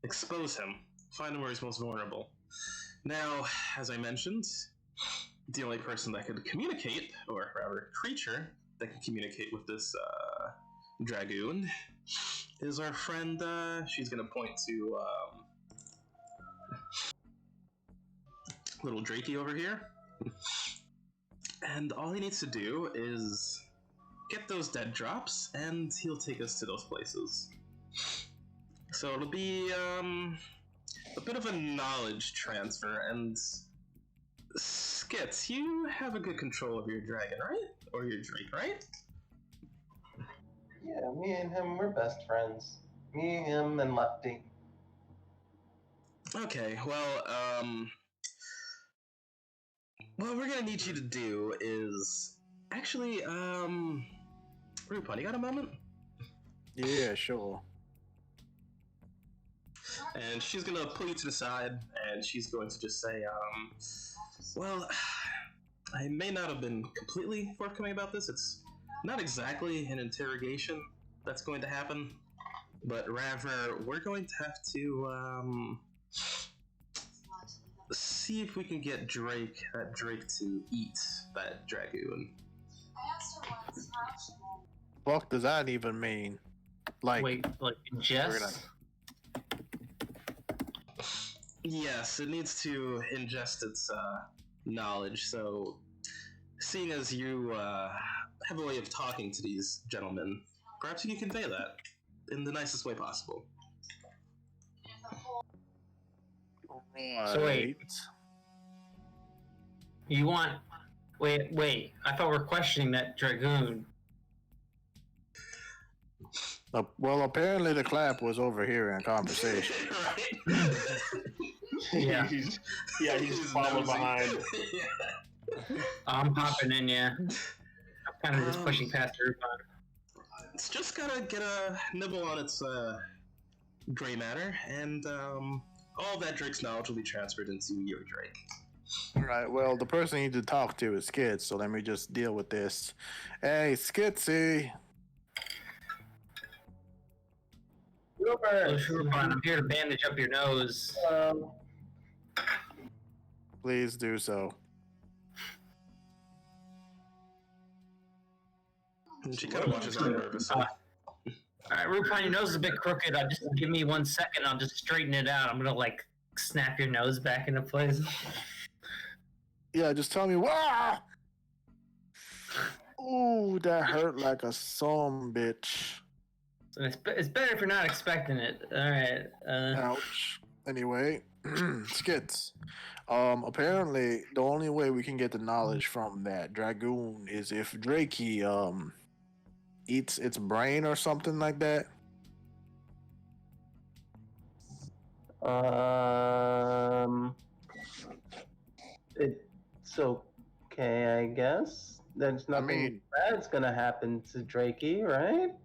Speaker 1: expose him. Find him where he's most vulnerable. Now, as I mentioned, the only person that could communicate, or rather, creature that can communicate with this Dragoon is our friend, she's gonna point to little Drakey over here. And all he needs to do is get those dead drops, and he'll take us to those places. So it'll be a bit of a knowledge transfer, and Skits, you have a good control of your dragon, right? Or your Drake, right?
Speaker 3: Yeah, me and him, we're best friends. Me, him, and Lefty.
Speaker 1: Okay, well, what we're gonna need you to do is actually, Rupon, you got a moment?
Speaker 2: Yeah, sure.
Speaker 1: And she's gonna pull you to the side, and she's going to just say, well, I may not have been completely forthcoming about this. It's not exactly an interrogation that's going to happen, but rather we're going to have to, see if we can get Drake to eat that dragoon.
Speaker 2: Fuck does that even mean? Like,
Speaker 8: Wait, like
Speaker 2: we're
Speaker 8: ingest?
Speaker 1: Yes, it needs to ingest its knowledge. So, seeing as you have a way of talking to these gentlemen, perhaps you can convey that in the nicest way possible.
Speaker 8: So wait. You want? Wait. I thought we were questioning that dragoon.
Speaker 2: Well, apparently the clap was overhearing a conversation.
Speaker 1: Right?
Speaker 8: Yeah.
Speaker 5: he's following
Speaker 1: nosy.
Speaker 5: behind.
Speaker 8: I'm popping in, yeah. I'm kind of just pushing past Rupon.
Speaker 1: It's just gotta get a nibble on its gray matter, and all that Drake's knowledge will be transferred into your Drake.
Speaker 2: Right, well, the person you need to talk to is Skits, so let me just deal with this. Hey, Skitsy!
Speaker 8: Oh, Rupon, I'm here to bandage up your nose.
Speaker 2: Please do so.
Speaker 1: And she kind of watches around nervously.
Speaker 8: Alright, Rupon, your nose is a bit crooked. Just give me 1 second. I'll just straighten it out. I'm gonna like snap your nose back into place.
Speaker 2: Yeah, just tell me, wow! Ooh, that hurt like a son bitch.
Speaker 8: So it's better if you're not expecting it. Alright.
Speaker 2: Ouch. Anyway, Skits. Apparently, the only way we can get the knowledge from that dragoon is if Drakey, eats its brain or something like that.
Speaker 3: It's okay, I guess. There's nothing bad's gonna happen to Drakey, right?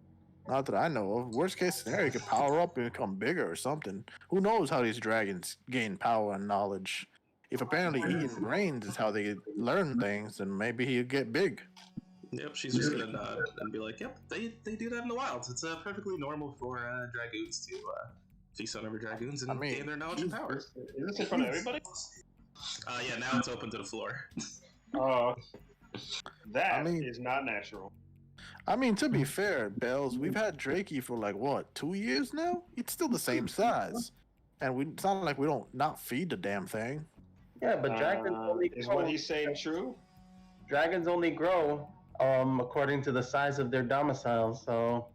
Speaker 2: Not that I know of. Worst case scenario, it could power up and become bigger or something. Who knows how these dragons gain power and knowledge? If apparently eating brains is how they learn things, then maybe he'll get big.
Speaker 1: Yep, she's just gonna nod and be like, "Yep, they do that in the wilds. It's perfectly normal for dragoons to feast on other dragoons and gain their knowledge and power."
Speaker 5: Is this in front of everybody?
Speaker 1: Yeah, now it's open to the floor.
Speaker 5: Oh, that is not natural.
Speaker 2: I mean, to be fair, Bells, we've had Drakey for like what, 2 years now? It's still the same size, and it's not like we don't not feed the damn thing.
Speaker 3: Yeah, but dragons only
Speaker 5: is
Speaker 3: grow.
Speaker 5: what he's saying true?
Speaker 3: Dragons only grow according to the size of their domicile. So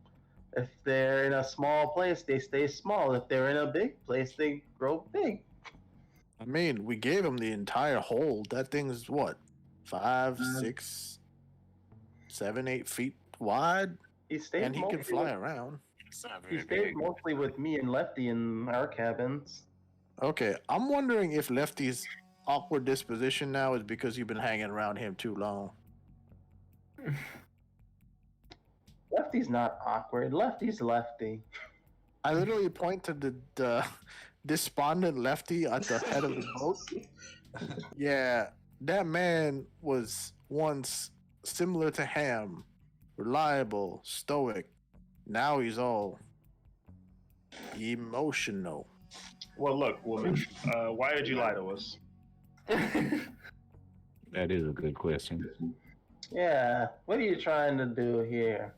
Speaker 3: if they're in a small place, they stay small. If they're in a big place, they grow big.
Speaker 2: I mean, we gave him the entire hold. That thing's what, 5, 6, 7, 8 feet wide,
Speaker 3: He stays
Speaker 2: and he can
Speaker 3: mostly
Speaker 2: fly
Speaker 3: with-
Speaker 2: around.
Speaker 3: He stays mostly with me and Lefty in our cabins.
Speaker 2: Okay, I'm wondering if Lefty's awkward disposition now is because you've been hanging around him too long.
Speaker 3: Lefty's not awkward. Lefty's Lefty.
Speaker 2: I literally point to the despondent Lefty at the head of the boat. Yeah, that man was once similar to Ham, reliable, stoic. Now he's all emotional.
Speaker 5: Well, look, woman, why did you lie to us?
Speaker 4: That is a good question.
Speaker 3: Yeah, what are you trying to do here?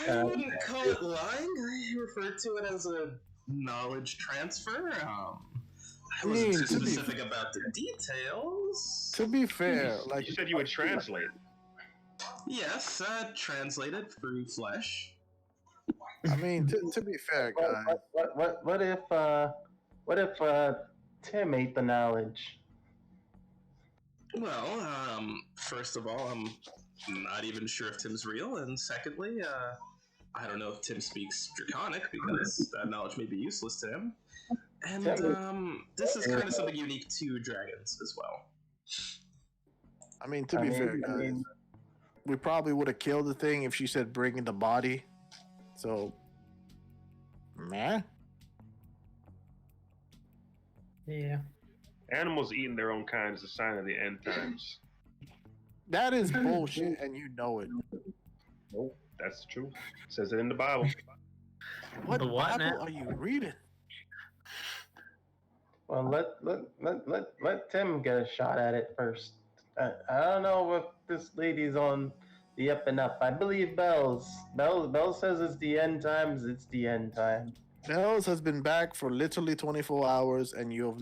Speaker 1: I wouldn't call it lying. I refer to it as a knowledge transfer. I wasn't too specific about the details.
Speaker 2: To be fair, like
Speaker 5: You said you would translate.
Speaker 1: Yes, translated through flesh.
Speaker 2: I mean, to be fair, guys.
Speaker 3: What if Tim ate the knowledge?
Speaker 1: Well, first of all, I'm not even sure if Tim's real, and secondly, I don't know if Tim speaks Draconic because that knowledge may be useless to him. And
Speaker 3: Yeah.
Speaker 1: this is kind of something unique to dragons as well.
Speaker 2: I mean, to be fair, guys, we probably would have killed the thing if she said bringing the body. So, man,
Speaker 6: Yeah.
Speaker 5: Animals eating their own kind is a sign of the end times.
Speaker 2: that is bullshit, and you know it.
Speaker 5: Nope, that's the truth. It says it in the Bible.
Speaker 2: What
Speaker 8: The what
Speaker 2: Bible
Speaker 8: now?
Speaker 2: are you reading?
Speaker 3: Well, let Tim get a shot at it first. I don't know if this lady's on the up and up. I believe Bells. Bells says it's the end times. It's the end time.
Speaker 2: Bells has been back for literally 24 hours, and you have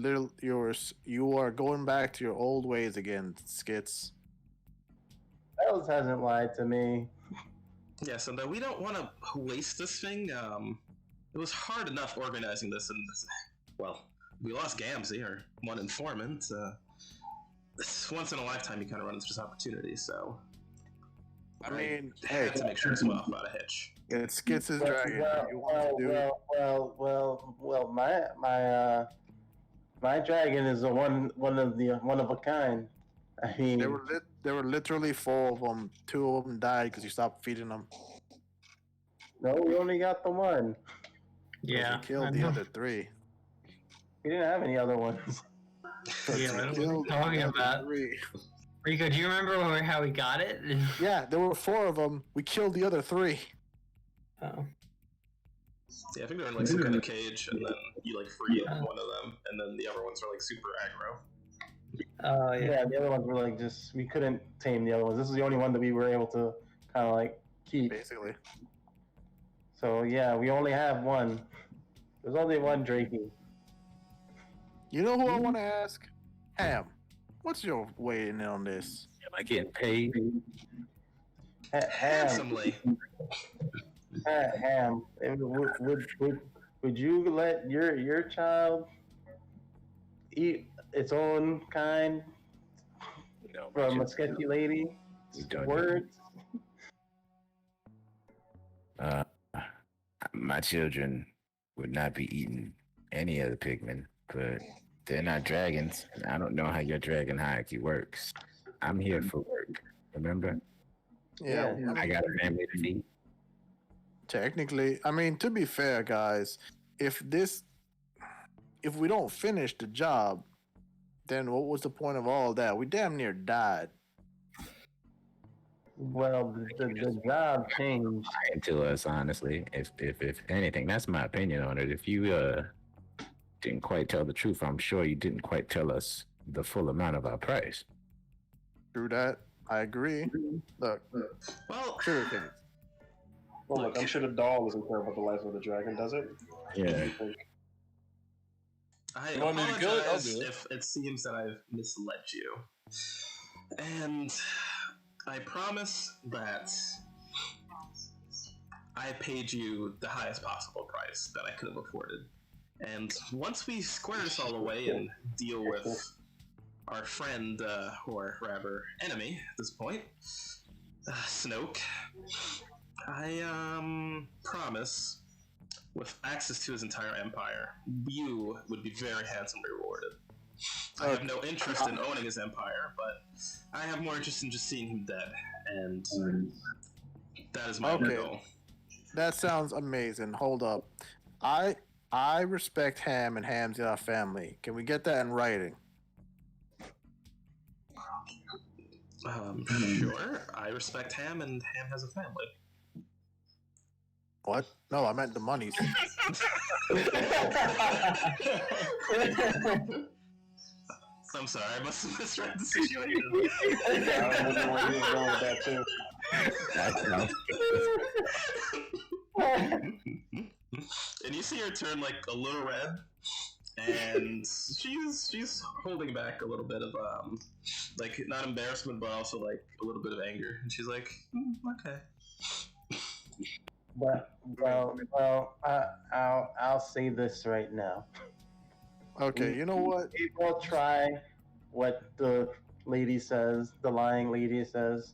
Speaker 2: you are going back to your old ways again, Skits.
Speaker 3: Bells hasn't lied to me.
Speaker 1: Yes, and we don't want to waste this thing. It was hard enough organizing this, and well, we lost Gamzee, our one informant. It's once in a lifetime you kind of run into this opportunity, so
Speaker 2: I mean,
Speaker 1: I
Speaker 2: hey,
Speaker 1: had to make sure it's well without a hitch.
Speaker 2: it's Skits' dragon. You want to do
Speaker 3: Well, my dragon is one of a kind. I mean,
Speaker 2: There were literally 4 of them. 2 of them died because you stopped feeding them.
Speaker 3: no, we only got the one.
Speaker 8: Yeah.
Speaker 2: You killed
Speaker 8: I
Speaker 2: the
Speaker 8: know.
Speaker 2: other 3.
Speaker 3: We didn't have any other ones.
Speaker 8: Yeah, I know what you're talking about.
Speaker 2: 3.
Speaker 8: Rico, do you remember how we got it?
Speaker 2: Yeah, there were 4 of them. We killed the other 3.
Speaker 8: Oh.
Speaker 1: Yeah, I think they're in like some kind of cage, and then you like free one of them, and then the other ones are like super aggro.
Speaker 8: Oh yeah.
Speaker 3: Yeah, the other ones were like just we couldn't tame the other ones. This is the only one that we were able to kind of like keep.
Speaker 2: Basically.
Speaker 3: So yeah, we only have one. There's only one Drakey.
Speaker 2: You know who I want to ask? Ham. What's your weight in on this?
Speaker 4: Am I getting paid?
Speaker 3: Ham.
Speaker 1: Handsomely.
Speaker 3: Ham. Would you let your child eat its own kind
Speaker 4: No,
Speaker 3: from a sketchy lady?
Speaker 4: We don't.
Speaker 3: Words.
Speaker 4: My children would not be eating any of the pigmen, but they're not dragons. I don't know how your dragon hierarchy works. I'm here for work. Remember,
Speaker 2: Yeah,
Speaker 3: Yeah.
Speaker 4: I got a family to feed.
Speaker 2: technically. I mean, to be fair, guys, if we don't finish the job, then what was the point of all that? We damn near died.
Speaker 3: Well, the job changed.
Speaker 4: Lying to us, honestly. If anything, that's my opinion on it. If you didn't quite tell the truth, I'm sure you didn't quite tell us the full amount of our price.
Speaker 2: True that. I agree. Look,
Speaker 1: Well,
Speaker 2: sugar cane.
Speaker 5: Well, look, I'm sure the doll doesn't care about the life of the dragon, does it?
Speaker 4: Yeah.
Speaker 1: I
Speaker 7: You want me to kill it? I'll
Speaker 1: apologize
Speaker 7: do it.
Speaker 1: if it seems that I've misled you. And I promise that I paid you the highest possible price that I could have afforded. And once we square this all away and deal with our friend, or rather enemy at this point, Snoke, I promise, with access to his entire empire, you would be very handsomely rewarded. I have no interest in owning his empire, but I have more interest in just seeing him dead, and that is my
Speaker 2: Okay.
Speaker 1: goal.
Speaker 2: That sounds amazing. Hold up. I respect Ham and Ham's our family. Can we get that in writing?
Speaker 1: Sure. I respect Ham, and Ham has a family.
Speaker 2: What? No, I meant the monies.
Speaker 1: I'm sorry, I must have misread the situation.
Speaker 5: I don't know where he was going with that too.
Speaker 1: And you see her turn like a little red, and she's holding back a little bit of like not embarrassment, but also like a little bit of anger. And she's like, okay.
Speaker 3: But I'll say this right now.
Speaker 2: Okay, you know what?
Speaker 3: We will try what the lady says, the lying lady says.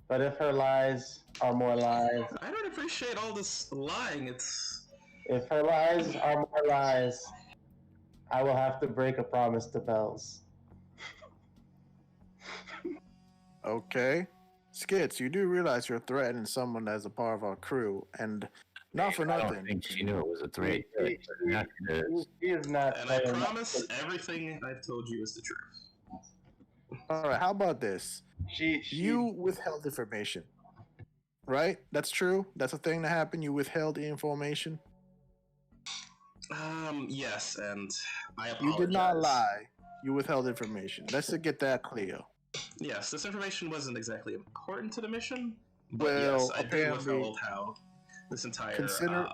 Speaker 3: But if her lies are more lies,
Speaker 1: I don't appreciate all this lying. It's
Speaker 3: if her lies are more lies, I will have to break a promise to Bells.
Speaker 2: Okay. Skits, you do realize you're threatening someone as a part of our crew, and not for
Speaker 4: I don't
Speaker 2: nothing.
Speaker 4: think she knew it was a threat.
Speaker 3: He is not.
Speaker 1: And I
Speaker 3: telling-
Speaker 1: promise everything I've told you is the truth.
Speaker 2: All right, how about this?
Speaker 3: She
Speaker 2: You withheld information, right? That's true. That's a thing that happened. You withheld the information.
Speaker 1: Yes, and I apologize.
Speaker 2: You did not lie. You withheld information. Let's just get that clear.
Speaker 1: Yes, this information wasn't exactly important to the mission, but
Speaker 2: Well,
Speaker 1: yes, I did
Speaker 2: apparently-
Speaker 1: withhold how this entire
Speaker 2: Consider-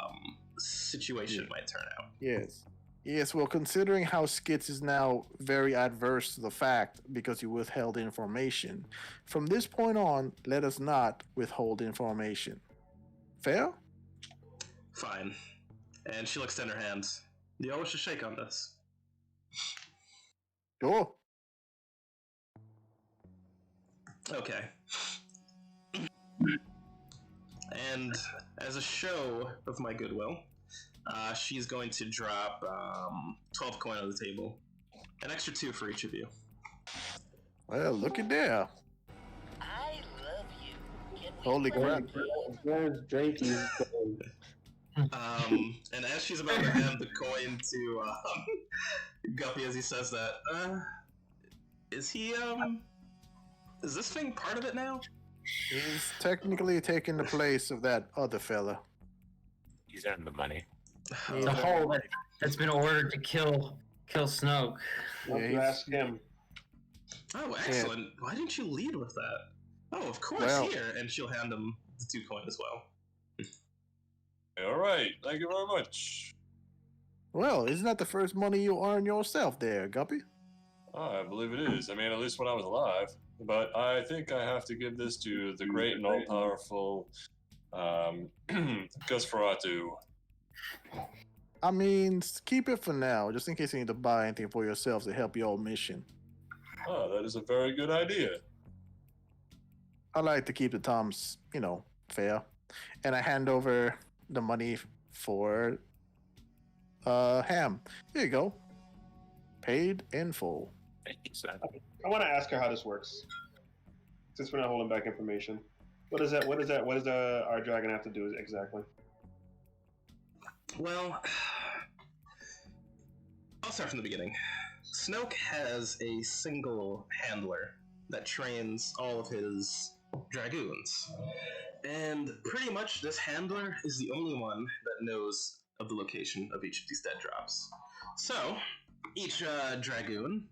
Speaker 1: situation might turn out.
Speaker 2: Yes. Yes, well, considering how Skits is now very adverse to the fact because you withheld information, from this point on, let us not withhold information. Fair?
Speaker 1: Fine. And she'll extend her hand. Do you wish to shake on this?
Speaker 2: Sure.
Speaker 1: Okay. And as a show of my goodwill, she's going to drop 12 coin on the table. An extra 2 for each of you.
Speaker 2: Well, look at there.
Speaker 9: I love you. Can we
Speaker 2: Holy crap.
Speaker 3: Where's Drakey's going?
Speaker 1: And as she's about to hand the coin to Guppy as he says that, is he, is this thing part of it now?
Speaker 2: He's technically taking the place of that other fella.
Speaker 4: He's earned the money.
Speaker 8: The hole that's been ordered to kill Snoke.
Speaker 5: I'll
Speaker 2: Yeah,
Speaker 5: ask him.
Speaker 1: Oh, excellent. Why didn't you lead with that? Oh, of course,
Speaker 2: Well-
Speaker 1: here. And she'll hand him the 2 coin as well.
Speaker 7: All right, thank you very much.
Speaker 2: Well, isn't that the first money you earn yourself there, Guppy?
Speaker 7: Oh, I believe it is. I mean, at least when I was alive. But I think I have to give this to the great and all-powerful Gusferatu.
Speaker 2: I mean, keep it for now, just in case you need to buy anything for yourselves to help your mission.
Speaker 7: Oh, that is a very good idea.
Speaker 2: I like to keep the terms, fair. And I hand over the money for Ham. Here you go. Paid in full.
Speaker 4: Thank you, son.
Speaker 5: I want to ask her how this works. Since we're not holding back information, what does our dragon have to do exactly?
Speaker 1: Well, I'll start from the beginning. Snoke has a single handler that trains all of his dragoons. And pretty much this handler is the only one that knows of the location of each of these dead drops. So, each dragoon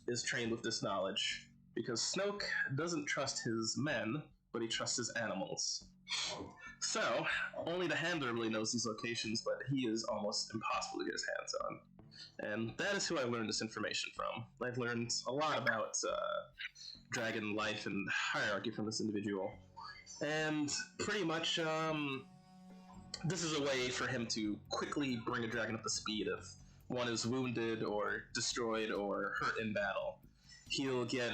Speaker 1: is trained with this knowledge, because Snoke doesn't trust his men, but he trusts his animals. So, only the handler really knows these locations, but he is almost impossible to get his hands on. And that is who I learned this information from. I've learned a lot about dragon life and hierarchy from this individual. And pretty much, this is a way for him to quickly bring a dragon up to speed if one is wounded or destroyed or hurt in battle. He'll get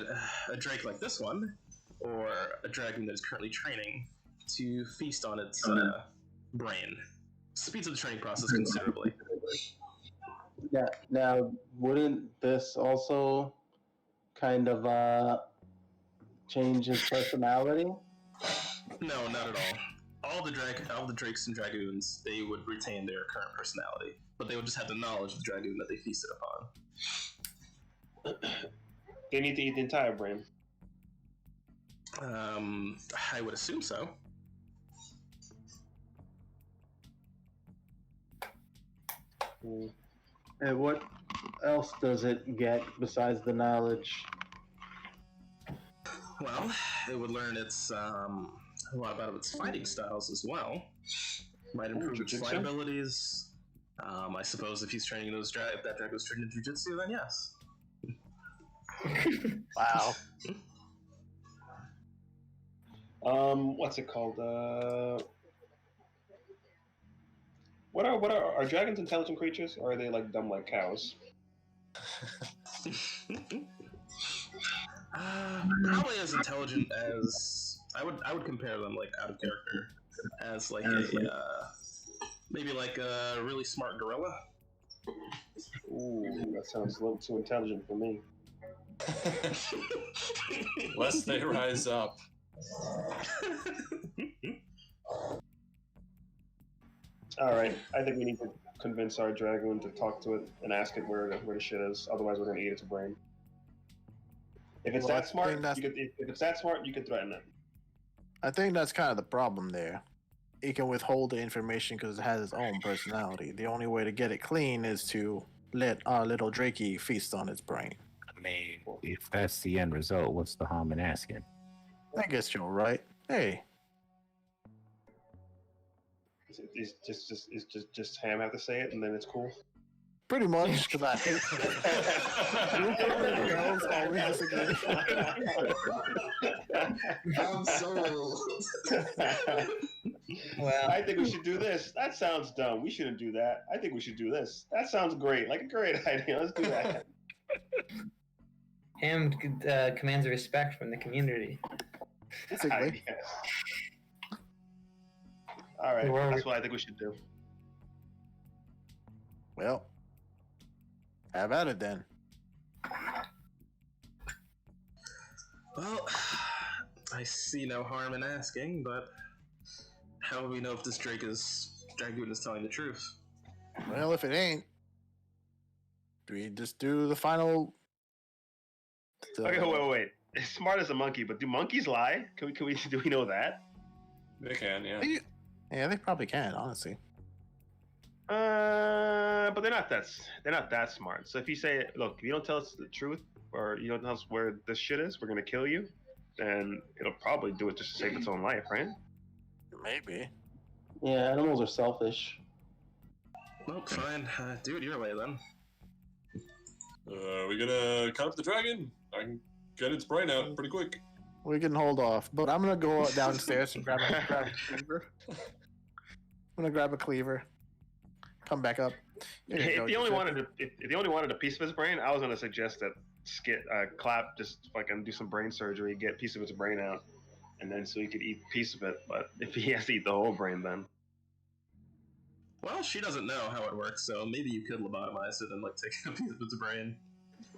Speaker 1: a drake like this one, or a dragon that is currently training, to feast on its brain. Speeds up the training process considerably.
Speaker 3: Yeah. Now, wouldn't this also kind of change his personality?
Speaker 1: No, not at all. All the drakes and dragoons, they would retain their current personality, but they would just have the knowledge of the dragoon that they feasted upon.
Speaker 5: They need to eat the entire brain.
Speaker 1: I would assume so.
Speaker 3: And what else does it get besides the knowledge?
Speaker 1: Well, it would learn a lot about its fighting styles as well. Might improve its flight
Speaker 5: jujitsu?
Speaker 1: abilities. I suppose if he's training if that dragon's trained in jujitsu, then yes.
Speaker 2: Wow.
Speaker 5: What's it called? What are dragons intelligent creatures, or are they like dumb like cows?
Speaker 1: Probably as intelligent as I would compare them, like out of character, as like maybe like a really smart gorilla.
Speaker 5: Ooh, that sounds a little too intelligent for me.
Speaker 7: Lest they rise up.
Speaker 5: All right, I think we need to convince our dragoon to talk to it and ask it where the shit is. Otherwise, we're gonna eat its brain. If it's
Speaker 2: Well, I
Speaker 5: that smart,
Speaker 2: think that's-
Speaker 5: you could, if it's that smart, you can threaten it.
Speaker 2: I think that's kind of the problem there. It can withhold the information because it has its own personality. The only way to get it clean is to let our little Drakey feast on its brain.
Speaker 4: I mean, if that's the end result, what's the harm in asking?
Speaker 2: I guess you're right. Hey,
Speaker 5: Is just Ham have to say it, and then it's cool.
Speaker 2: pretty much because I hate girls always disagree.
Speaker 1: I'm sold.
Speaker 6: Well,
Speaker 5: I think we should do this. That sounds dumb. We shouldn't do that. I think we should do this. That sounds great. Like a great idea. Let's do that.
Speaker 6: Ham commands respect from the community.
Speaker 2: Basically.
Speaker 5: I guess. All right,
Speaker 6: Well,
Speaker 5: that's what I think we should do.
Speaker 2: Well, have at it then.
Speaker 1: Well, I see no harm in asking, but how do we know if this Dragoon is telling the truth?
Speaker 2: Well, if it ain't, do we just do the final?
Speaker 5: Okay, wait. As smart as a monkey, but do monkeys lie? Do we know that?
Speaker 7: They can, yeah.
Speaker 2: Yeah, they probably can, honestly.
Speaker 5: But they're not that smart. So if you say, look, if you don't tell us the truth, or you don't tell us where this shit is, we're gonna kill you, then it'll probably do it just to save its own life, right?
Speaker 2: Maybe.
Speaker 3: Yeah, animals are selfish.
Speaker 1: Well, fine. Do it your way then.
Speaker 7: We gonna cut up the dragon? I can get its brain out pretty quick.
Speaker 2: We can hold off, but I'm gonna go downstairs and grab a cleaver. I'm gonna grab a cleaver. Come back up. Here you go,
Speaker 5: If they only
Speaker 2: Giuseppe.
Speaker 5: wanted a piece of his brain, I was gonna suggest that Clap just fucking do some brain surgery, get a piece of its brain out, and then so he could eat a piece of it. But if he has to eat the whole brain, then
Speaker 1: Well, she doesn't know how it works, so maybe you could lobotomize it and like take a piece of its brain.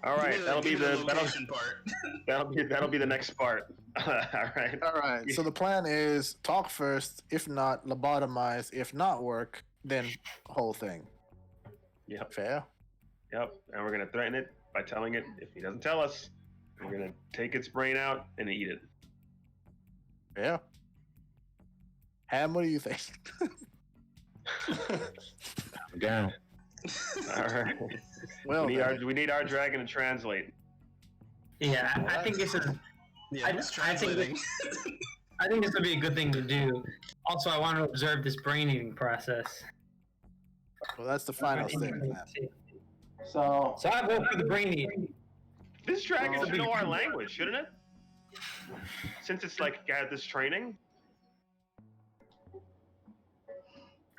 Speaker 5: all right,
Speaker 1: Give
Speaker 5: that'll
Speaker 1: me
Speaker 5: be the
Speaker 1: location part.
Speaker 5: that'll be the next part. All right.
Speaker 2: All right. So the plan is talk first. If not, lobotomize. If not work, then whole thing.
Speaker 5: Yep.
Speaker 2: Fair.
Speaker 5: Yep. And we're gonna threaten it by telling it if he doesn't tell us, we're gonna take its brain out and eat it.
Speaker 2: Yeah. Ham, what do you think?
Speaker 4: I'm down.
Speaker 5: All right.
Speaker 2: Well,
Speaker 5: we need our dragon to translate.
Speaker 8: Yeah, I think this is.
Speaker 1: Yeah, who's
Speaker 8: I think
Speaker 1: translating?
Speaker 8: I think this would be a good thing to do. Also, I want to observe this brain eating process.
Speaker 2: well, that's the final thing. Man.
Speaker 3: So
Speaker 6: So I vote for the brain eating.
Speaker 5: This dragon should know our language, shouldn't it? Since it's like got this training.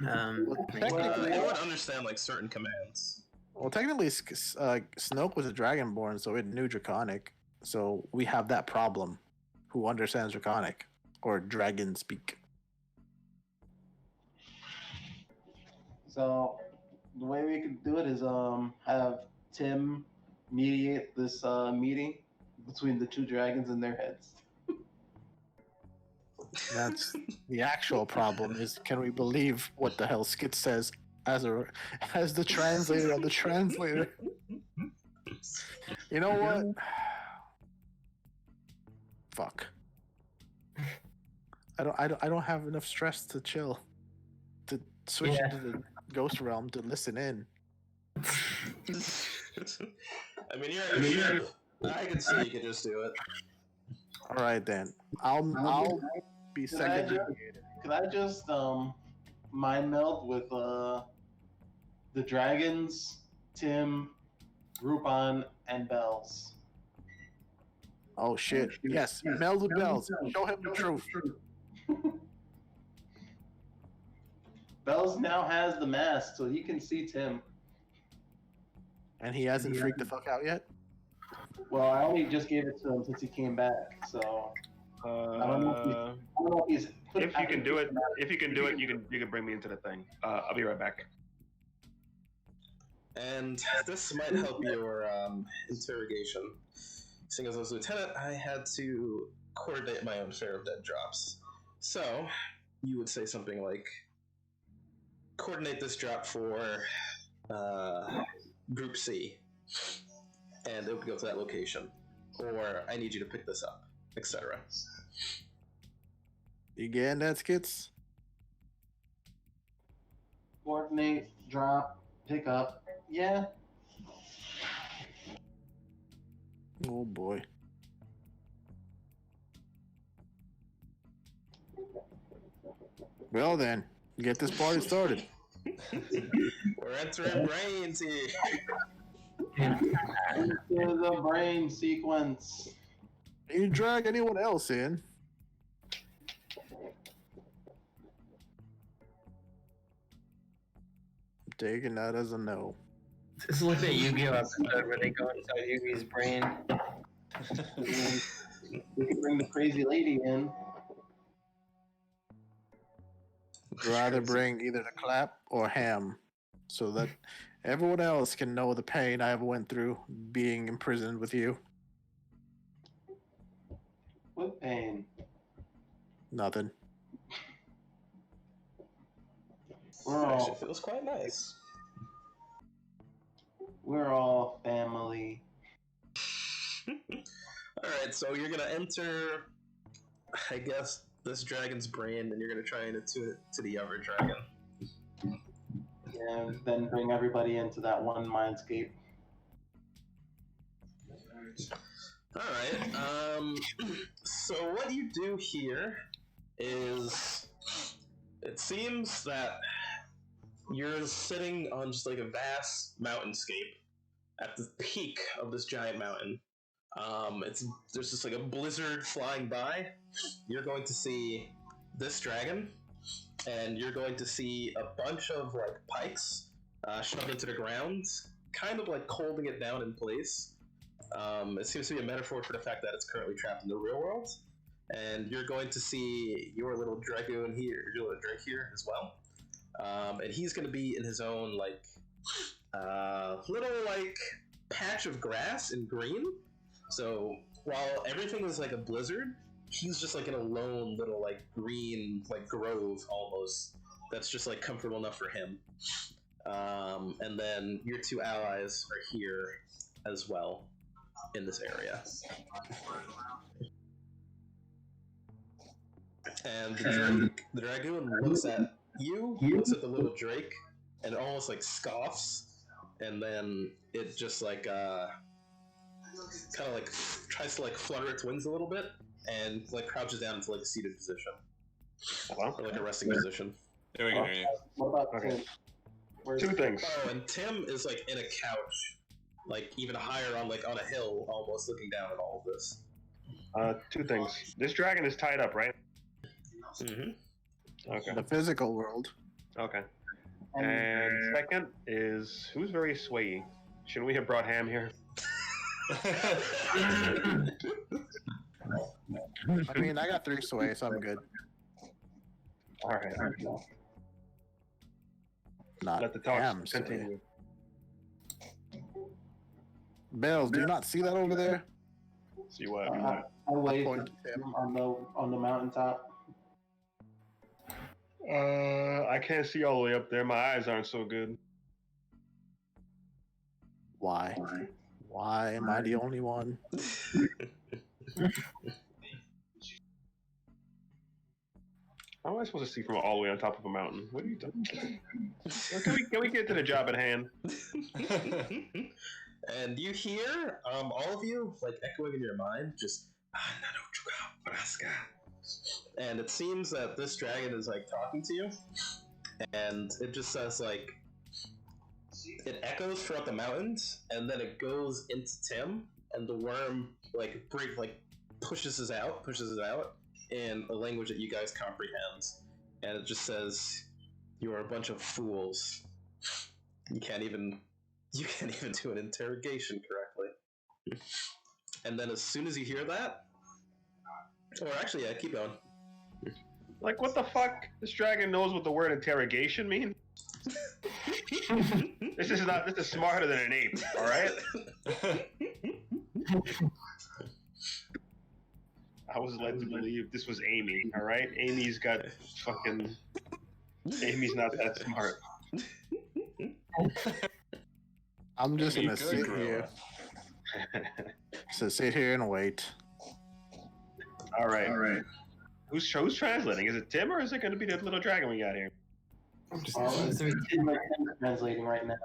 Speaker 1: It would understand like certain commands.
Speaker 2: Well, technically, Snoke was a dragonborn, so it knew Draconic. So we have that problem. Who understands Draconic or dragon speak?
Speaker 3: So the way we could do it is have Tim mediate this meeting between the two dragons and their heads.
Speaker 2: That's the actual problem. Is can we believe what the hell Skit says as the translator of the translator? You know what? Fuck. I don't have enough stress to chill. To switch
Speaker 8: Yeah.
Speaker 2: into the ghost realm to listen in.
Speaker 1: I mean, I can see you could just do it.
Speaker 2: All right then. I'll be
Speaker 3: Could I
Speaker 2: second.
Speaker 3: just- Could I just mind meld with the dragons, Tim, Groupon, and Bells?
Speaker 2: Oh shit! Yes, meld with bells. Show him the truth.
Speaker 3: Bells now has the mask, so he can see Tim.
Speaker 2: And he hasn't freaked the fuck out yet.
Speaker 3: Well, I only just gave it to him since he came back, so I don't know if he's.
Speaker 5: If you can do it, you can bring me into the thing. I'll be right back.
Speaker 1: And this might help your interrogation. Seeing as I was lieutenant, I had to coordinate my own share of dead drops. So, you would say something like, coordinate this drop for Group C, and it would go to that location. Or, I need you to pick this up, etc.
Speaker 2: You getting that, Skits?
Speaker 3: Coordinate, drop, pick up. Yeah.
Speaker 2: Oh boy. Well then, get this party started.
Speaker 1: We're entering brains here.
Speaker 3: Into the brain sequence.
Speaker 2: You drag anyone else in? I'm taking that as a no.
Speaker 8: This looks like Yu-Gi-Oh episode where they go inside Yugi's brain.
Speaker 3: We can bring the crazy lady in.
Speaker 2: Rather bring either the clap or ham, so that everyone else can know the pain I went through being imprisoned with you.
Speaker 3: What pain?
Speaker 2: Nothing.
Speaker 1: Actually feels quite nice.
Speaker 3: We're all family.
Speaker 1: Alright, so you're gonna enter, I guess, this dragon's brain, and you're gonna try and attune it to the other dragon.
Speaker 3: And then bring everybody into that one mindscape.
Speaker 1: Alright, so what you do here is, it seems that you're sitting on just like a vast mountainscape at the peak of this giant mountain. There's just like a blizzard flying by. You're going to see this dragon, and you're going to see a bunch of like pikes shoved into the ground, kind of like holding it down in place. It seems to be a metaphor for the fact that it's currently trapped in the real world. And you're going to see your little dragoon here, your little drake here as well. And he's going to be in his own like little like patch of grass in green. So while everything is like a blizzard, he's just like in a lone little like green like grove almost. That's just like comfortable enough for him. And then your two allies are here as well in this area. And the dragoon looks at you, looks at the little drake, and almost like scoffs, and then it just like kind of like tries to like flutter its wings a little bit, and like crouches down into like a seated position, or like a resting position.
Speaker 7: Yeah, we can hear you.
Speaker 3: What about
Speaker 5: Okay.
Speaker 3: Tim? Where's
Speaker 5: Two things.
Speaker 1: Oh, and Tim is like in a couch, like even higher on like on a hill, almost looking down at all of this.
Speaker 5: Two things. This dragon is tied up, right?
Speaker 1: Mm-hmm.
Speaker 5: Okay.
Speaker 2: The physical world.
Speaker 5: Okay. And second is, who's very swayy? Shouldn't we have brought Ham here?
Speaker 2: I mean, I got 3 sway, so I'm good.
Speaker 5: All right.
Speaker 2: Not
Speaker 5: Let the talk
Speaker 2: ham sway.
Speaker 5: continue.
Speaker 2: Bells, do you not see that over there?
Speaker 5: See what?
Speaker 3: I wave
Speaker 2: Point
Speaker 3: for him on the mountaintop.
Speaker 5: I can't see all the way up there. My eyes aren't so good.
Speaker 2: Why? Why am I the only one?
Speaker 5: How am I supposed to see from all the way on top of a mountain? What are you doing? Can we get to the job at hand?
Speaker 1: And you hear, all of you, like echoing in your mind, just and it seems that this dragon is like talking to you, and it just says like, it echoes throughout the mountains, and then it goes into Tim, and the worm like pushes it out in a language that you guys comprehend, and it just says, "You are a bunch of fools. You can't even do an interrogation correctly." And then as soon as you hear that, or actually, yeah, keep going.
Speaker 5: Like, what the fuck? This dragon knows what the word interrogation means? This is not. This is smarter than an ape. All right. I was led to believe this was Amy. All right. Amy's got fucking. Amy's not that smart.
Speaker 2: I'm just
Speaker 7: Be
Speaker 2: gonna
Speaker 7: good,
Speaker 2: sit
Speaker 7: Gorilla.
Speaker 2: here. So sit here and wait.
Speaker 5: All right. All right. Who's translating? Is it Tim or is it going to be the little dragon we got here?
Speaker 3: It's translating right now.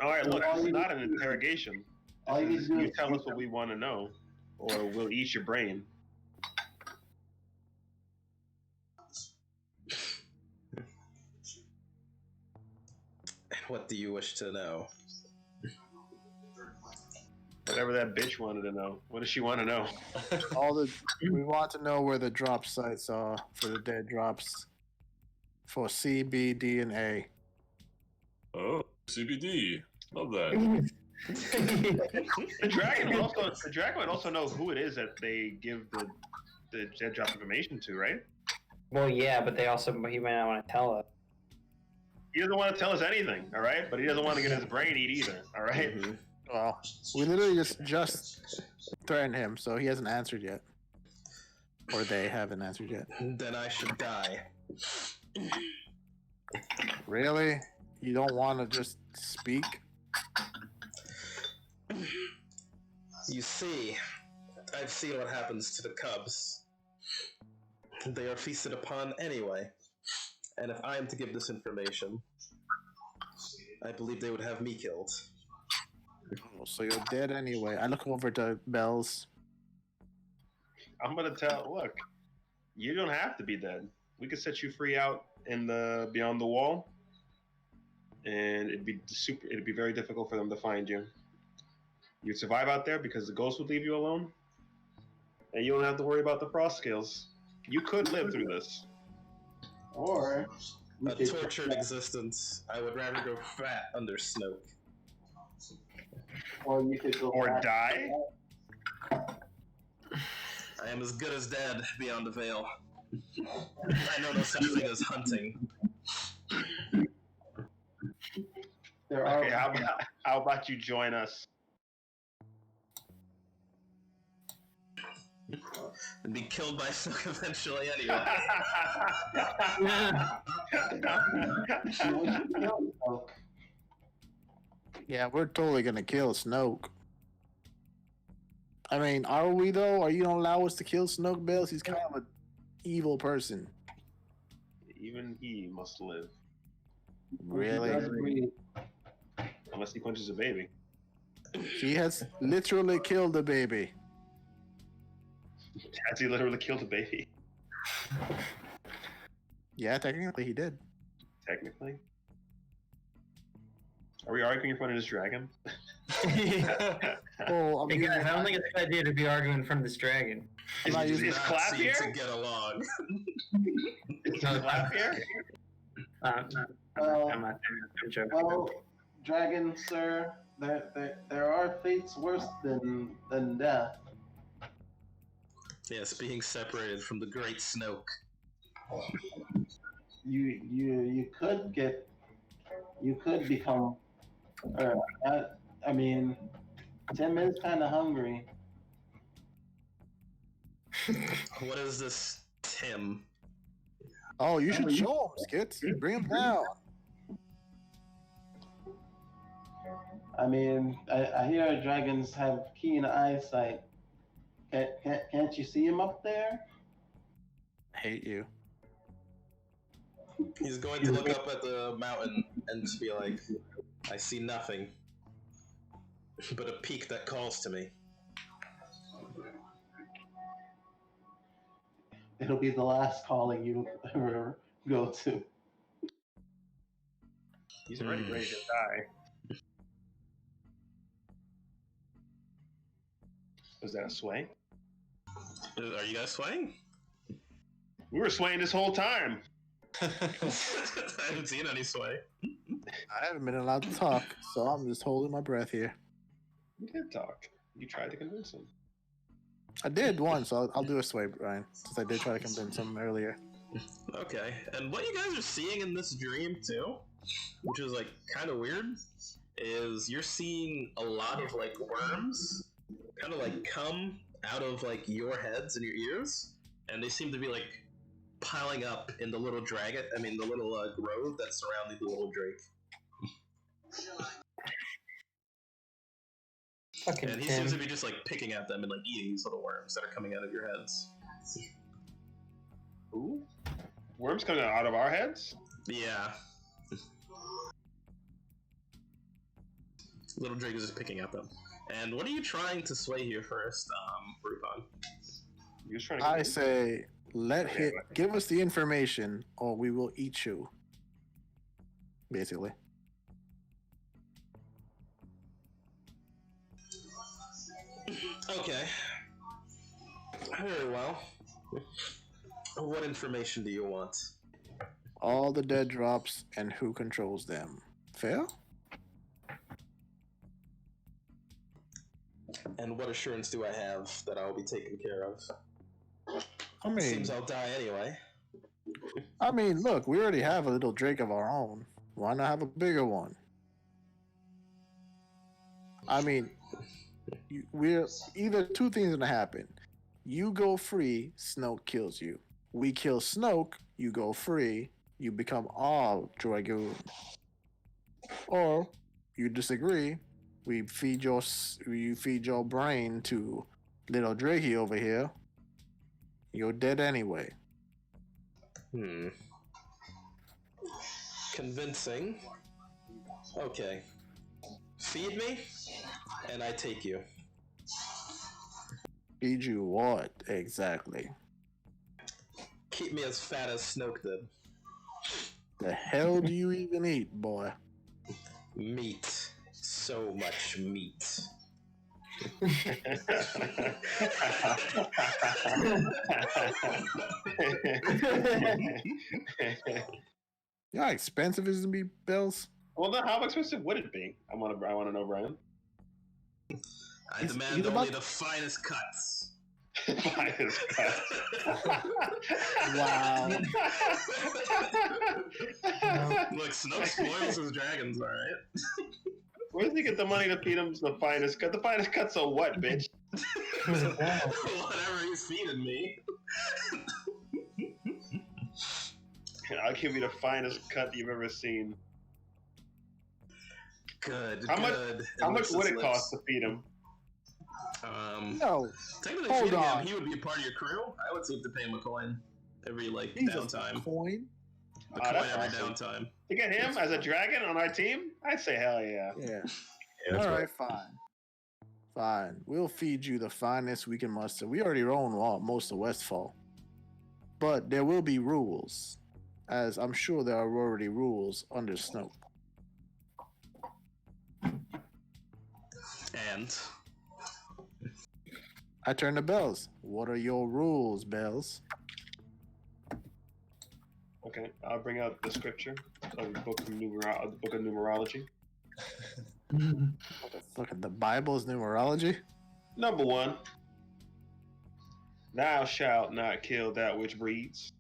Speaker 5: All right. Look, this is not an interrogation.
Speaker 3: All you need to do
Speaker 5: You
Speaker 3: is
Speaker 5: tell us what we want to know, or we'll eat your brain.
Speaker 1: What do you wish to know?
Speaker 5: Whatever that bitch wanted to know. What does she want to know?
Speaker 2: We want to know where the drop sites are for the dead drops for C, B, D, and A.
Speaker 7: Oh, CBD. Love that.
Speaker 5: The dragon would also know who it is that they give the dead drop information to, right?
Speaker 6: Well, yeah, but he might not want to tell us.
Speaker 5: He doesn't want to tell us anything, all right? But he doesn't want to get his brain eat either, all right?
Speaker 1: Mhm.
Speaker 2: Well, we literally just threatened him, so he hasn't answered yet. Or they haven't answered yet.
Speaker 1: Then I should die.
Speaker 2: Really? You don't want to just speak?
Speaker 1: You see, I've seen what happens to the cubs. They are feasted upon anyway. And if I am to give this information, I believe they would have me killed.
Speaker 2: Oh, so you're dead anyway. I look over to Bells.
Speaker 5: I'm going to look, you don't have to be dead. We could set you free out in the beyond the wall. And it'd be very difficult for them to find you. You'd survive out there because the ghost would leave you alone. And you don't have to worry about the frost scales. You could live through this.
Speaker 3: or we
Speaker 1: A
Speaker 3: could-
Speaker 1: tortured existence. I would rather go fat under Snoke.
Speaker 3: or you could go
Speaker 5: Or
Speaker 3: back-
Speaker 5: die?
Speaker 1: I am as good as dead beyond the veil. I know no such thing as hunting.
Speaker 3: There are
Speaker 5: Okay, how about you join us?
Speaker 1: And be killed by Snoke eventually anyway.
Speaker 3: You would kill Snoke.
Speaker 2: Yeah, we're totally gonna kill Snoke. I mean, are we though? Are you gonna allow us to kill Snoke, Bells? He's kind of an evil person.
Speaker 5: Even he must live.
Speaker 2: Really?
Speaker 3: He does breathe.
Speaker 5: Unless he punches a baby.
Speaker 2: He has literally killed a baby.
Speaker 5: Has he literally killed a baby?
Speaker 2: Yeah, technically he did.
Speaker 5: Technically. Are we arguing in front of this dragon?
Speaker 2: Well,
Speaker 6: Hey guys, I don't think it's a good idea to be arguing in front of this dragon.
Speaker 5: Is,
Speaker 2: not
Speaker 5: is,
Speaker 2: using
Speaker 5: is
Speaker 1: Not
Speaker 5: Clap
Speaker 1: seem
Speaker 5: here?
Speaker 1: to get along.
Speaker 5: Is Clap here?
Speaker 6: No,
Speaker 3: Well,
Speaker 6: I'm not. I'm joking.
Speaker 3: well, dragon sir, there are fates worse than death.
Speaker 1: Yes, being separated from the great Snoke.
Speaker 3: You could become. I mean, Tim is kind of hungry.
Speaker 1: What is this Tim?
Speaker 2: Oh, you should show him, Skits. Bring him down.
Speaker 3: I mean, I hear dragons have keen eyesight. Can't you see him up there?
Speaker 2: Hate you.
Speaker 1: He's going to look up at the mountain and just be like, I see nothing but a peak that calls to me.
Speaker 3: It'll be the last calling you ever go to.
Speaker 5: He's already ready to die. Was that a sway?
Speaker 1: Are you guys swaying?
Speaker 5: We were swaying this whole time.
Speaker 1: I haven't seen any sway.
Speaker 2: I haven't been allowed to talk, so I'm just holding my breath here.
Speaker 5: You did talk. You tried to convince him.
Speaker 2: I did once, so I'll do a sway, Brian, since I did try to convince him earlier.
Speaker 1: Okay, and what you guys are seeing in this dream too, which is like kind of weird, is you're seeing a lot of like worms kind of like come out of like your heads and your ears, and they seem to be like piling up in the little dragon. I mean, the little grove that's surrounding the little drake.
Speaker 6: Fucking
Speaker 1: And he
Speaker 6: Tim.
Speaker 1: seems to be just like picking at them and like eating these little worms that are coming out of your heads.
Speaker 5: Ooh. Worms coming out of our heads?
Speaker 1: Yeah. Little drake is just picking at them. And what are you trying to sway here first, Rupon?
Speaker 5: You're just trying to
Speaker 2: I say, give us the information, or we will eat you. Basically.
Speaker 1: Okay. Very well. What information do you want?
Speaker 2: All the dead drops and who controls them. Fair?
Speaker 1: And what assurance do I have that I will be taken care of?
Speaker 2: I mean,
Speaker 1: Seems I'll die anyway.
Speaker 2: Look, we already have a little drake of our own. Why not have a bigger one? I mean, we're either two things gonna happen. You go free, Snoke kills you. We kill Snoke, you go free, you become all Dragoon. Or you disagree, you feed your brain to little Drakey over here. You're dead anyway.
Speaker 1: Convincing. Okay. Feed me, and I take you.
Speaker 2: Feed you what exactly?
Speaker 1: Keep me as fat as Snoke did.
Speaker 2: The hell do you even eat, boy?
Speaker 1: Meat. So much meat.
Speaker 2: You know how expensive is it to be, Bells?
Speaker 5: Well, then how expensive would it be? I want to know, Brian.
Speaker 1: I demand only the finest cuts.
Speaker 5: Finest cuts.
Speaker 2: Wow.
Speaker 1: Look, Snoke spoils his dragons, alright?
Speaker 5: Where does he get the money to feed him the finest cut? The finest cuts are what, bitch?
Speaker 1: Whatever he's feeding me.
Speaker 5: I'll give you the finest cut you've ever seen.
Speaker 1: Good.
Speaker 5: How much would it
Speaker 1: lips.
Speaker 5: cost to feed him?
Speaker 2: No.
Speaker 1: Technically,
Speaker 2: Hold
Speaker 1: feeding
Speaker 2: on.
Speaker 1: him, he would be a part of your crew. I would seem to pay him a coin every like
Speaker 2: Jesus,
Speaker 1: downtime.
Speaker 2: coin?
Speaker 1: A coin
Speaker 5: that's
Speaker 1: every
Speaker 5: awesome.
Speaker 1: downtime.
Speaker 5: To get him as a dragon on our team? I'd say hell yeah.
Speaker 2: Yeah.
Speaker 4: Yeah,
Speaker 2: All right, fine. Fine. We'll feed you the finest we can muster. We already own most of Westfall. But there will be rules, as I'm sure there are already rules under Snoke.
Speaker 1: And
Speaker 2: I turn to Bells. What are your rules, Bells?
Speaker 5: Okay, I'll bring out the scripture of the book of numerology.
Speaker 2: Look at the Bible's numerology.
Speaker 5: Number 1, thou shalt not kill that which breeds.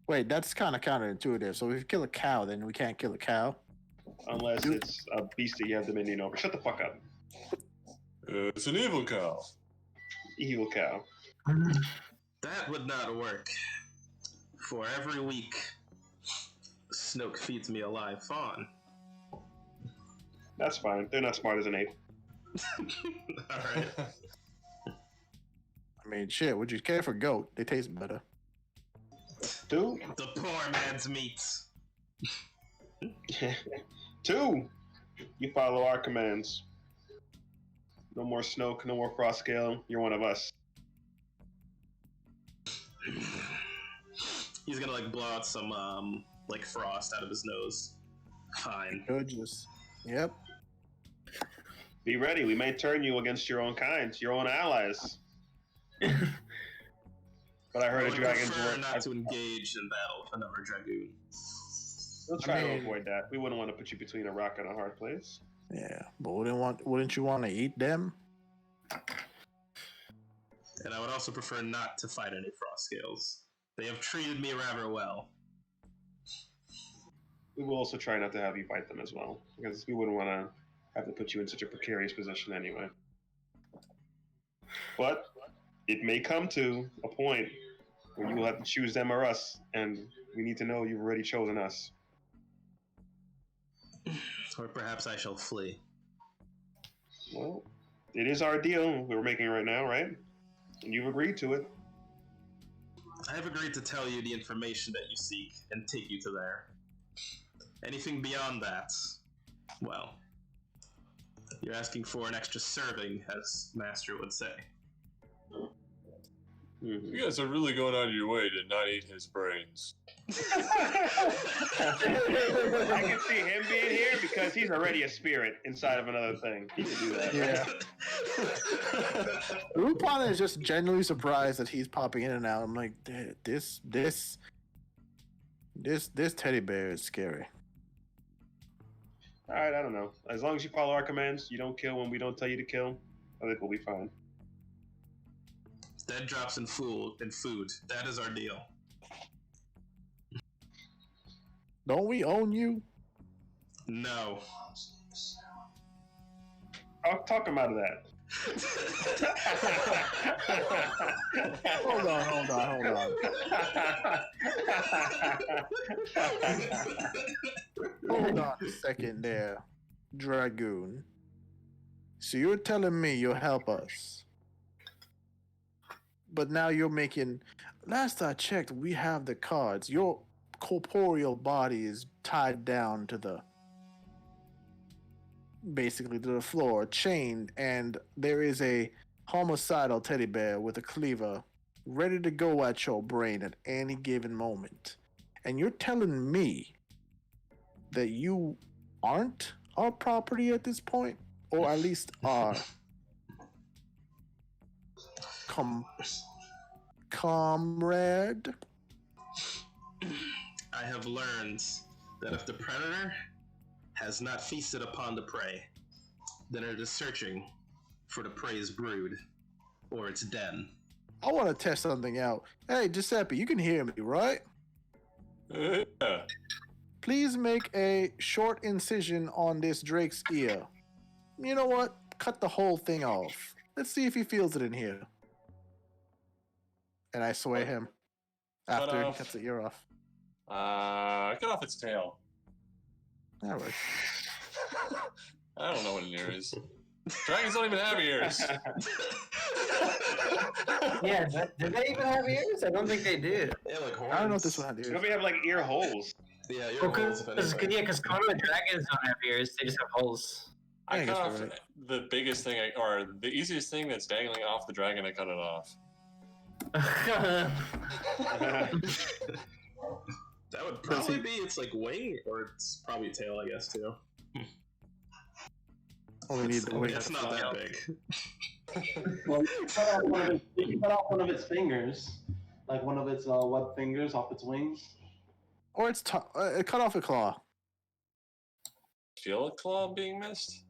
Speaker 2: Wait, that's kind of counterintuitive. So if you kill a cow, then we can't kill a cow.
Speaker 5: Unless it's a beast that you have dominion over. Shut the fuck up.
Speaker 7: It's an evil cow.
Speaker 5: Evil cow.
Speaker 1: that would not work. For every week, Snoke feeds me a live fawn.
Speaker 5: That's fine. They're not smart as an ape.
Speaker 1: Alright.
Speaker 2: I mean, shit, would you care for goat? They taste better.
Speaker 5: Dude.
Speaker 1: The poor man's meats.
Speaker 5: 2, you follow our commands. No more Snoke, no more Frostgale. You're one of us.
Speaker 1: He's gonna like blow out some like frost out of his nose. Fine.
Speaker 2: Could just. Yep.
Speaker 5: Be ready. We may turn you against your own kind, your own allies. But I heard
Speaker 1: I
Speaker 5: a
Speaker 1: would
Speaker 5: dragon's
Speaker 1: prefer
Speaker 5: word.
Speaker 1: not to engage in battle with another dragoon.
Speaker 5: We'll try
Speaker 2: I mean-
Speaker 5: to avoid that. We wouldn't want to put you between a rock and a hard place.
Speaker 2: Yeah, but wouldn't you want to eat them?
Speaker 1: And I would also prefer not to fight any frost scales. They have treated me rather well.
Speaker 5: We will also try not to have you fight them as well, because we wouldn't want to have to put you in such a precarious position anyway. But it may come to a point where you will have to choose them or us, and we need to know you've already chosen us.
Speaker 1: Or perhaps I shall flee.
Speaker 5: Well, it is our deal we're making right now, right? And you've agreed to it.
Speaker 1: I have agreed to tell you the information that you seek and take you to there. Anything beyond that, well, you're asking for an extra serving, as Master would say.
Speaker 7: You guys are really going out of your way to not eat his brains.
Speaker 5: I can see him being here because he's already a spirit inside of another thing. He can do that.
Speaker 2: Yeah. Lupin is just genuinely surprised that he's popping in and out. I'm like, this teddy bear is scary.
Speaker 5: All right, I don't know. As long as you follow our commands, you don't kill when we don't tell you to kill, I think we'll be fine.
Speaker 1: Dead drops and food. That is our deal.
Speaker 2: Don't we own you?
Speaker 1: No.
Speaker 5: I'll talk him out of that.
Speaker 2: Hold on. Hold on a second there, Dragoon. So you're telling me you'll help us, but now you're making. Last I checked, we have the cards. Your corporeal body is tied down to the. Basically to the floor, chained, and there is a homicidal teddy bear with a cleaver ready to go at your brain at any given moment. And you're telling me that you aren't our property at this point? Or at least are comrade?
Speaker 1: I have learned that if the predator has not feasted upon the prey, then it is searching for the prey's brood or its den.
Speaker 2: I want to test something out. Hey, Giuseppe, you can hear me, right?
Speaker 7: Yeah.
Speaker 2: Please make a short incision on this Drake's ear. You know what? Cut the whole thing off. Let's see if he feels it in here. And I sway him after he
Speaker 7: off.
Speaker 2: cuts the ear off.
Speaker 7: Cut off its tail.
Speaker 2: That works.
Speaker 7: I don't know what an ear is. Dragons don't even have ears.
Speaker 6: Yeah, do they even have ears? I don't think they do.
Speaker 1: Yeah, like horns.
Speaker 2: I don't know if this one had ears.
Speaker 5: Maybe have like ear holes.
Speaker 1: Yeah, your
Speaker 6: Well,
Speaker 1: holes, if anything.
Speaker 6: because Conrad dragons don't have ears; they just have holes.
Speaker 7: I
Speaker 2: guess
Speaker 7: cut
Speaker 2: you're
Speaker 7: off
Speaker 2: right.
Speaker 7: the biggest thing, or the easiest thing that's dangling off the dragon. I cut it off.
Speaker 1: That would probably be its like wing, or it's probably tail, I guess too.
Speaker 2: Only need the wing.
Speaker 1: It's not that big.
Speaker 3: Well, you cut off one of its fingers, like one of its web fingers off its wings.
Speaker 2: Or it's cut off a claw.
Speaker 7: Feel a claw being missed?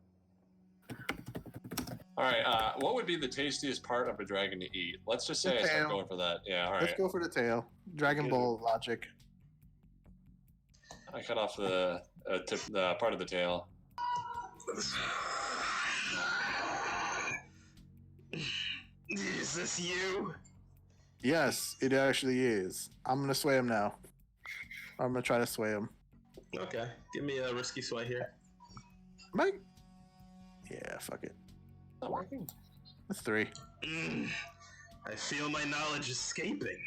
Speaker 7: Alright, what would be the tastiest part of a dragon to eat? Let's just say I start
Speaker 2: tail.
Speaker 7: going for that. Yeah,
Speaker 2: Let's
Speaker 7: alright.
Speaker 2: go for the tail. Dragon
Speaker 5: Okay.
Speaker 2: Ball logic.
Speaker 7: I cut off the part of the tail.
Speaker 1: Is this you?
Speaker 2: Yes, it actually is. I'm gonna sway him now. I'm gonna try to sway him.
Speaker 1: Okay, give me a risky sway here.
Speaker 2: Mike? Yeah, fuck it.
Speaker 7: Not working.
Speaker 2: That's 3.
Speaker 1: I feel my knowledge escaping.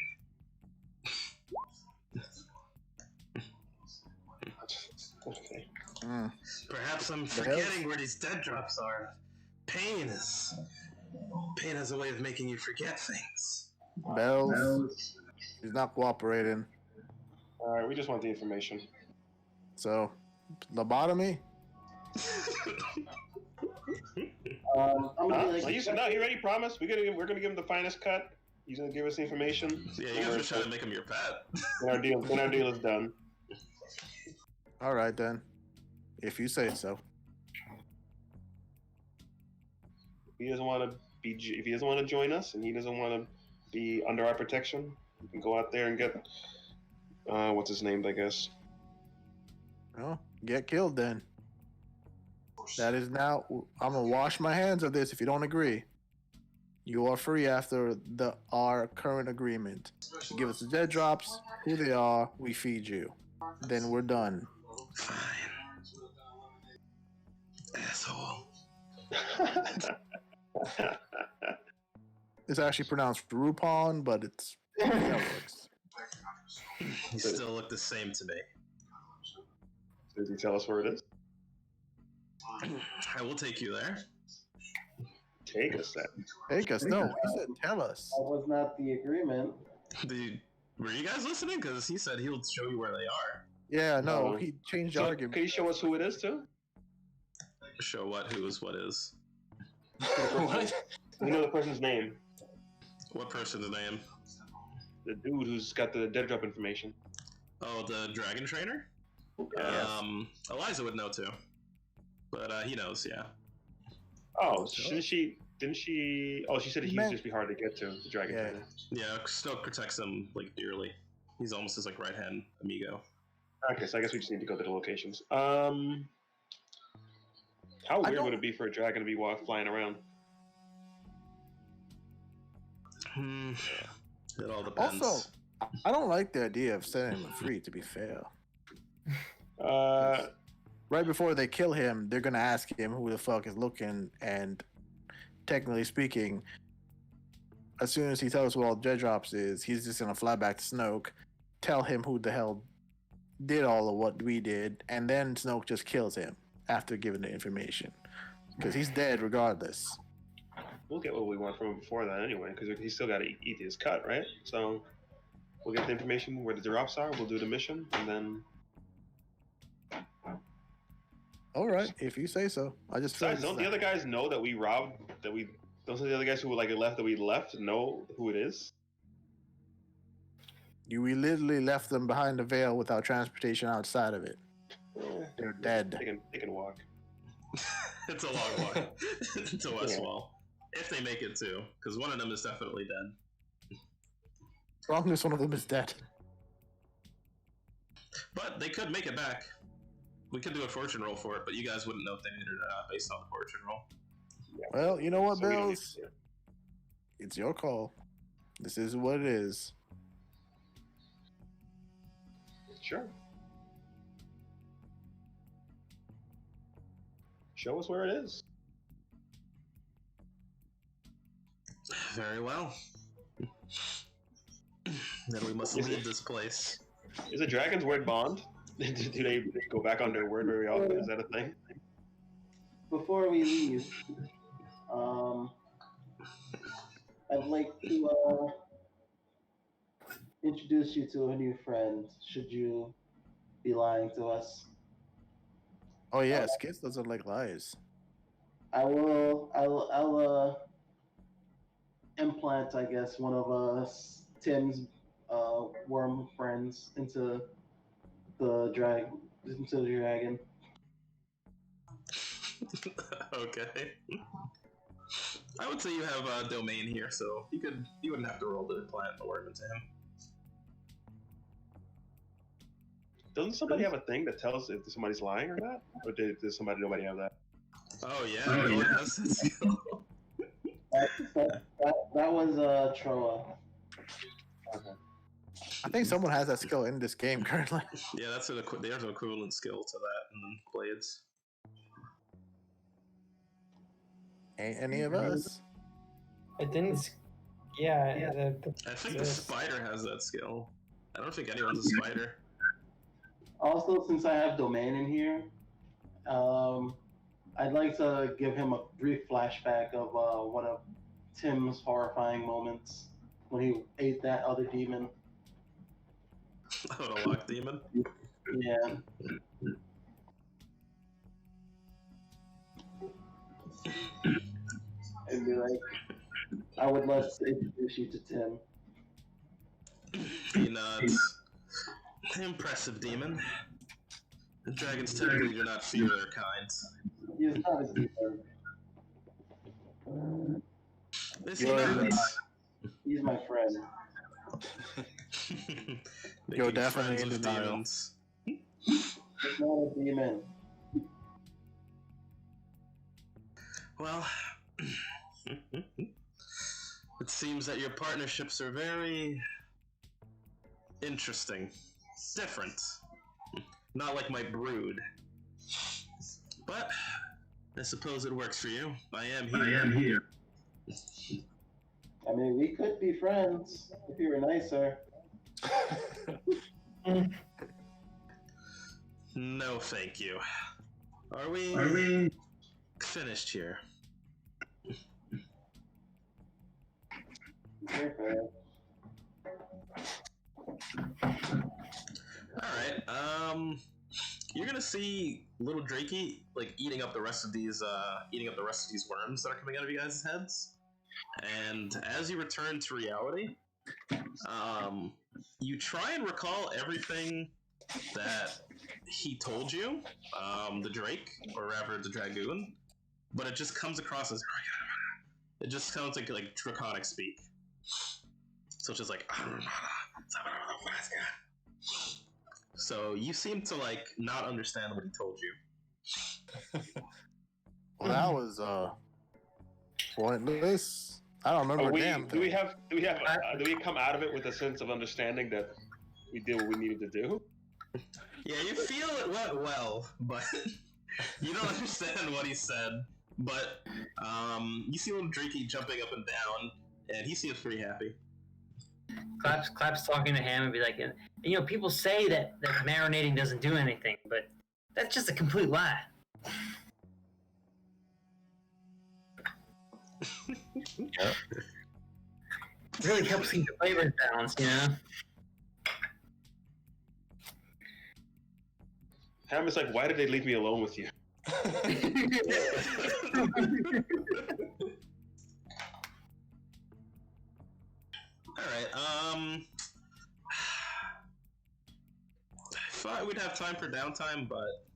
Speaker 5: Okay.
Speaker 2: Mm.
Speaker 1: Perhaps I'm forgetting where these dead drops are. Pain has a way of making you forget things.
Speaker 2: Bells. He's not cooperating.
Speaker 5: All right, we just want the information.
Speaker 2: So, lobotomy?
Speaker 3: I'm gonna be like,
Speaker 5: No, he already promised. We're gonna give him the finest cut. He's gonna give us the information.
Speaker 1: Yeah, you guys were trying to make him your pet.
Speaker 5: When our deal is done.
Speaker 2: All right then, if you say so.
Speaker 5: He doesn't want to if he doesn't want to join us and he doesn't want to be under our protection, he can go out there and get what's his name? I guess.
Speaker 2: Well, get killed then. That is now. I'm gonna wash my hands of this. If you don't agree, you are free after our current agreement. You give us the dead drops, who they are, we feed you. Then we're done.
Speaker 1: Fine. Asshole.
Speaker 2: It's actually pronounced Rupon, but it's that works.
Speaker 1: You still look the same to me.
Speaker 5: Does he tell us where it is?
Speaker 1: I will take you there.
Speaker 5: Take us then.
Speaker 2: Take us. No, he said tell us.
Speaker 3: That was not the agreement.
Speaker 1: Were you guys listening? Because he said he'll show you where they are.
Speaker 2: Yeah, no,
Speaker 5: No.
Speaker 2: he changed the
Speaker 5: So,
Speaker 2: argument.
Speaker 5: can you show us who it is too?
Speaker 1: Show what? Who is what is?
Speaker 7: What?
Speaker 5: We know the person's name.
Speaker 1: What person's name?
Speaker 5: The dude who's got the dead drop information.
Speaker 1: Oh, the dragon trainer?
Speaker 5: Yes.
Speaker 1: Eliza would know too. But he knows, yeah.
Speaker 5: Oh, didn't she? Oh, she said he would just be hard to get to, the dragon
Speaker 2: Yeah.
Speaker 5: trainer.
Speaker 1: Yeah, Snoke protects him like dearly. He's almost his like right hand amigo.
Speaker 5: Okay, so I guess we just need to go to the locations. How weird would it be for a dragon to be flying around?
Speaker 1: It all depends.
Speaker 2: Also, I don't like the idea of setting him free, to be fair. Right before they kill him, they're going to ask him who the fuck is looking, and technically speaking, as soon as he tells us what all Dead Drops is, he's just going to fly back to Snoke, tell him who the hell did all of what we did, and then Snoke just kills him after giving the information. Because he's dead regardless.
Speaker 5: We'll get what we want from him before that anyway, because he's still got to eat his cut, right? So we'll get the information where the drops are, we'll do the mission, and then...
Speaker 2: All right, if you say so. I just feel
Speaker 5: Besides, don't the other guys know that we robbed, don't the other guys who like left that we left know who it is?
Speaker 2: We literally left them behind the veil without transportation outside of it. They're dead.
Speaker 5: They can walk.
Speaker 1: It's a long walk to Westwall. If they make it too, because one of them is definitely dead.
Speaker 2: As long as one of them is dead.
Speaker 1: But they could make it back. We could do a fortune roll for it, but you guys wouldn't know if they made it or not based on the fortune roll.
Speaker 2: Well, you know what,
Speaker 5: So we don't
Speaker 2: Bills?
Speaker 5: need-
Speaker 2: It's your call. This is what it is.
Speaker 5: Sure. Show us where it is.
Speaker 1: Very well. Then we must leave this place.
Speaker 5: Is a dragon's word bond? do they go back on their word very often? Is that a thing?
Speaker 3: Before we leave, I'd like to introduce you to a new friend. Should you be lying to us?
Speaker 2: Oh yeah, Skits doesn't like lies.
Speaker 3: I'll implant, I guess, one of Tim's worm friends into the dragon.
Speaker 1: Okay. I would say you have a domain here, so you wouldn't have to roll to implant the worm into him.
Speaker 5: Doesn't somebody have a thing that tells if somebody's lying or not? Or does nobody have that?
Speaker 1: Oh yeah, everyone has that skill.
Speaker 3: That was Troa.
Speaker 5: Okay.
Speaker 2: I think someone has that skill in this game currently.
Speaker 1: Yeah, there's an equivalent skill to that in Blades.
Speaker 2: Ain't any of us.
Speaker 6: I didn't. Yeah.
Speaker 1: I think the spider has that skill. I don't think anyone's a spider.
Speaker 3: Also, since I have domain in here, I'd like to give him a brief flashback of one of Tim's horrifying moments when he ate that other demon.
Speaker 1: Oh, the lock demon?
Speaker 3: Yeah. And be like, I would love to introduce you to Tim.
Speaker 1: He nods. Impressive demon. The dragons typically do not fear their kind.
Speaker 3: He's not a demon.
Speaker 1: Is he
Speaker 2: You're
Speaker 1: not?
Speaker 3: He's my friend.
Speaker 2: You're
Speaker 1: Making
Speaker 2: definitely
Speaker 1: friends
Speaker 2: in
Speaker 1: with
Speaker 2: denial.
Speaker 1: demons.
Speaker 3: He's not a demon.
Speaker 1: Well, it seems that your partnerships are very interesting. Different. Not like my brood. But I suppose it works for you. I am here.
Speaker 3: I mean, we could be friends if you were nicer.
Speaker 1: No, thank you. Are we finished here?
Speaker 3: Okay.
Speaker 1: Alright, you're gonna see little Drakey like eating up the rest of these worms that are coming out of you guys' heads. And as you return to reality, you try and recall everything that he told you, the Drake, or rather the Dragoon, but it just comes across as it just sounds like draconic speak. So it's just like so you seem to like not understand what he told you.
Speaker 2: Well, that was pointless. I don't remember a damn
Speaker 5: do we
Speaker 2: thing.
Speaker 5: do we come out of it with a sense of understanding that we did what we needed to do?
Speaker 1: Yeah, you feel it went well, but you don't understand what he said. But you see little Drakey jumping up and down, and he seems pretty happy.
Speaker 8: Clap's talking to him and be like, you know, people say that marinating doesn't do anything, but that's just a complete lie.
Speaker 4: Yep.
Speaker 8: It really helps keep the flavors balanced, you know?
Speaker 5: Ham is like, why did they leave me alone with you?
Speaker 1: Alright, I thought we'd have time for downtime, but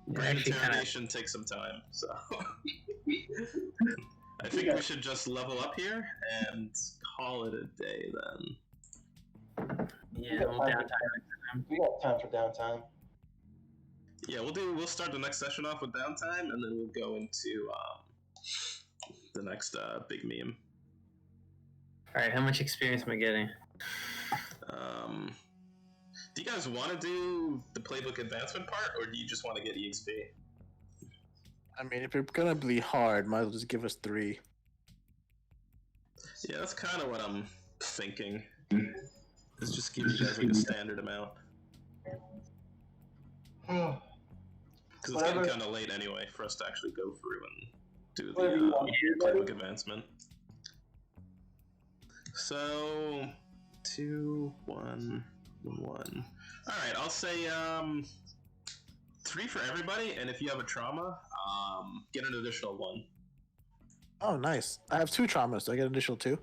Speaker 1: brain
Speaker 8: actually
Speaker 1: interrogation takes some time, so I think we should just level up here and call it a day then.
Speaker 8: Yeah, we'll downtime.
Speaker 3: We got time for downtime.
Speaker 1: Yeah, we'll start the next session off with downtime, and then we'll go into the next big meme.
Speaker 8: Alright, how much experience am I getting?
Speaker 1: Do you guys want to do the playbook advancement part, or do you just want to get EXP?
Speaker 2: I mean, if it's gonna be hard, might as well just give us 3.
Speaker 1: Yeah, that's kind of what I'm thinking. Let's just give you guys like a standard amount. Because it's getting
Speaker 3: Whatever.
Speaker 1: kind of late anyway for us to actually go through and do
Speaker 3: Whatever you
Speaker 1: the
Speaker 3: want.
Speaker 1: playbook advancement. So, 2, 1, 1. Alright, I'll say 3 for everybody, and if you have a trauma, get an additional 1.
Speaker 2: Oh, nice. I have 2 traumas, so I get an additional 2.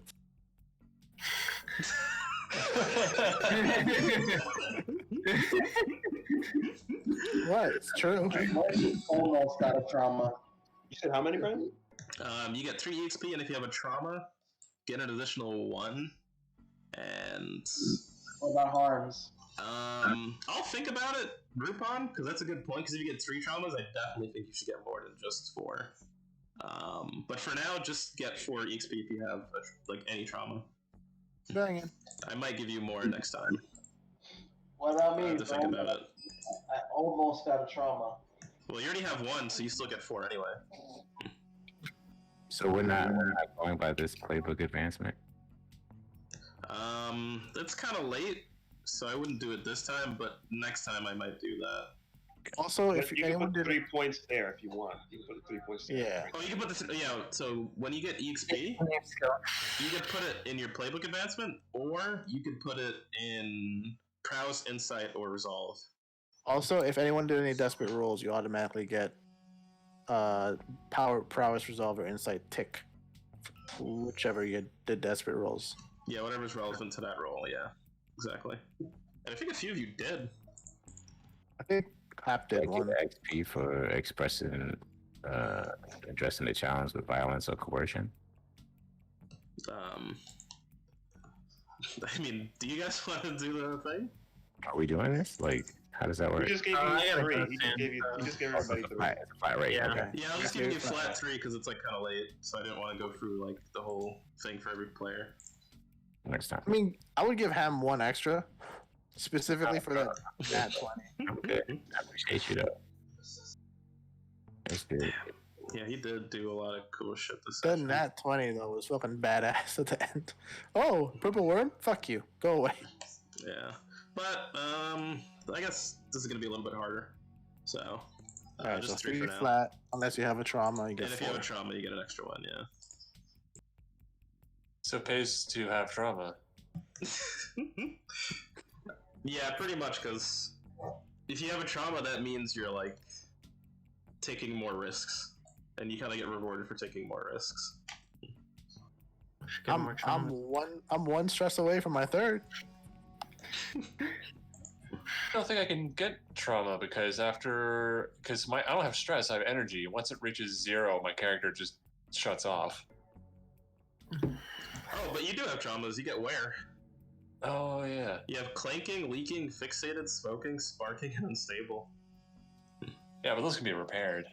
Speaker 2: What? It's true.
Speaker 3: Mike almost got a trauma.
Speaker 5: You said how many, Brian?
Speaker 1: You get 3 EXP, and if you have a trauma, get an additional 1. And
Speaker 3: What about harms?
Speaker 1: I'll think about it, Groupon, because that's a good point. Because if you get 3 traumas, I definitely think you should get more than just 4. But for now, just get 4 EXP if you have like any trauma.
Speaker 2: Bang it.
Speaker 1: I might give you more next time.
Speaker 3: What about
Speaker 1: I
Speaker 3: me?
Speaker 1: have to think
Speaker 3: Brian?
Speaker 1: about it.
Speaker 3: I almost got a trauma.
Speaker 1: Well, you already have 1, so you still get 4 anyway.
Speaker 4: So we're not going by this playbook advancement.
Speaker 1: It's kind of late, so I wouldn't do it this time. But next time I might do that.
Speaker 2: Also,
Speaker 5: But
Speaker 2: if
Speaker 5: you can
Speaker 2: anyone
Speaker 5: put
Speaker 2: did
Speaker 5: 3 points there if you want. You can put 3 points there.
Speaker 2: Yeah.
Speaker 1: Oh, you can put this. Yeah. So when you get EXP, you can put it in your playbook advancement, or you could put it in Prowess, Insight, or Resolve.
Speaker 2: Also, if anyone did any desperate rolls, you automatically get power, prowess, resolve, or insight tick, whichever you did desperate rolls.
Speaker 1: Yeah, whatever's relevant to that roll. Yeah, exactly. And I think a few of you did.
Speaker 2: I think Clap
Speaker 4: I
Speaker 2: did
Speaker 4: get
Speaker 2: one.
Speaker 4: XP for expressing addressing the challenge with violence or coercion.
Speaker 1: I mean, do you guys want to do the thing?
Speaker 4: Are we doing this? Like, how does that
Speaker 5: We
Speaker 4: work?
Speaker 5: just gave
Speaker 8: I
Speaker 5: you
Speaker 8: gotta
Speaker 5: 3.
Speaker 8: go,
Speaker 5: He just
Speaker 8: Sam.
Speaker 5: gave you. He just gave
Speaker 4: Oh, it's
Speaker 5: everybody
Speaker 4: a
Speaker 5: 3.
Speaker 4: fight, it's a fight rate.
Speaker 8: Yeah.
Speaker 4: Okay.
Speaker 1: Yeah, I was just giving you flat 3 because it's like kind of late, so I didn't want to go through like the whole thing for every player.
Speaker 4: Next time.
Speaker 2: I mean, I would give Ham 1 extra, specifically for that nat 20.
Speaker 4: I'm good. I appreciate you though. That's good.
Speaker 1: Yeah, he did do a lot of cool shit this
Speaker 2: That
Speaker 1: session.
Speaker 2: nat 20 though was fucking badass at the end. Oh, purple worm? Fuck you. Go away.
Speaker 1: Yeah, but I guess this is gonna be a little bit harder. So,
Speaker 2: Alright, so
Speaker 1: just 3 for
Speaker 2: 3
Speaker 1: now.
Speaker 2: flat. Unless you have a trauma, you
Speaker 1: And
Speaker 2: get
Speaker 1: if you
Speaker 2: 4.
Speaker 1: have a trauma, you get an extra 1.
Speaker 7: So it pays to have trauma.
Speaker 1: Yeah. Yeah, pretty much. Because if you have a trauma, that means you're like taking more risks, and you kind of get rewarded for taking more risks.
Speaker 8: Should get more
Speaker 2: I'm
Speaker 8: trauma.
Speaker 2: one stress away from my 3rd.
Speaker 7: I don't think I can get trauma because I don't have stress. I have energy. Once it reaches 0, my character just shuts off.
Speaker 1: Oh, but you do have traumas. You get wear.
Speaker 7: Oh yeah.
Speaker 1: You have clanking, leaking, fixated, smoking, sparking, and unstable.
Speaker 7: Yeah, but those can be repaired.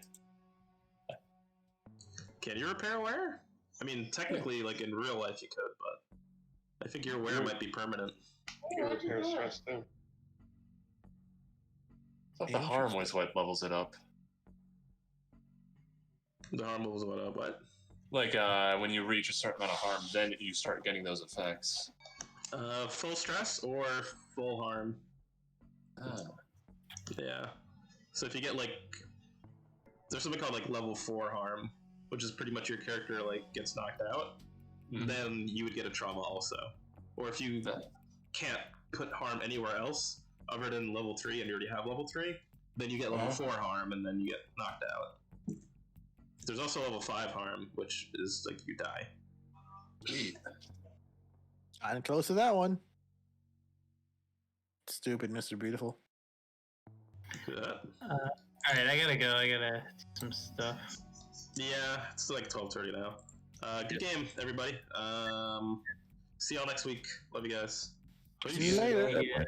Speaker 1: Can you repair wear? I mean, technically, like in real life, you could, but I think your wear might be permanent.
Speaker 5: You can repair stress too.
Speaker 7: I thought the harm was what levels it up.
Speaker 1: The harm was what up, but
Speaker 7: Like when you reach a certain amount of harm, then you start getting those effects.
Speaker 1: full stress or full harm.
Speaker 7: Ah.
Speaker 1: Yeah. So if you get like, there's something called like level 4 harm, which is pretty much your character like gets knocked out,
Speaker 7: Mhm.
Speaker 1: then you would get a trauma also. Or if you can't put harm anywhere else other than level 3 and you already have level 3, then you get level 4 harm and then you get knocked out. There's also level 5 harm, which is like you die.
Speaker 7: Sweet.
Speaker 2: I'm close to that one. Stupid Mr. Beautiful.
Speaker 1: Yeah.
Speaker 8: Alright, I gotta go. I gotta do some stuff.
Speaker 1: Yeah, it's like 12:30 now. Good game, everybody. See y'all next week. Love you guys.
Speaker 2: See you later.
Speaker 8: Yeah.